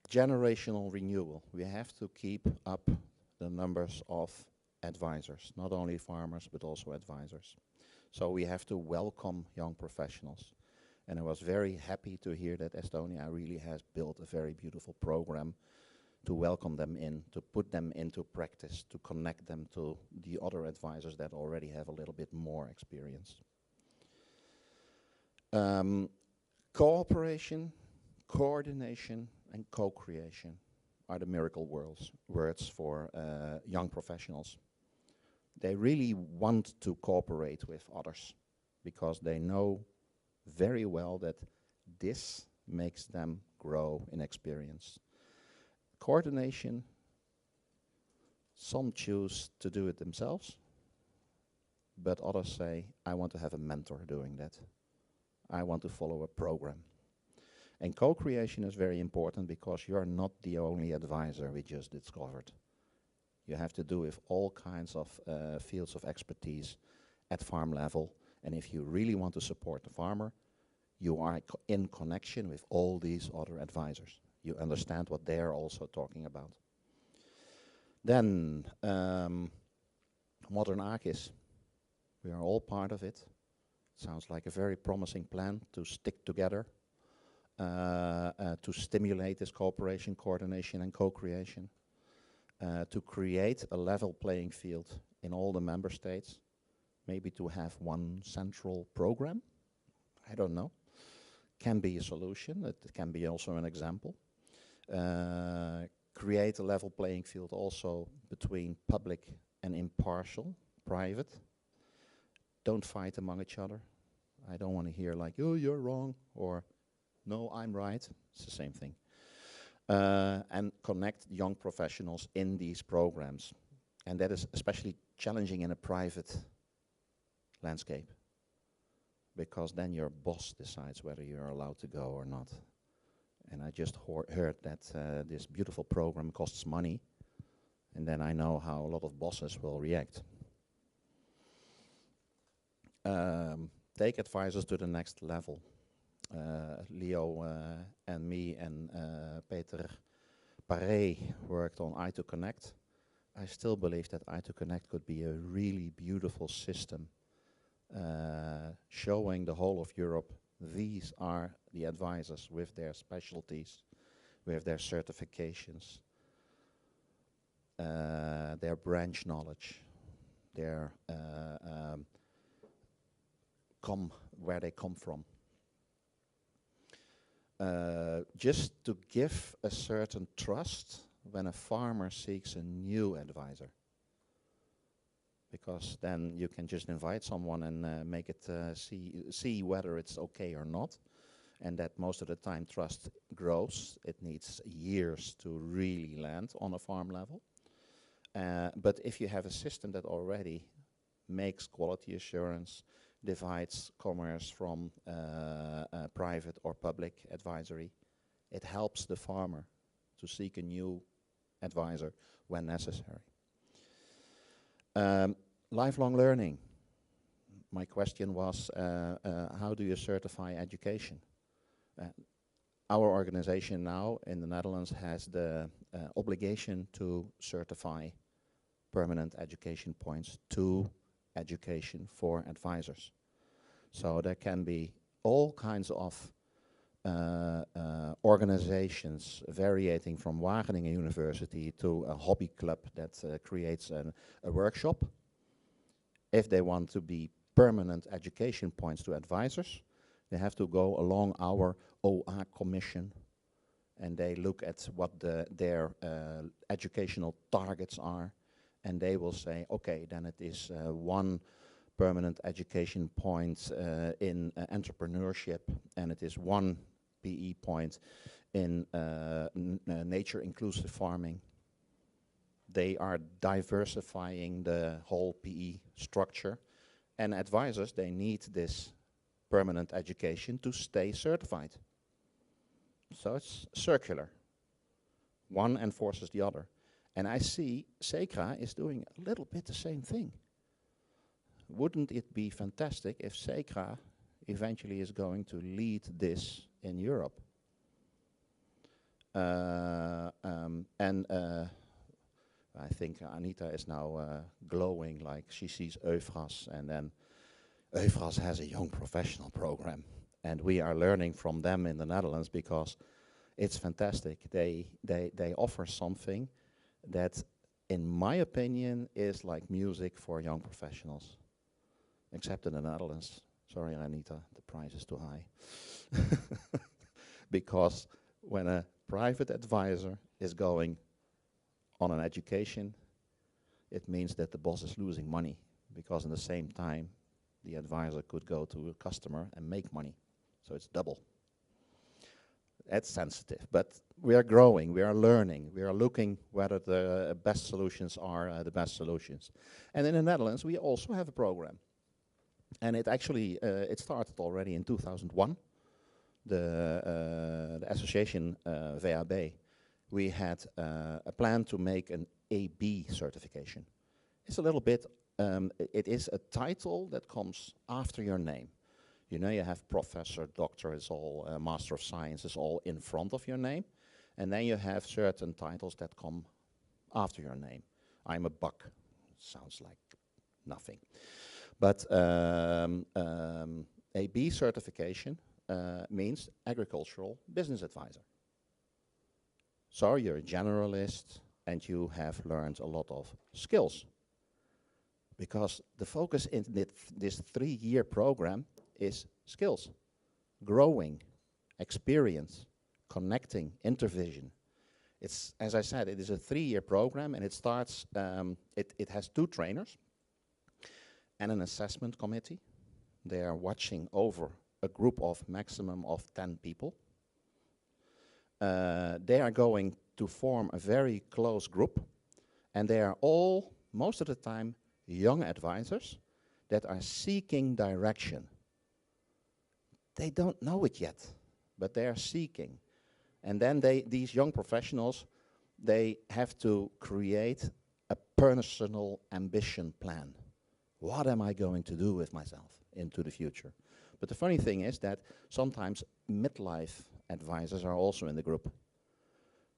Generational renewal. We have to keep up the numbers of advisors, not only farmers, but also advisors. So we have to welcome young professionals. And I was very happy to hear that Estonia really has built a very beautiful program to welcome them in, to put them into practice, to connect them to the other advisors that already have a little bit more experience. Cooperation, coordination, and co-creation are the miracle words for young professionals. They really want to cooperate with others because they know very well that this makes them grow in experience. Coordination, some choose to do it themselves, but others say, I want to have a mentor doing that. I want to follow a program. And co-creation is very important because you're not the only advisor we just discovered. You have to do with all kinds of fields of expertise at farm level. And if you really want to support the farmer, you are in connection with all these other advisors. You understand what they're also talking about. Then, modernAKIS. We are all part of it. Sounds like a very promising plan to stick together, to stimulate this cooperation, coordination, and co-creation, to create a level playing field in all the member states, maybe to have one central program. I don't know. Can be a solution. It can be also an example. Create a level playing field also between public and impartial, private. Don't fight among each other. I don't want to hear like, oh, you're wrong, or no, I'm right. It's the same thing. And connect young professionals in these programs. And that is especially challenging in a private landscape, because then your boss decides whether you're allowed to go or not. And I just heard that this beautiful program costs money, and then I know how a lot of bosses will react. Take advisors to the next level. Leo and me and Peter Paré worked on I2Connect. I still believe that I2Connect could be a really beautiful system, showing the whole of Europe these are the advisors with their specialties, with their certifications, their branch knowledge, their where they come from. Just to give a certain trust when a farmer seeks a new advisor. Because then you can just invite someone and make it see whether it's okay or not. And that most of the time trust grows. It needs years to really land on a farm level. But if you have a system that already makes quality assurance, divides commerce from private or public advisory, it helps the farmer to seek a new advisor when necessary. Lifelong learning. my question was, how do you certify education? Our organization now in the Netherlands has the obligation to certify permanent education points to education for advisors. So there can be all kinds of organizations varying from Wageningen University to a hobby club that creates a workshop. If they want to be permanent education points to advisors, they have to go along our OA commission, and they look at what their educational targets are, and they will say, okay, then it is one permanent education point in entrepreneurship, and it is one PE point in nature inclusive farming. They are diversifying the whole PE structure, and advisors, they need this permanent education to stay certified. So it's circular. One enforces the other. And I see SECRA is doing a little bit the same thing. Wouldn't it be fantastic if SECRA eventually is going to lead this in Europe? I think Anita is now glowing like she sees EUFRAS, and then EUFRAS has a young professional program, and we are learning from them in the Netherlands because it's fantastic. They offer something that, in my opinion, is like music for young professionals, except in the Netherlands. Sorry, Anita, the price is too high. Because when a private advisor is going on an education, it means that the boss is losing money, because in the same time the advisor could go to a customer and make money. So it's double. That's sensitive, but we are growing, we are learning, we are looking whether the best solutions are the best solutions. And in the Netherlands we also have a program, and it actually it started already in 2001. The association VAB, we had a plan to make an AB certification. It's a little bit, it is a title that comes after your name. You know, you have professor, doctor, it's all master of science, is all in front of your name. And then you have certain titles that come after your name. I'm a buck, sounds like nothing. But AB certification means agricultural business advisor. So you're a generalist and you have learned a lot of skills. Because the focus in this 3-year program is skills, growing, experience, connecting, intervision. It's, as I said, it is a 3-year program, and it starts, it has 2 trainers and an assessment committee. They are watching over a group of maximum of 10 people. They are going to form a very close group, and they are all, most of the time, young advisors that are seeking direction. They don't know it yet, but they are seeking. And then these young professionals, they have to create a personal ambition plan. What am I going to do with myself into the future? But the funny thing is that sometimes midlife advisors are also in the group,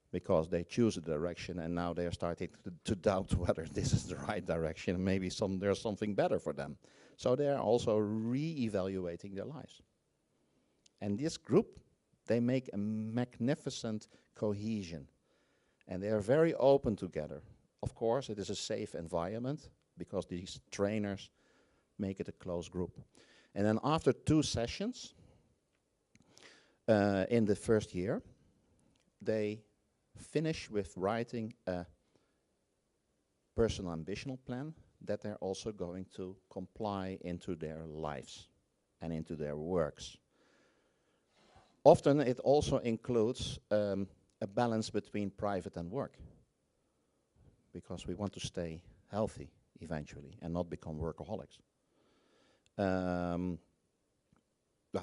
because they choose a direction and now they are starting to doubt whether this is the right direction, and maybe there's something better for them. So they are also re-evaluating their lives. And this group, they make a magnificent cohesion, and they are very open together. Of course, it is a safe environment because these trainers make it a close group. And then after 2 sessions in the first year, they finish with writing a personal ambitional plan that they're also going to comply into their lives and into their works. Often it also includes a balance between private and work, because we want to stay healthy eventually and not become workaholics.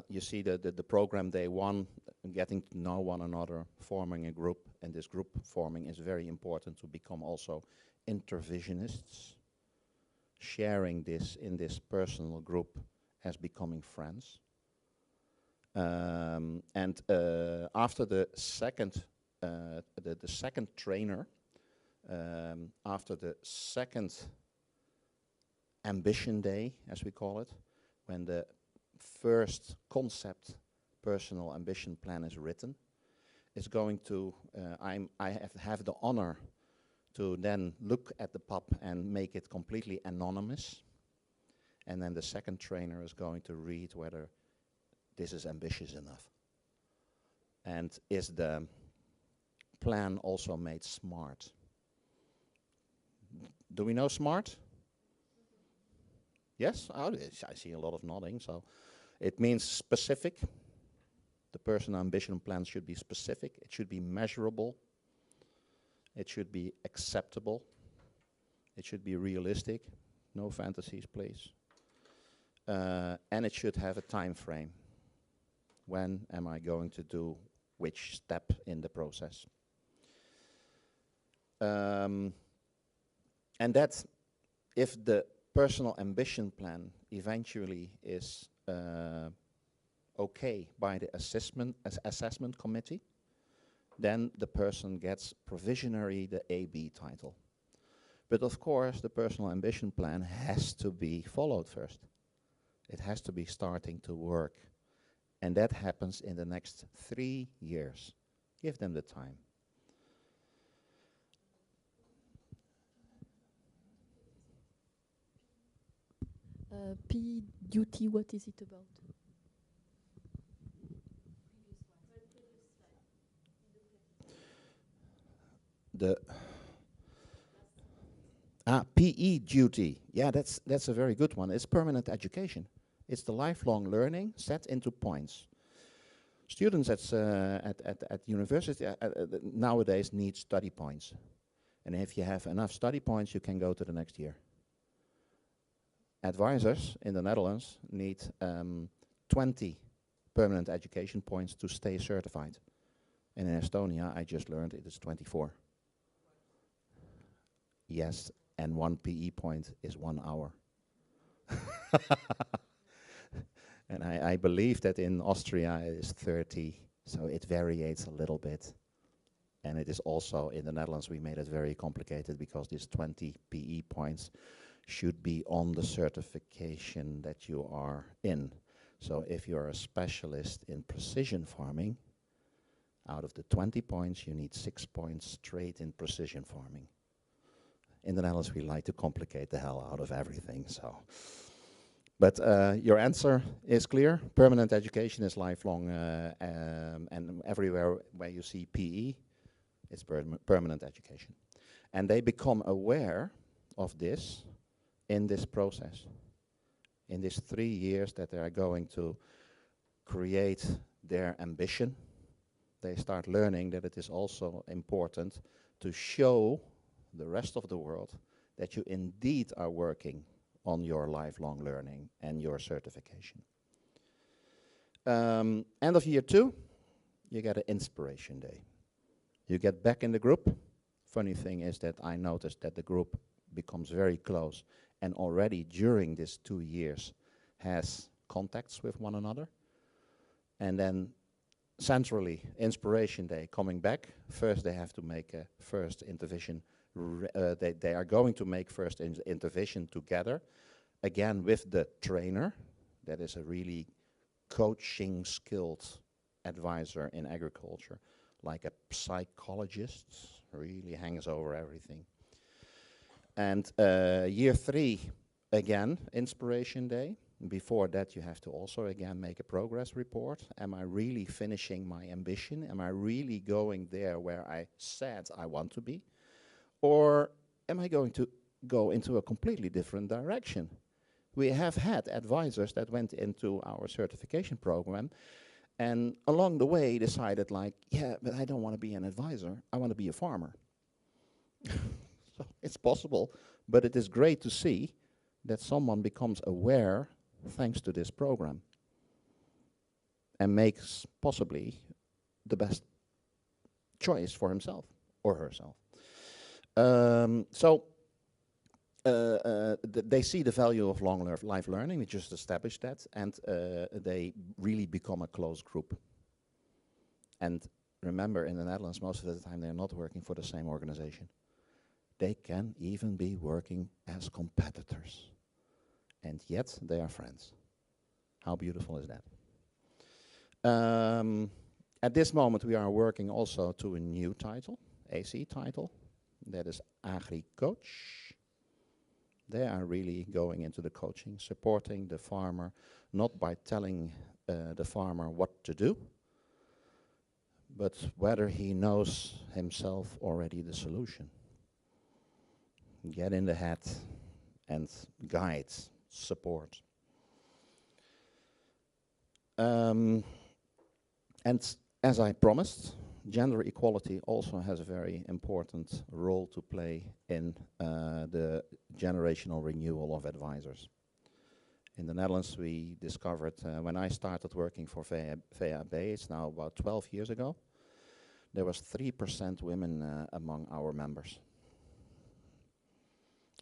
You see the program day 1, getting to know one another, forming a group, and this group forming is very important to become also intervisionists. sharing this in this personal group as becoming friends. And after the second trainer, after the second ambition day, as we call it, when the first concept personal ambition plan is written, is going to, I have the honor to then look at the pup and make it completely anonymous. And then the second trainer is going to read whether this is ambitious enough. And is the plan also made smart? Do we know SMART? Yes? Oh, I see a lot of nodding. So it means specific. The personal ambition plan should be specific. It should be measurable. It should be acceptable. It should be realistic. No fantasies, please. And it should have a time frame. When am I going to do which step in the process? And that, if the personal ambition plan eventually is okay by the assessment committee, then the person gets provisionally the AB title. But of course, the personal ambition plan has to be followed first. It has to be starting to work. And that happens in the next 3 years. Give them the time. PE duty, what is it about? The PE duty, yeah, that's a very good one. It's permanent education. It's the lifelong learning set into points. Students at university nowadays need study points. And if you have enough study points, you can go to the next year. Advisors in the Netherlands need 20 permanent education points to stay certified. And in Estonia, I just learned it is 24. Yes, and 1 PE point is 1 hour. And I believe that in Austria it is 30, so it varies a little bit. And it is also in the Netherlands we made it very complicated because these 20 PE points should be on the certification that you are in. So if you're a specialist in precision farming, out of the 20 points you need 6 points straight in precision farming. In the Netherlands we like to complicate the hell out of everything, so. But your answer is clear. Permanent education is lifelong, and everywhere where you see PE, it's permanent education. And they become aware of this in this process. In these 3 years that they are going to create their ambition, they start learning that it is also important to show the rest of the world that you indeed are working on your lifelong learning and your certification. End of year 2, you get an inspiration day. You get back in the group. Funny thing is that I noticed that the group becomes very close and already during these 2 years has contacts with one another. And then centrally, inspiration day coming back. First they have to make a first intervention. They are going to make first intervention together, again with the trainer. That is a really coaching skilled advisor in agriculture, like a psychologist, really hangs over everything. And year 3, again, inspiration day. Before that you have to also again make a progress report. Am I really finishing my ambition? Am I really going there where I said I want to be? Or am I going to go into a completely different direction? We have had advisors that went into our certification program and along the way decided like, yeah, but I don't want to be an advisor, I want to be a farmer. So it's possible, but it is great to see that someone becomes aware thanks to this program and makes possibly the best choice for himself or herself. So they see the value of long life learning. We just established that, and they really become a close group. And remember, in the Netherlands, most of the time they're not working for the same organization. They can even be working as competitors, and yet they are friends. How beautiful is that? At this moment, we are working also to a new title, AC title, that is Agri Coach. They are really going into the coaching, supporting the farmer, not by telling the farmer what to do, but whether he knows himself already the solution. Get in the head and guide, support. And as I promised, gender equality also has a very important role to play in the generational renewal of advisors. In the Netherlands, we discovered, when I started working for VAB, it's now about 12 years ago, there was 3% women among our members.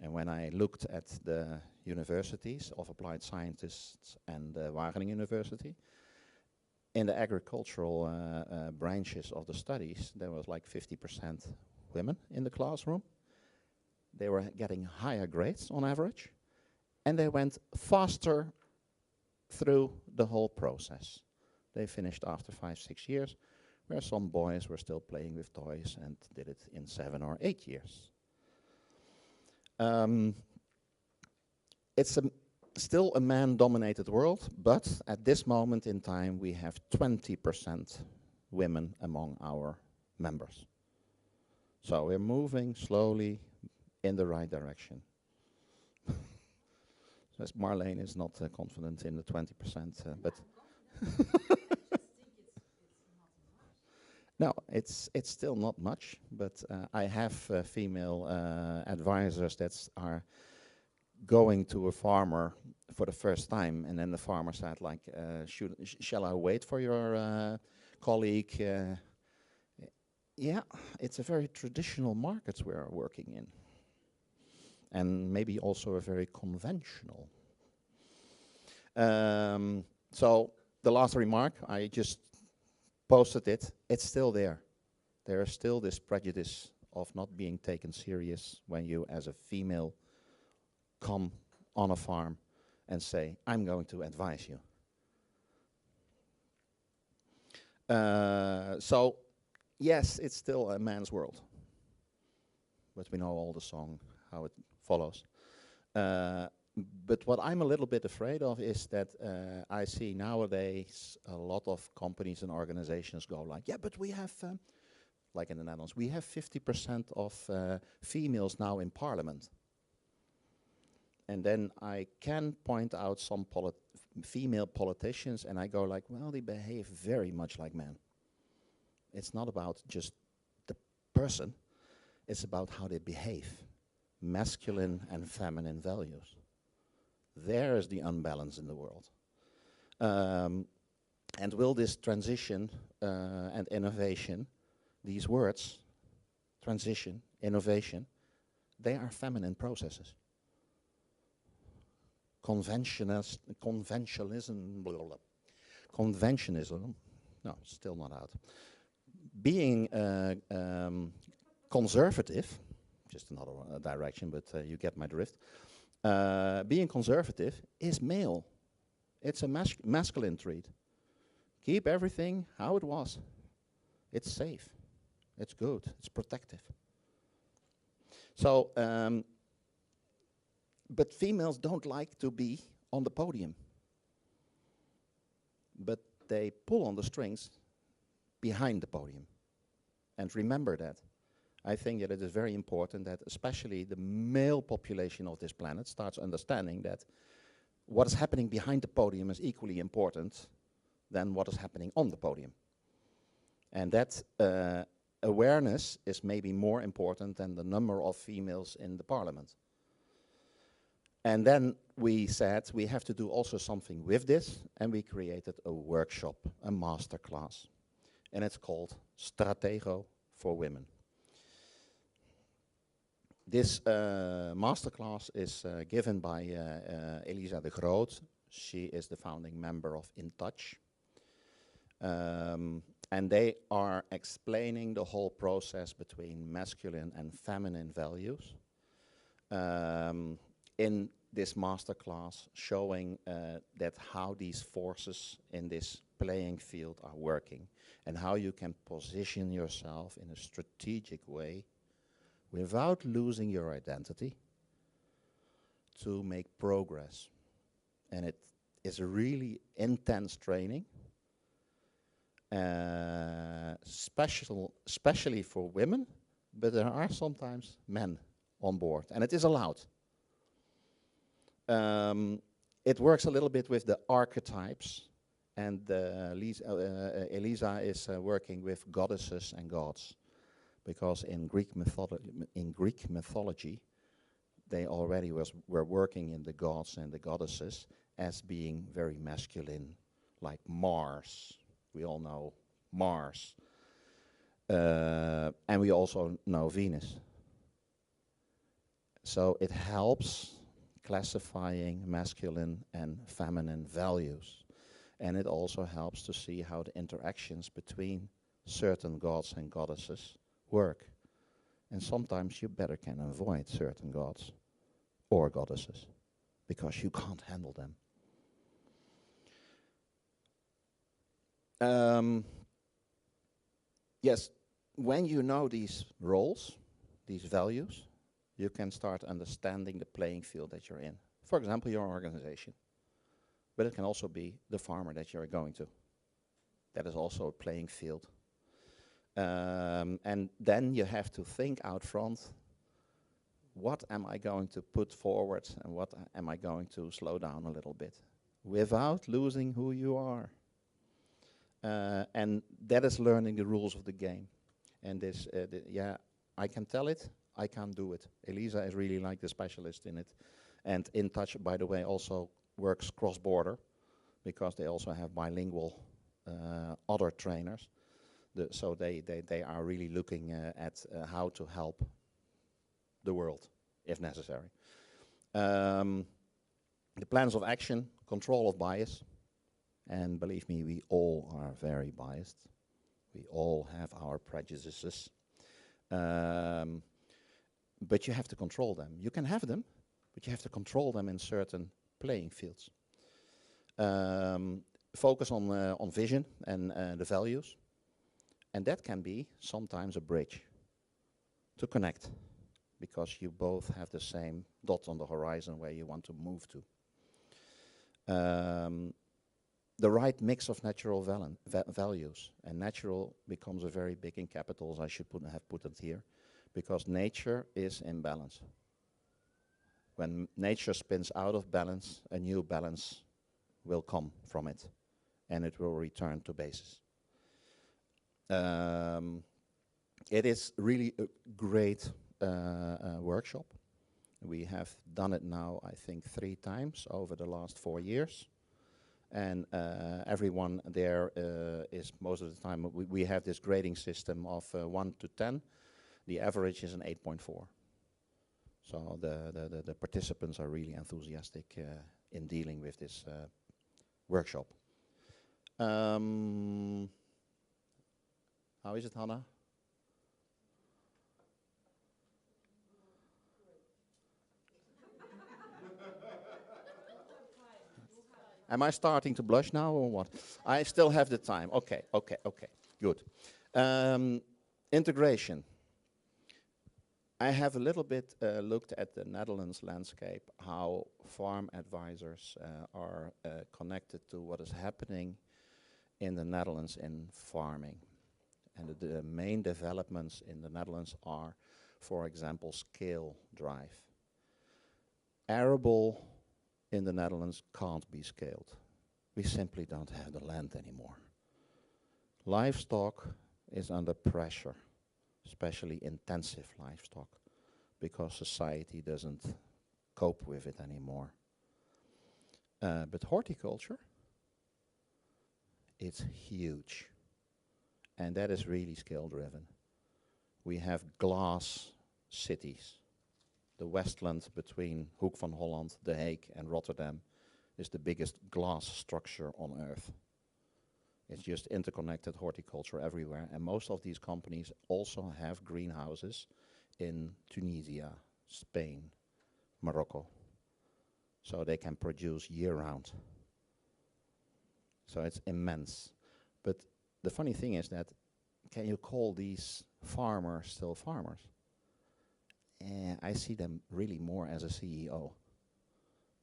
And when I looked at the universities of applied scientists and Wageningen University, in the agricultural branches of the studies, there was like 50% women in the classroom. They were getting higher grades on average, and they went faster through the whole process. They finished after 5-6 years, where some boys were still playing with toys and did it in 7 or 8 years. It's still a man-dominated world, but at this moment in time we have 20% women among our members. So we're moving slowly in the right direction. So Marlene is not confident in the 20%, but no, it's still not much, but I have female advisors that are going to a farmer for the first time, and then the farmer said, like, shall I wait for your colleague? Yeah, it's a very traditional market we are working in, and maybe also a very conventional. So the last remark, I just posted it, it's still there. There is still this prejudice of not being taken serious when you as a female come on a farm and say, I'm going to advise you. So, yes, it's still a man's world. But we know all the song, how it follows. But what I'm a little bit afraid of is that I see nowadays a lot of companies and organizations go like, yeah, but we have, like in the Netherlands, we have 50% of females now in parliament. And then I can point out some female politicians, and I go like, well, they behave very much like men. It's not about just the person, it's about how they behave. Masculine and feminine values. There is the unbalance in the world. And will this transition and innovation, these words, transition, innovation, they are feminine processes. Conventionalism, no, still not out. Being conservative, just another direction, but you get my drift. Being conservative is male. It's a masculine trait. Keep everything how it was. It's safe. It's good. It's protective. So, but females don't like to be on the podium. But they pull on the strings behind the podium. And remember that. I think that it is very important that especially the male population of this planet starts understanding that what is happening behind the podium is equally important than what is happening on the podium. And that awareness is maybe more important than the number of females in the parliament. And then we said we have to do also something with this, and we created a workshop, a masterclass. And it's called Stratego for Women. This masterclass is given by Elisa de Groot. She is the founding member of In Touch. And they are explaining the whole process between masculine and feminine values in this masterclass, showing that how these forces in this playing field are working and how you can position yourself in a strategic way without losing your identity to make progress. And it is a really intense training, especially for women, but there are sometimes men on board, and it is allowed. It works a little bit with the archetypes, and Elisa is working with goddesses and gods, because in Greek mythology, they already were working in the gods and the goddesses as being very masculine, like Mars. We all know Mars. And we also know Venus. So it helps classifying masculine and feminine values. And it also helps to see how the interactions between certain gods and goddesses work. And sometimes you better can avoid certain gods or goddesses because you can't handle them. Yes, when you know these roles, these values, you can start understanding the playing field that you're in. For example, your organization. But it can also be the farmer that you're going to. That is also a playing field. And then you have to think out front, what am I going to put forward and what am I going to slow down a little bit without losing who you are. And that is learning the rules of the game. And this, yeah, I can tell it, I can't do it. Elisa is really like the specialist in it. And In Touch, by the way, also works cross-border because they also have bilingual other trainers. So they are really looking at how to help the world, if necessary. The plans of action, control of bias. And believe me, we all are very biased. We all have our prejudices. But you have to control them. You can have them, but you have to control them in certain playing fields. Focus on vision and the values. And that can be sometimes a bridge to connect, because you both have the same dot on the horizon where you want to move to. The right mix of natural values, and natural becomes a very big in capitals. I should have put it here, because nature is in balance. When nature spins out of balance, a new balance will come from it, and it will return to basis. It is really a great workshop. We have done it now, I think, 3 times over the last 4 years. And everyone there is, most of the time, we have this grading system of 1 to 10. The average is an 8.4. So the participants are really enthusiastic in dealing with this workshop. How is it, Hanna? Am I starting to blush now or what? I still have the time. Okay, good. Integration. I have a little bit looked at the Netherlands landscape, how farm advisors are connected to what is happening in the Netherlands in farming. And the main developments in the Netherlands are, for example, scale drive. Arable in the Netherlands can't be scaled. We simply don't have the land anymore. Livestock is under pressure, especially intensive livestock, because society doesn't cope with it anymore. But horticulture, it's huge. And that is really scale driven. We have glass cities The Westland between Hoek van Holland, The Hague and Rotterdam is the biggest glass structure on earth. It's just interconnected horticulture everywhere, and most of these companies also have greenhouses in Tunisia, Spain, Morocco. So they can produce year-round. So it's immense. But the funny thing is that, can you call these farmers still farmers? I see them really more as a CEO,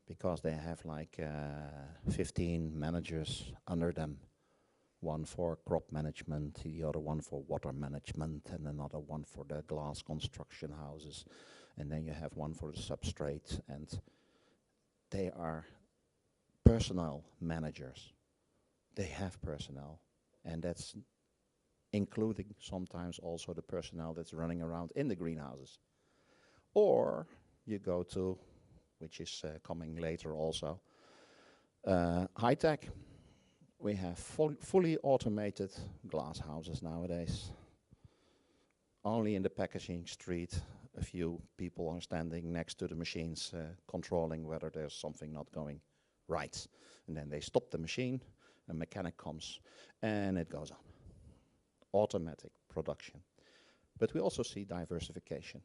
because they have like 15 managers under them. One for crop management, the other one for water management, and another one for the glass construction houses. And then you have one for the substrate, and they are personnel managers. They have personnel, and that's including sometimes also the personnel that's running around in the greenhouses. Or you go to, which is coming later also, high tech. We have fully automated glass houses nowadays. Only in the packaging street, a few people are standing next to the machines controlling whether there's something not going right. And then they stop the machine, a mechanic comes, and it goes on. Automatic production. But we also see diversification.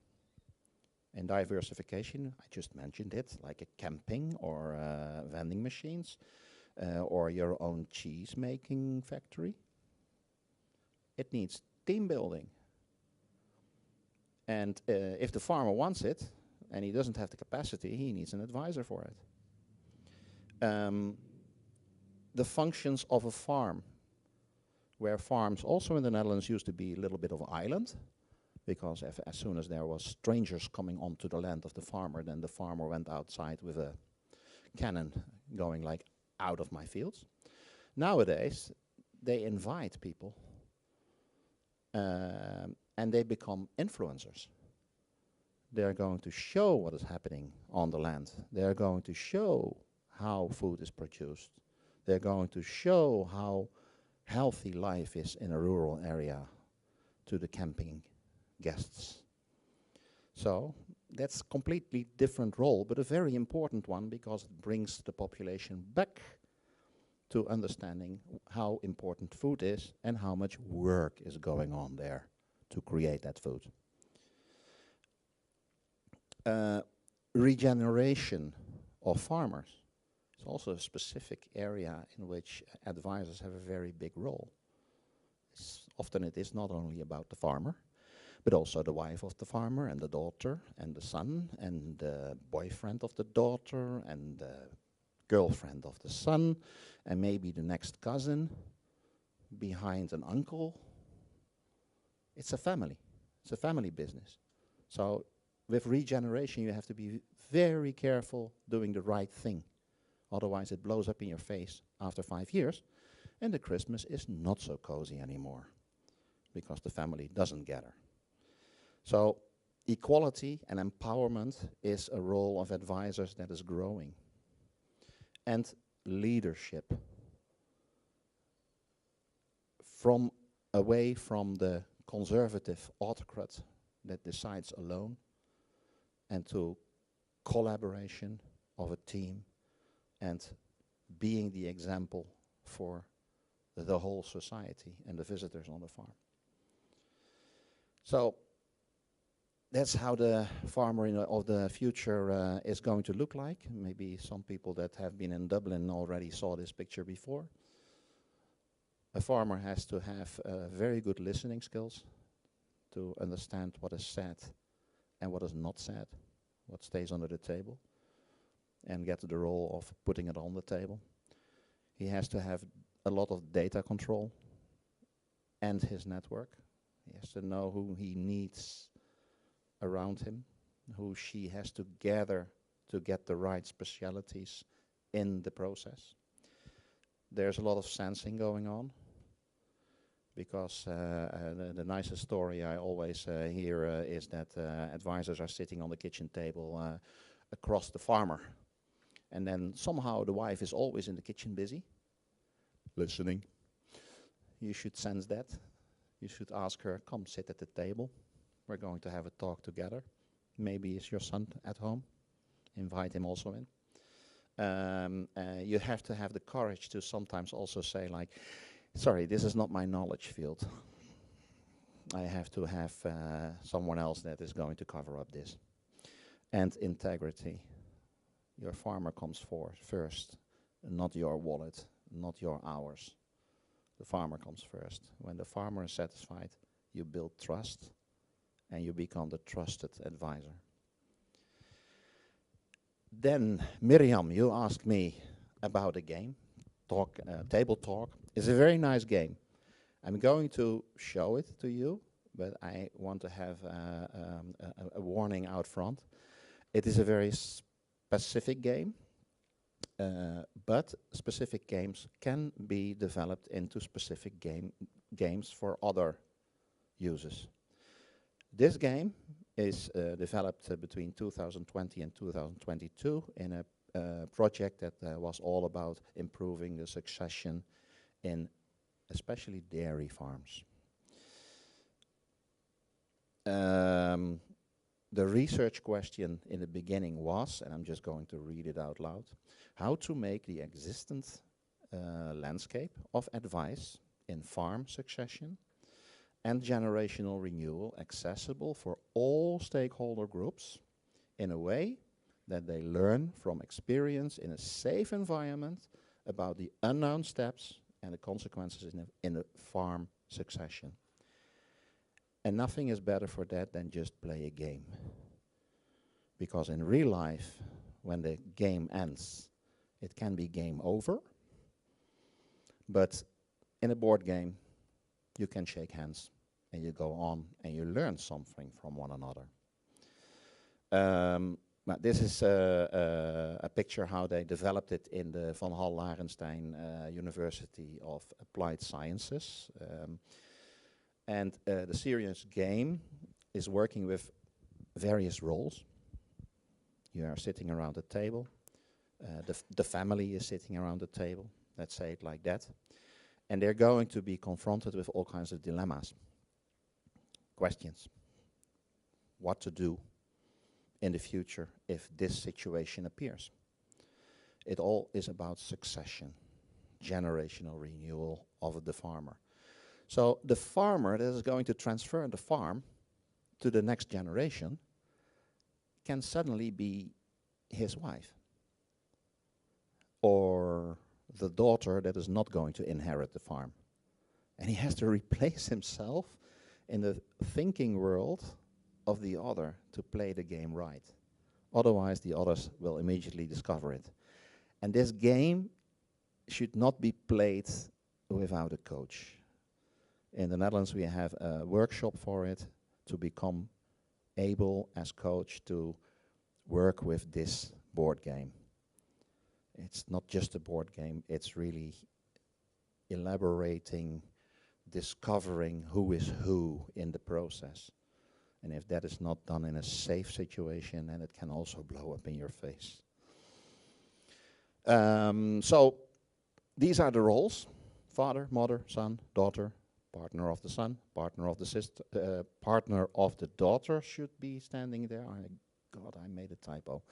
And diversification, I just mentioned it, like a camping or vending machines, or your own cheese making factory. It needs team building. And if the farmer wants it, and he doesn't have the capacity, he needs an advisor for it. The functions of a farm, where farms also in the Netherlands used to be a little bit of an island, because as soon as there was strangers coming onto the land of the farmer, then the farmer went outside with a cannon going like, out of my fields. Nowadays, they invite people and they become influencers. They're going to show what is happening on the land. They're going to show how food is produced. They're going to show how healthy life is in a rural area to the camping guests. So that's a completely different role, but a very important one, because it brings the population back to understanding how important food is and how much work is going on there to create that food. Regeneration of farmers is also a specific area in which advisors have a very big role. Often it is not only about the farmer, but also the wife of the farmer and the daughter and the son and the boyfriend of the daughter and the girlfriend of the son and maybe the next cousin behind an uncle. It's a family. It's a family business. So with regeneration, you have to be very careful doing the right thing. Otherwise, it blows up in your face after 5 years, and the Christmas is not so cozy anymore because the family doesn't gather. So equality and empowerment is a role of advisors that is growing. And leadership. Away from the conservative autocrat that decides alone, and to collaboration of a team and being the example for the whole society and the visitors on the farm. So that's how the farmer of the future is going to look like. Maybe some people that have been in Dublin already saw this picture before. A farmer has to have very good listening skills to understand what is said and what is not said, what stays under the table, and get the role of putting it on the table. He has to have a lot of data control and his network. He has to know who he needs around him, who she has to gather to get the right specialities in the process. There's a lot of sensing going on, because the nicest story I always hear is that advisors are sitting on the kitchen table across the farmer, and then somehow the wife is always in the kitchen busy, listening. You should sense that. You should ask her, come sit at the table. We're going to have a talk together. Maybe is your son at home. Invite him also in. You have to have the courage to sometimes also say like, sorry, this is not my knowledge field. I have to have someone else that is going to cover up this. And integrity. Your farmer comes first, not your wallet, not your hours. The farmer comes first. When the farmer is satisfied, you build trust and you become the trusted advisor. Then, Miriam, you asked me about a game, table talk. It's a very nice game. I'm going to show it to you, but I want to have a warning out front. It is a very specific game, but specific games can be developed into specific games for other uses. This game is developed between 2020 and 2022 in a project that was all about improving the succession in especially dairy farms. The research question in the beginning was, and I'm just going to read it out loud, how to make the existent landscape of advice in farm succession and generational renewal accessible for all stakeholder groups in a way that they learn from experience in a safe environment about the unknown steps and the consequences in a farm succession. And nothing is better for that than just play a game. Because in real life, when the game ends, it can be game over. But in a board game, you can shake hands and you go on and you learn something from one another. But this is a picture how they developed it in the Van Hal Larenstein University of Applied Sciences. And the serious game is working with various roles. You are sitting around the table. The family is sitting around the table. Let's say it like that. And they're going to be confronted with all kinds of dilemmas. Questions. What to do in the future if this situation appears. It all is about succession, generational renewal of the farmer. So the farmer that is going to transfer the farm to the next generation can suddenly be his wife or the daughter that is not going to inherit the farm. And he has to replace himself in the thinking world of the other to play the game right. Otherwise, the others will immediately discover it. And this game should not be played without a coach. In the Netherlands, we have a workshop for it to become able as coach to work with this board game. It's not just a board game, it's really elaborating, discovering who is who in the process. And if that is not done in a safe situation, then it can also blow up in your face. So these are the roles: father, mother, son, daughter, partner of the son, partner of the sister, partner of the daughter should be standing there. God, I made a typo.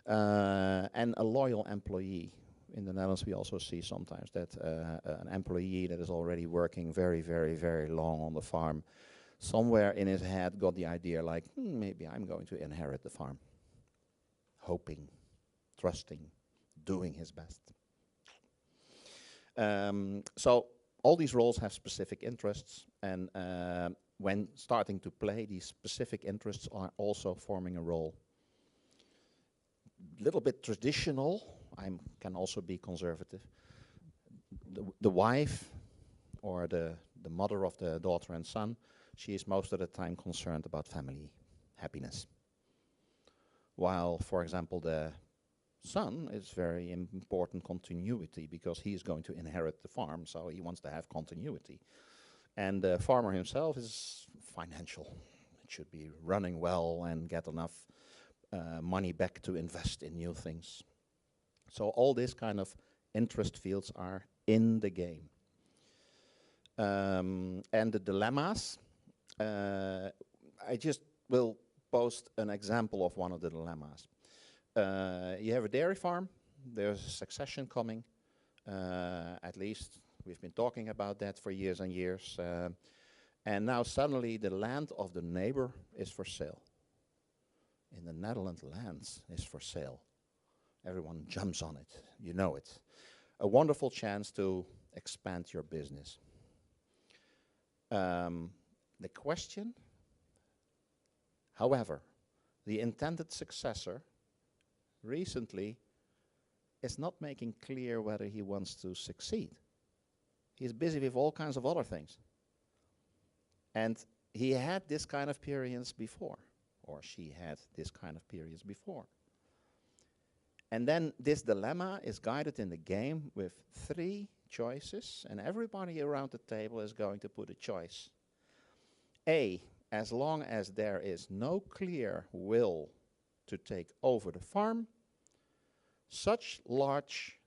And a loyal employee. In the Netherlands, we also see sometimes that an employee that is already working very, very, very long on the farm, somewhere in his head got the idea like, maybe I'm going to inherit the farm. Hoping, trusting, doing his best. So all these roles have specific interests, and when starting to play, these specific interests are also forming a role. Little bit traditional, can also be conservative. The wife or the mother of the daughter and son, she is most of the time concerned about family happiness. While, for example, the son is very important continuity because he is going to inherit the farm, so he wants to have continuity. And the farmer himself is financial. It should be running well and get enough money back to invest in new things. So all these kind of interest fields are in the game. And the dilemmas, I just will post an example of one of the dilemmas. You have a dairy farm, there's a succession coming, at least we've been talking about that for years and years, and now suddenly the land of the neighbor is for sale. In the Netherlands, lands is for sale. Everyone jumps on it, you know it. A wonderful chance to expand your business. The question, however, the intended successor recently is not making clear whether he wants to succeed. He's busy with all kinds of other things. And he had this kind of periods before, or she had this kind of periods before. And then this dilemma is guided in the game with 3 choices, and everybody around the table is going to put a choice. A, as long as there is no clear will to take over the farm, such large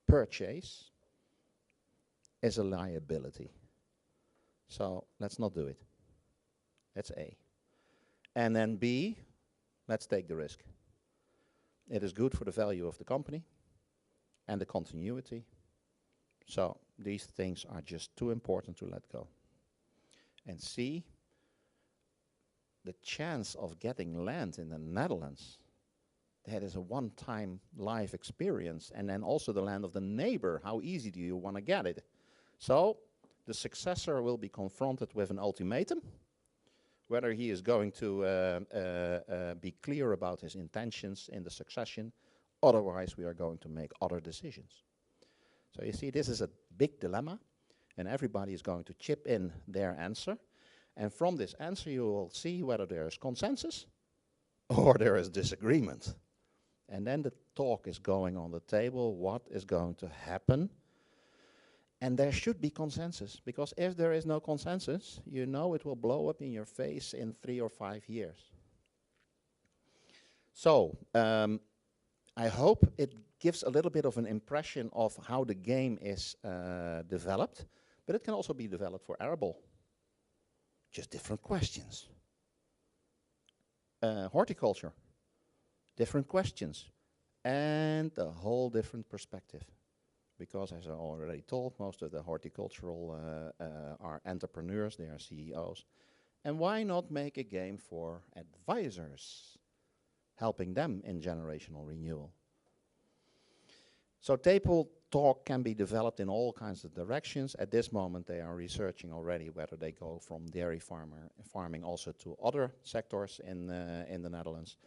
purchase is a liability. So let's not do it. That's A. And then B, let's take the risk. It is good for the value of the company and the continuity. So these things are just too important to let go. And C, the chance of getting land in the Netherlands, that is a one-time life experience. And then also the land of the neighbor, how easy do you want to get it? So the successor will be confronted with an ultimatum, whether he is going to be clear about his intentions in the succession. Otherwise, we are going to make other decisions. So you see, this is a big dilemma, and everybody is going to chip in their answer. And from this answer, you will see whether there is consensus or there is disagreement. And then the talk is going on the table, what is going to happen. And there should be consensus, because if there is no consensus, you know it will blow up in your face in 3 or 5 years. So, I hope it gives a little bit of an impression of how the game is developed, but it can also be developed for arable. Just different questions. Horticulture, different questions, and a whole different perspective. Because as I already told, most of the horticultural are entrepreneurs, they are CEOs. And why not make a game for advisors, helping them in generational renewal? So table talk can be developed in all kinds of directions. At this moment, they are researching already whether they go from dairy farming also to other sectors in the Netherlands.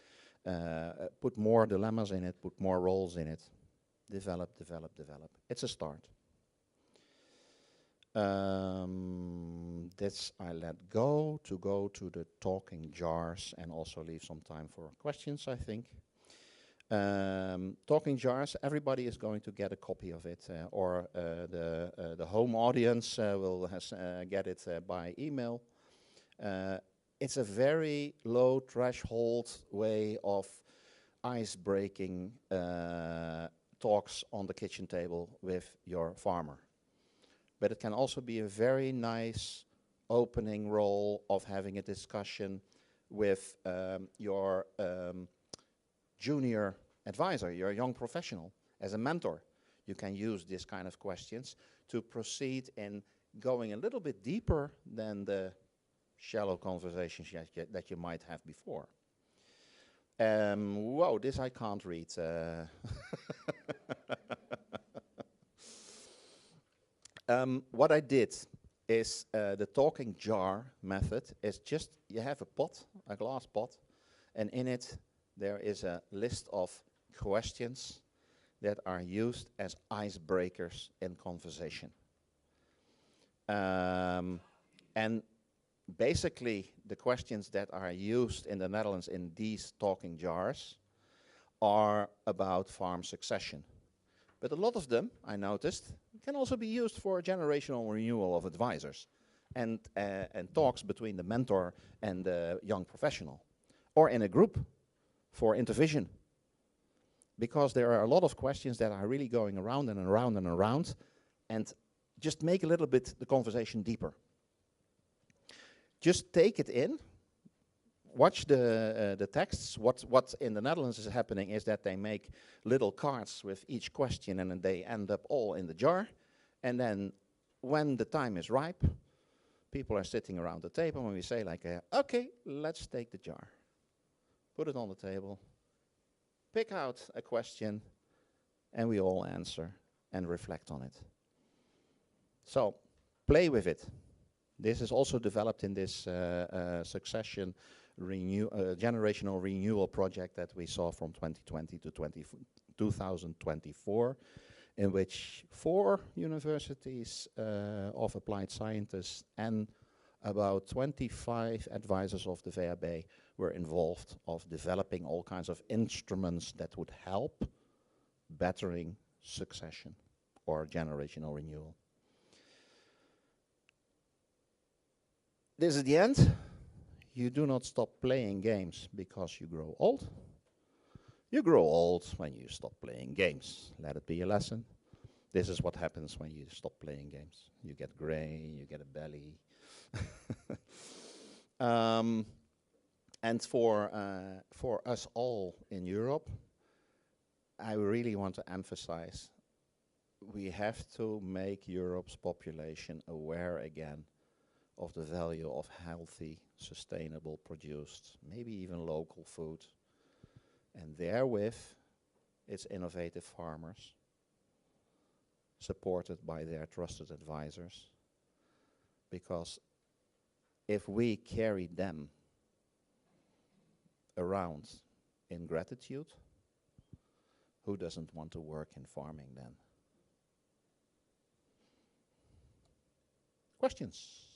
Put more dilemmas in it, put more roles in it. Develop, develop, develop. It's a start. This I let go to the talking jars and also leave some time for questions, I think. Talking jars, everybody is going to get a copy of it, or the home audience will get it by email. It's a very low threshold way of ice-breaking talks on the kitchen table with your farmer. But it can also be a very nice opening role of having a discussion with your junior advisor, your young professional, as a mentor. You can use this kind of questions to proceed in going a little bit deeper than the shallow conversations that you might have before. Whoa, this I can't read. What I did is the talking jar method is just, you have a pot, a glass pot, and in it there is a list of questions that are used as icebreakers in conversation. And basically, the questions that are used in the Netherlands in these talking jars are about farm succession. But a lot of them, I noticed, can also be used for generational renewal of advisors and talks between the mentor and the young professional, or in a group for intervision. Because there are a lot of questions that are really going around and around and around, and just make a little bit the conversation deeper. Just take it in, watch the texts. What in the Netherlands is happening is that they make little cards with each question, and then they end up all in the jar. And then when the time is ripe, people are sitting around the table, and we say like, okay, let's take the jar, put it on the table, pick out a question, and we all answer and reflect on it. So play with it. This is also developed in this succession generational renewal project that we saw from 2020 to 2024, in which 4 universities of applied scientists and about 25 advisors of the VAB were involved of developing all kinds of instruments that would help bettering succession or generational renewal. This is the end. You do not stop playing games because you grow old. You grow old when you stop playing games. Let it be a lesson. This is what happens when you stop playing games. You get gray, you get a belly. And for us all in Europe, I really want to emphasize, we have to make Europe's population aware again of the value of healthy, sustainable, produced, maybe even local food. And therewith, it's innovative farmers, supported by their trusted advisors. Because if we carry them around in gratitude, who doesn't want to work in farming then? Questions?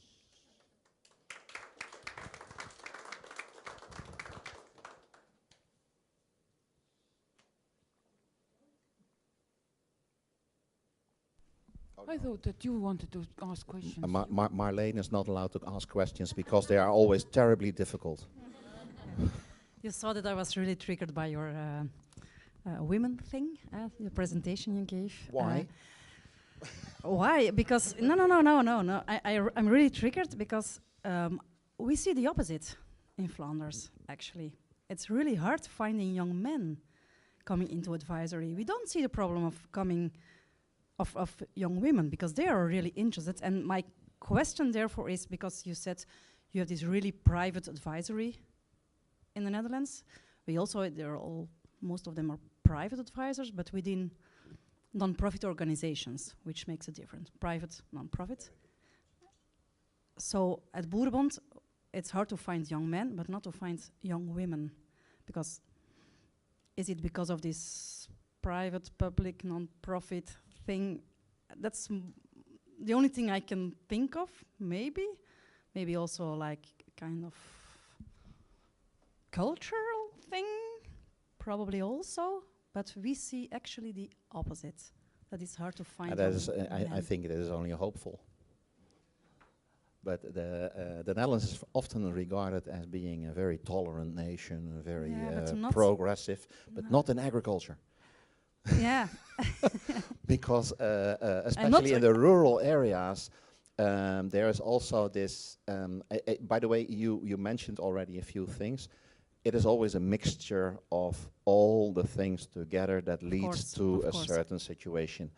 I thought that you wanted to ask questions. Marlene is not allowed to ask questions because they are always terribly difficult. You saw that I was really triggered by your women thing, the presentation you gave. Why? Why? Because no. I'm really triggered because we see the opposite in Flanders. Actually, it's really hard finding young men coming into advisory. We don't see the problem of coming of young women because they are really interested. And my question, therefore, is because you said you have this really private advisory in the Netherlands. We also most of them are private advisors, but within non-profit organizations, which makes a difference. Private, non-profit. So at Boerenbond, it's hard to find young men, but not to find young women. Because is it because of this private, public, non-profit thing? That's the only thing I can think of, maybe. Maybe also like kind of cultural thing, probably also. But we see actually the opposite. That it's hard to find. And that is, I think it is only hopeful. But the Netherlands is often regarded as being a very tolerant nation, very progressive, but not in agriculture. Yeah. Because especially in the rural areas, there is also this, by the way, you mentioned already a few things. It is always a mixture of all the things together that leads to a certain situation.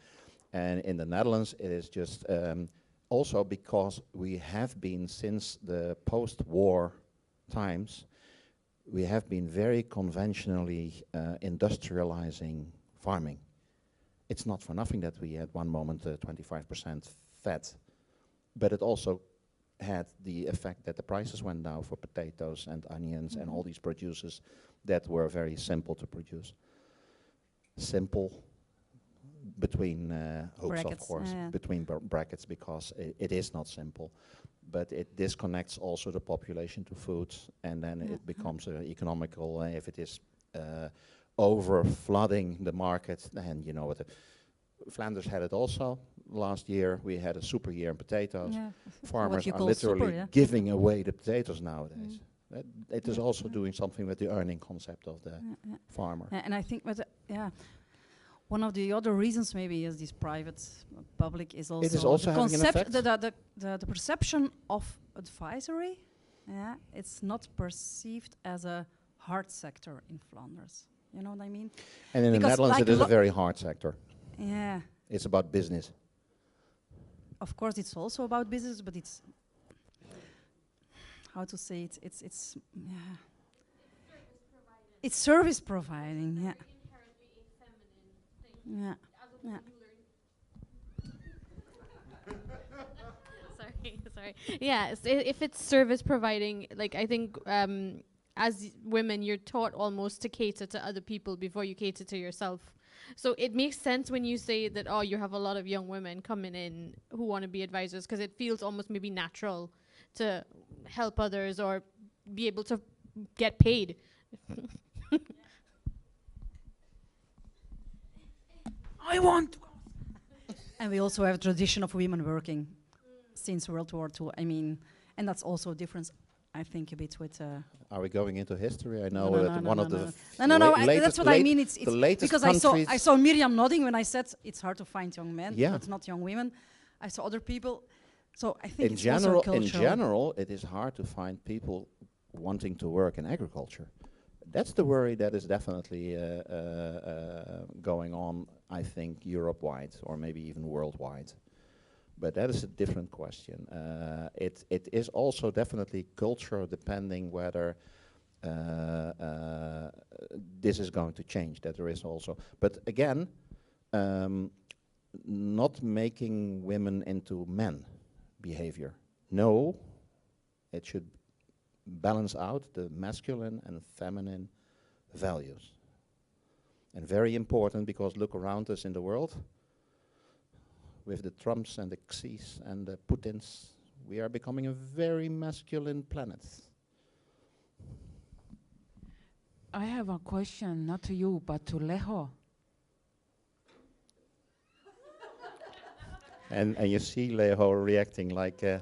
And in the Netherlands, it is just also because we have been, since the post-war times, we have been very conventionally industrializing farming. It's not for nothing that we at one moment 25% fat, but it also had the effect that the prices went down for potatoes and onions and all these producers that were very simple to produce. Simple between hooks, of course, between brackets, because it is not simple. But it disconnects also the population to food, and then it becomes economical. If it is over flooding the market, then you know what. Flanders had it also. Last year we had a super year in potatoes. Yeah. Farmers are literally giving away the potatoes nowadays. It is also doing something with the earning concept of the farmer. And I think one of the other reasons maybe is this private public is also, it is also the concept, the perception of advisory Yeah, it's not perceived as a hard sector in Flanders. You know what I mean? And in the Because Netherlands, like it is a very hard sector. Yeah. It's about business. Of course, it's also about business, but it's how to say it. It's yeah. It's service providing. Yeah. Yeah. Yeah. Sorry. Yeah, if it's service providing, like I think as women, you're taught almost to cater to other people before you cater to yourself. So it makes sense when you say that, oh, you have a lot of young women coming in who want to be advisors, because it feels almost maybe natural to help others or be able to get paid. I want. And we also have a tradition of women working since World War II. I mean, and that's also a difference, I think, a bit with. Are we going into history? I know No, that one of the that's what I mean. It's the latest because countries. I saw Miriam nodding when I said it's hard to find young men, Yeah. but not young women. I saw other people, so I think In it's general, also in cultural. general, it is hard to find people wanting to work in agriculture. That's the worry that is definitely going on, I think, Europe-wide or maybe even worldwide. But that is a different question. It is also definitely culture depending whether this is going to change. That there is also, but again, not making women into men behavior. No, it should balance out the masculine and feminine values. And very important, because look around us in the world, with the Trumps and the Xis and the Putins, we are becoming a very masculine planet. I have a question, not to you, but to Leho. And you see Leho reacting like, huh?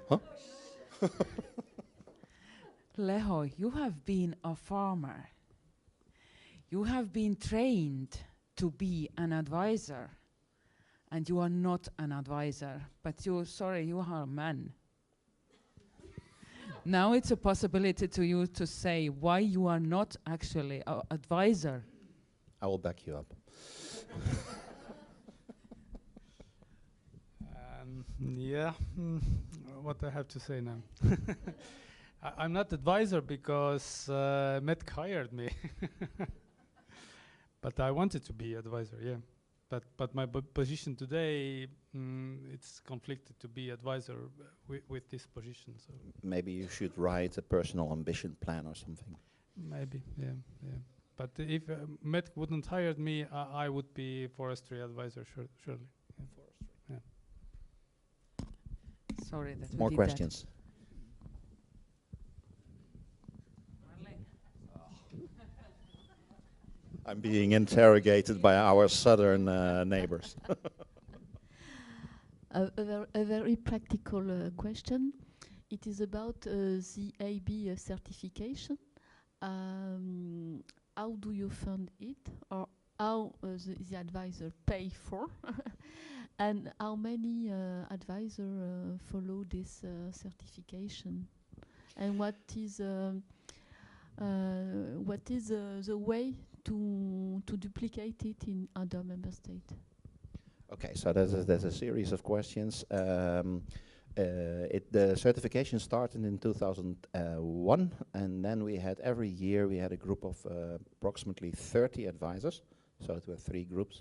Leho, you have been a farmer. You have been trained to be an advisor. And you are not an advisor, but you are a man. Now it's a possibility to you to say why you are not actually an advisor. I will back you up. Yeah, what I have to say now. I'm not advisor because METK hired me. But I wanted to be advisor, yeah. But my position today, it's conflicted to be advisor with this position. So maybe you should write a personal ambition plan or something. Maybe, yeah. But if METK wouldn't hired me, I would be forestry advisor, surely. Yeah. Forestry. Yeah. Sorry that we More did questions. I'm being interrogated by our southern neighbors. A very practical question. It is about the AB certification. How do you fund it, or how the advisor pay for, and how many advisors follow this certification, and what is the way to duplicate it in other member states? Okay, so there's a series of questions. The certification started in 2001, and then every year we had a group of approximately 30 advisors, so it were 3 groups,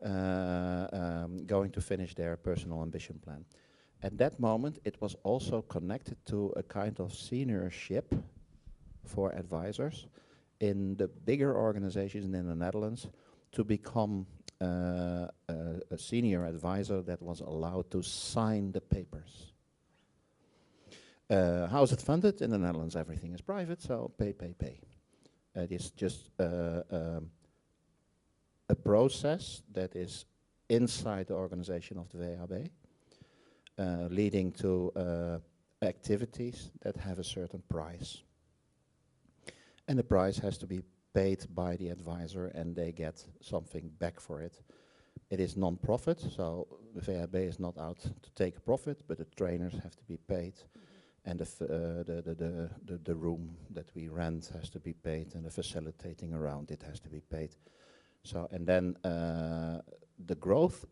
going to finish their personal ambition plan. At that moment, it was also connected to a kind of seniorship for advisors in the bigger organizations in the Netherlands to become a senior advisor that was allowed to sign the papers. How is it funded? In the Netherlands, everything is private, so pay. It is just a process that is inside the organization of the VHB, leading to activities that have a certain price. And the price has to be paid by the advisor, and they get something back for it. It is non-profit, so the VHB is not out to take a profit, but the trainers have to be paid. and the room that we rent has to be paid, and the facilitating around it has to be paid. So, and then the growth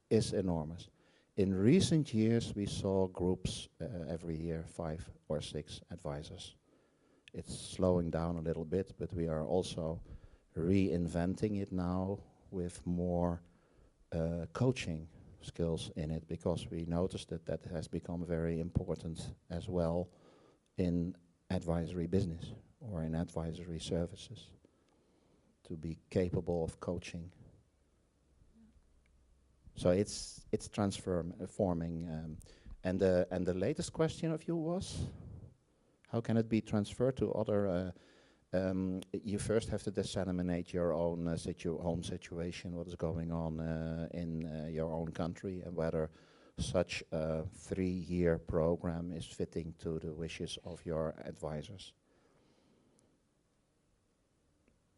is enormous. In recent years, we saw groups every year, 5 or 6 advisors. It's slowing down a little bit, but we are also reinventing it now with more coaching skills in it, because we noticed that that has become very important as well in advisory business or in advisory services, to be capable of coaching. So it's transforming. And the latest question of you was, how can it be transferred to other? You first have to disseminate your own home situation, what is going on in your own country, and whether such a 3-year program is fitting to the wishes of your advisors.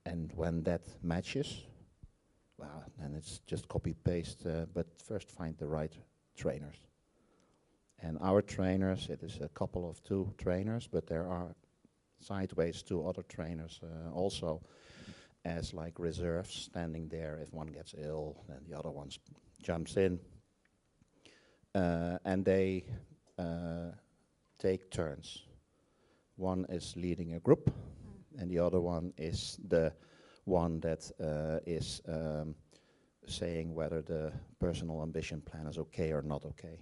And when that matches, well, then it's just copy-paste, but first find the right trainers. And our trainers, it is a couple of 2 trainers, but there are sideways 2 other trainers also as like reserves, standing there. If one gets ill, then the other one jumps in. And they take turns. One is leading a group, and the other one is the one that is saying whether the personal ambition plan is okay or not okay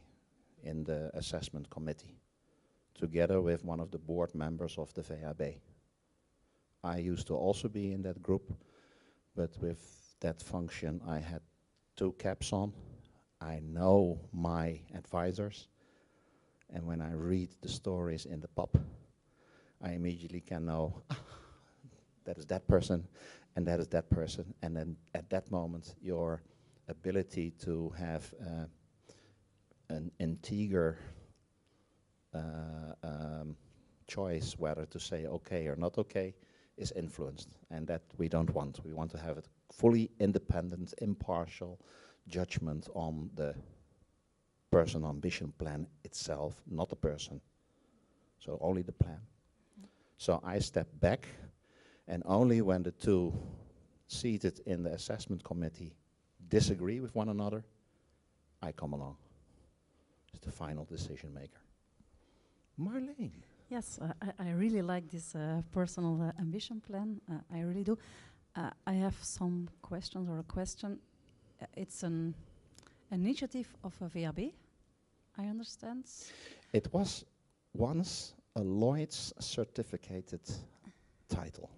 in the assessment committee, together with one of the board members of the VHB. I used to also be in that group, but with that function I had 2 caps on. I know my advisors, and when I read the stories in the pub, I immediately can know that is that person and that is that person, and then at that moment your ability to have an integer choice whether to say okay or not okay is influenced, and that we don't want. We want to have a fully independent, impartial judgment on the personal ambition plan itself, not the person. So only the plan. So I step back, and only when the 2 seated in the assessment committee disagree with one another, I come along. It's the final decision maker. Marlene. Yes, I really like this personal ambition plan. I really do. I have some questions or a question. It's an initiative of a VHB, I understand. It was once a Lloyd's certificated title.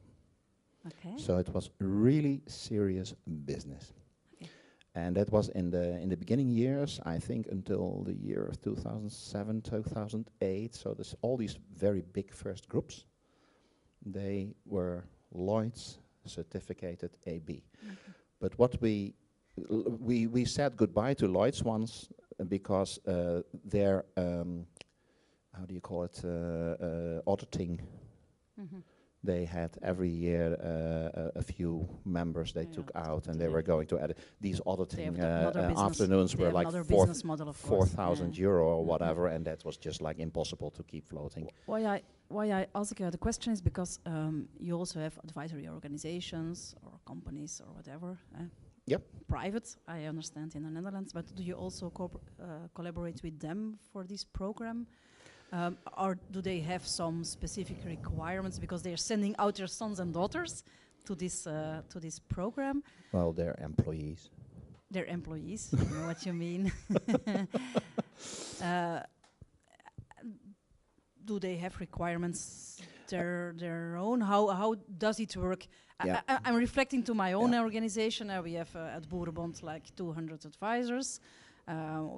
Okay. So it was really serious business. Okay. And that was in the beginning years, I think until the year of 2007, 2008. So this, all these very big first groups, they were Lloyd's certificated AB. Okay. But what we said goodbye to Lloyd's once because their how do you call it, auditing. Mm-hmm. They had every year a few members they took out, and they were going to add these auditing afternoons were like 4,000 euro or whatever, and that was just like impossible to keep floating. Why I ask the question is because you also have advisory organizations or companies or whatever. Yep. Private, I understand, in the Netherlands, but do you also collaborate with them for this program? Or do they have some specific requirements because they are sending out their sons and daughters to this program? Well, they're employees. They're employees. I know what you mean. Do they have requirements their own? How does it work? Yeah. I'm reflecting to my own organization. We have at Boerenbond like 200 advisors.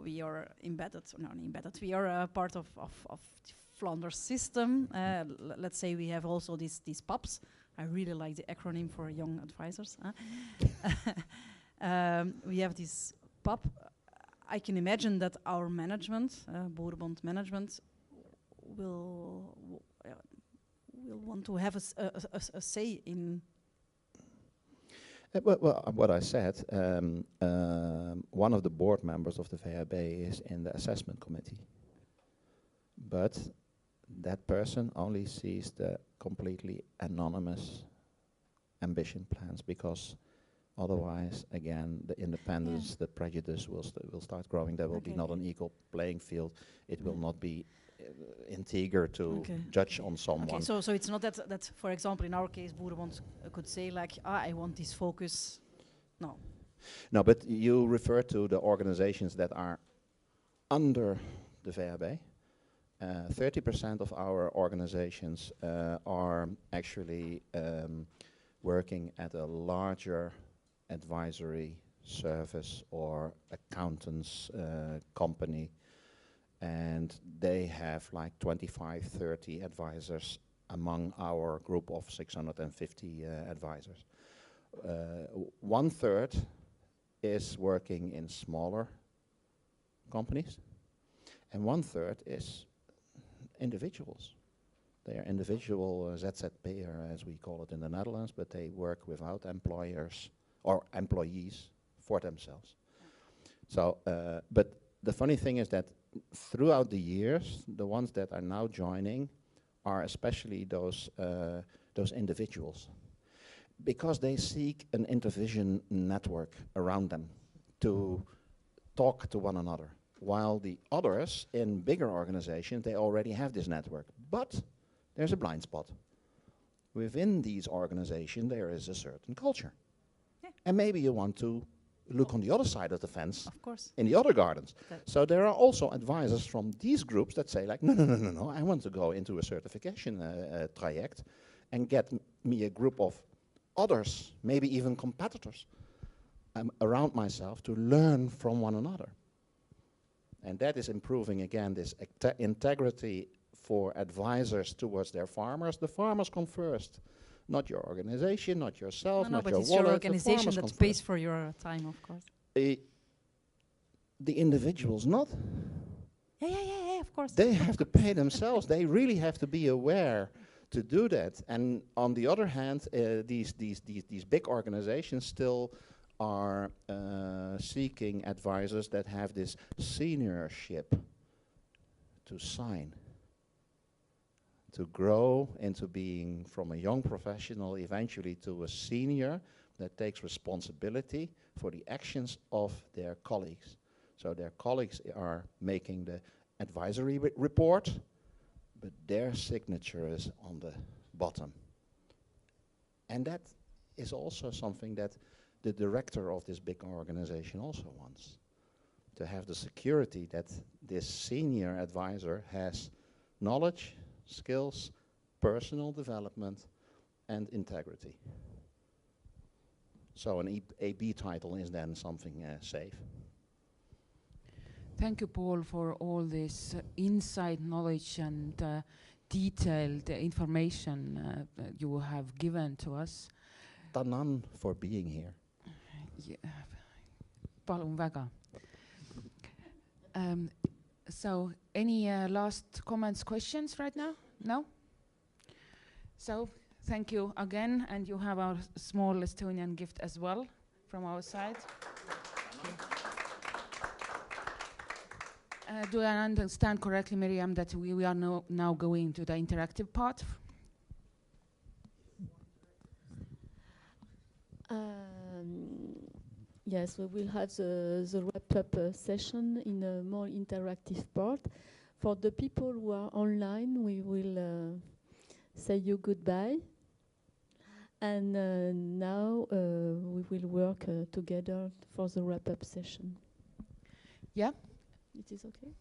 We are embedded, not embedded, we are a part of the Flanders system. Let's say we have also these PAPs. I really like the acronym for young advisors. We have this PAP. I can imagine that our management, Boerenbond management, will want to have a say in. Well, what I said, one of the board members of the VHB is in the assessment committee. But that person only sees the completely anonymous ambition plans, because otherwise, again, the independence, the prejudice will start growing. There will be not an equal playing field. It will not be integer to judge on someone. Okay, so it's not that, for example, in our case, Boeren could say like, I want this focus. No. No, but you refer to the organizations that are under the VHB. 30% of our organizations are actually working at a larger advisory service or accountants company, and they have like 25, 30 advisors among our group of 650 advisors. 1/3 is working in smaller companies, and 1/3 is individuals. They are individual ZZP'er, as we call it in the Netherlands, but they work without employers or employees for themselves. So, but the funny thing is that throughout the years, the ones that are now joining are especially those individuals, because they seek an intervision network around them to talk to one another. While the others in bigger organizations, they already have this network. But there's a blind spot. Within these organizations, there is a certain culture. Yeah. And maybe you want to look on the other side of the fence, of course, in the other gardens. So there are also advisors from these groups that say like, no, I want to go into a certification traject and get me a group of others, maybe even competitors, around myself to learn from one another. And that is improving, again, this integrity for advisors towards their farmers. The farmers come first, not your organization, not yourself, not but your it's wallet. your organization that pays for your time, of course. The individuals not. Yeah, of course. They have to pay themselves. They really have to be aware to do that. And on the other hand, these big organizations still are seeking advisors that have this seniorship to sign, to grow into being from a young professional eventually to a senior that takes responsibility for the actions of their colleagues. So their colleagues are making the advisory report, but their signature is on the bottom. And that is also something that the director of this big organization also wants, to have the security that this senior advisor has knowledge, skills, personal development, and integrity. So an AB title is then something safe. Thank you, Paul, for all this inside knowledge and detailed information you have given to us. Tänan for being here. Palun väga. So, any last comments, questions right now? No? So, thank you again, and you have our small Estonian gift as well from our side. Do I understand correctly, Miriam, that we are now going to the interactive part? Yes, we will have the wrap-up session in a more interactive part. For the people who are online, we will say you goodbye. And now we will work together for the wrap-up session. Yeah. It is okay?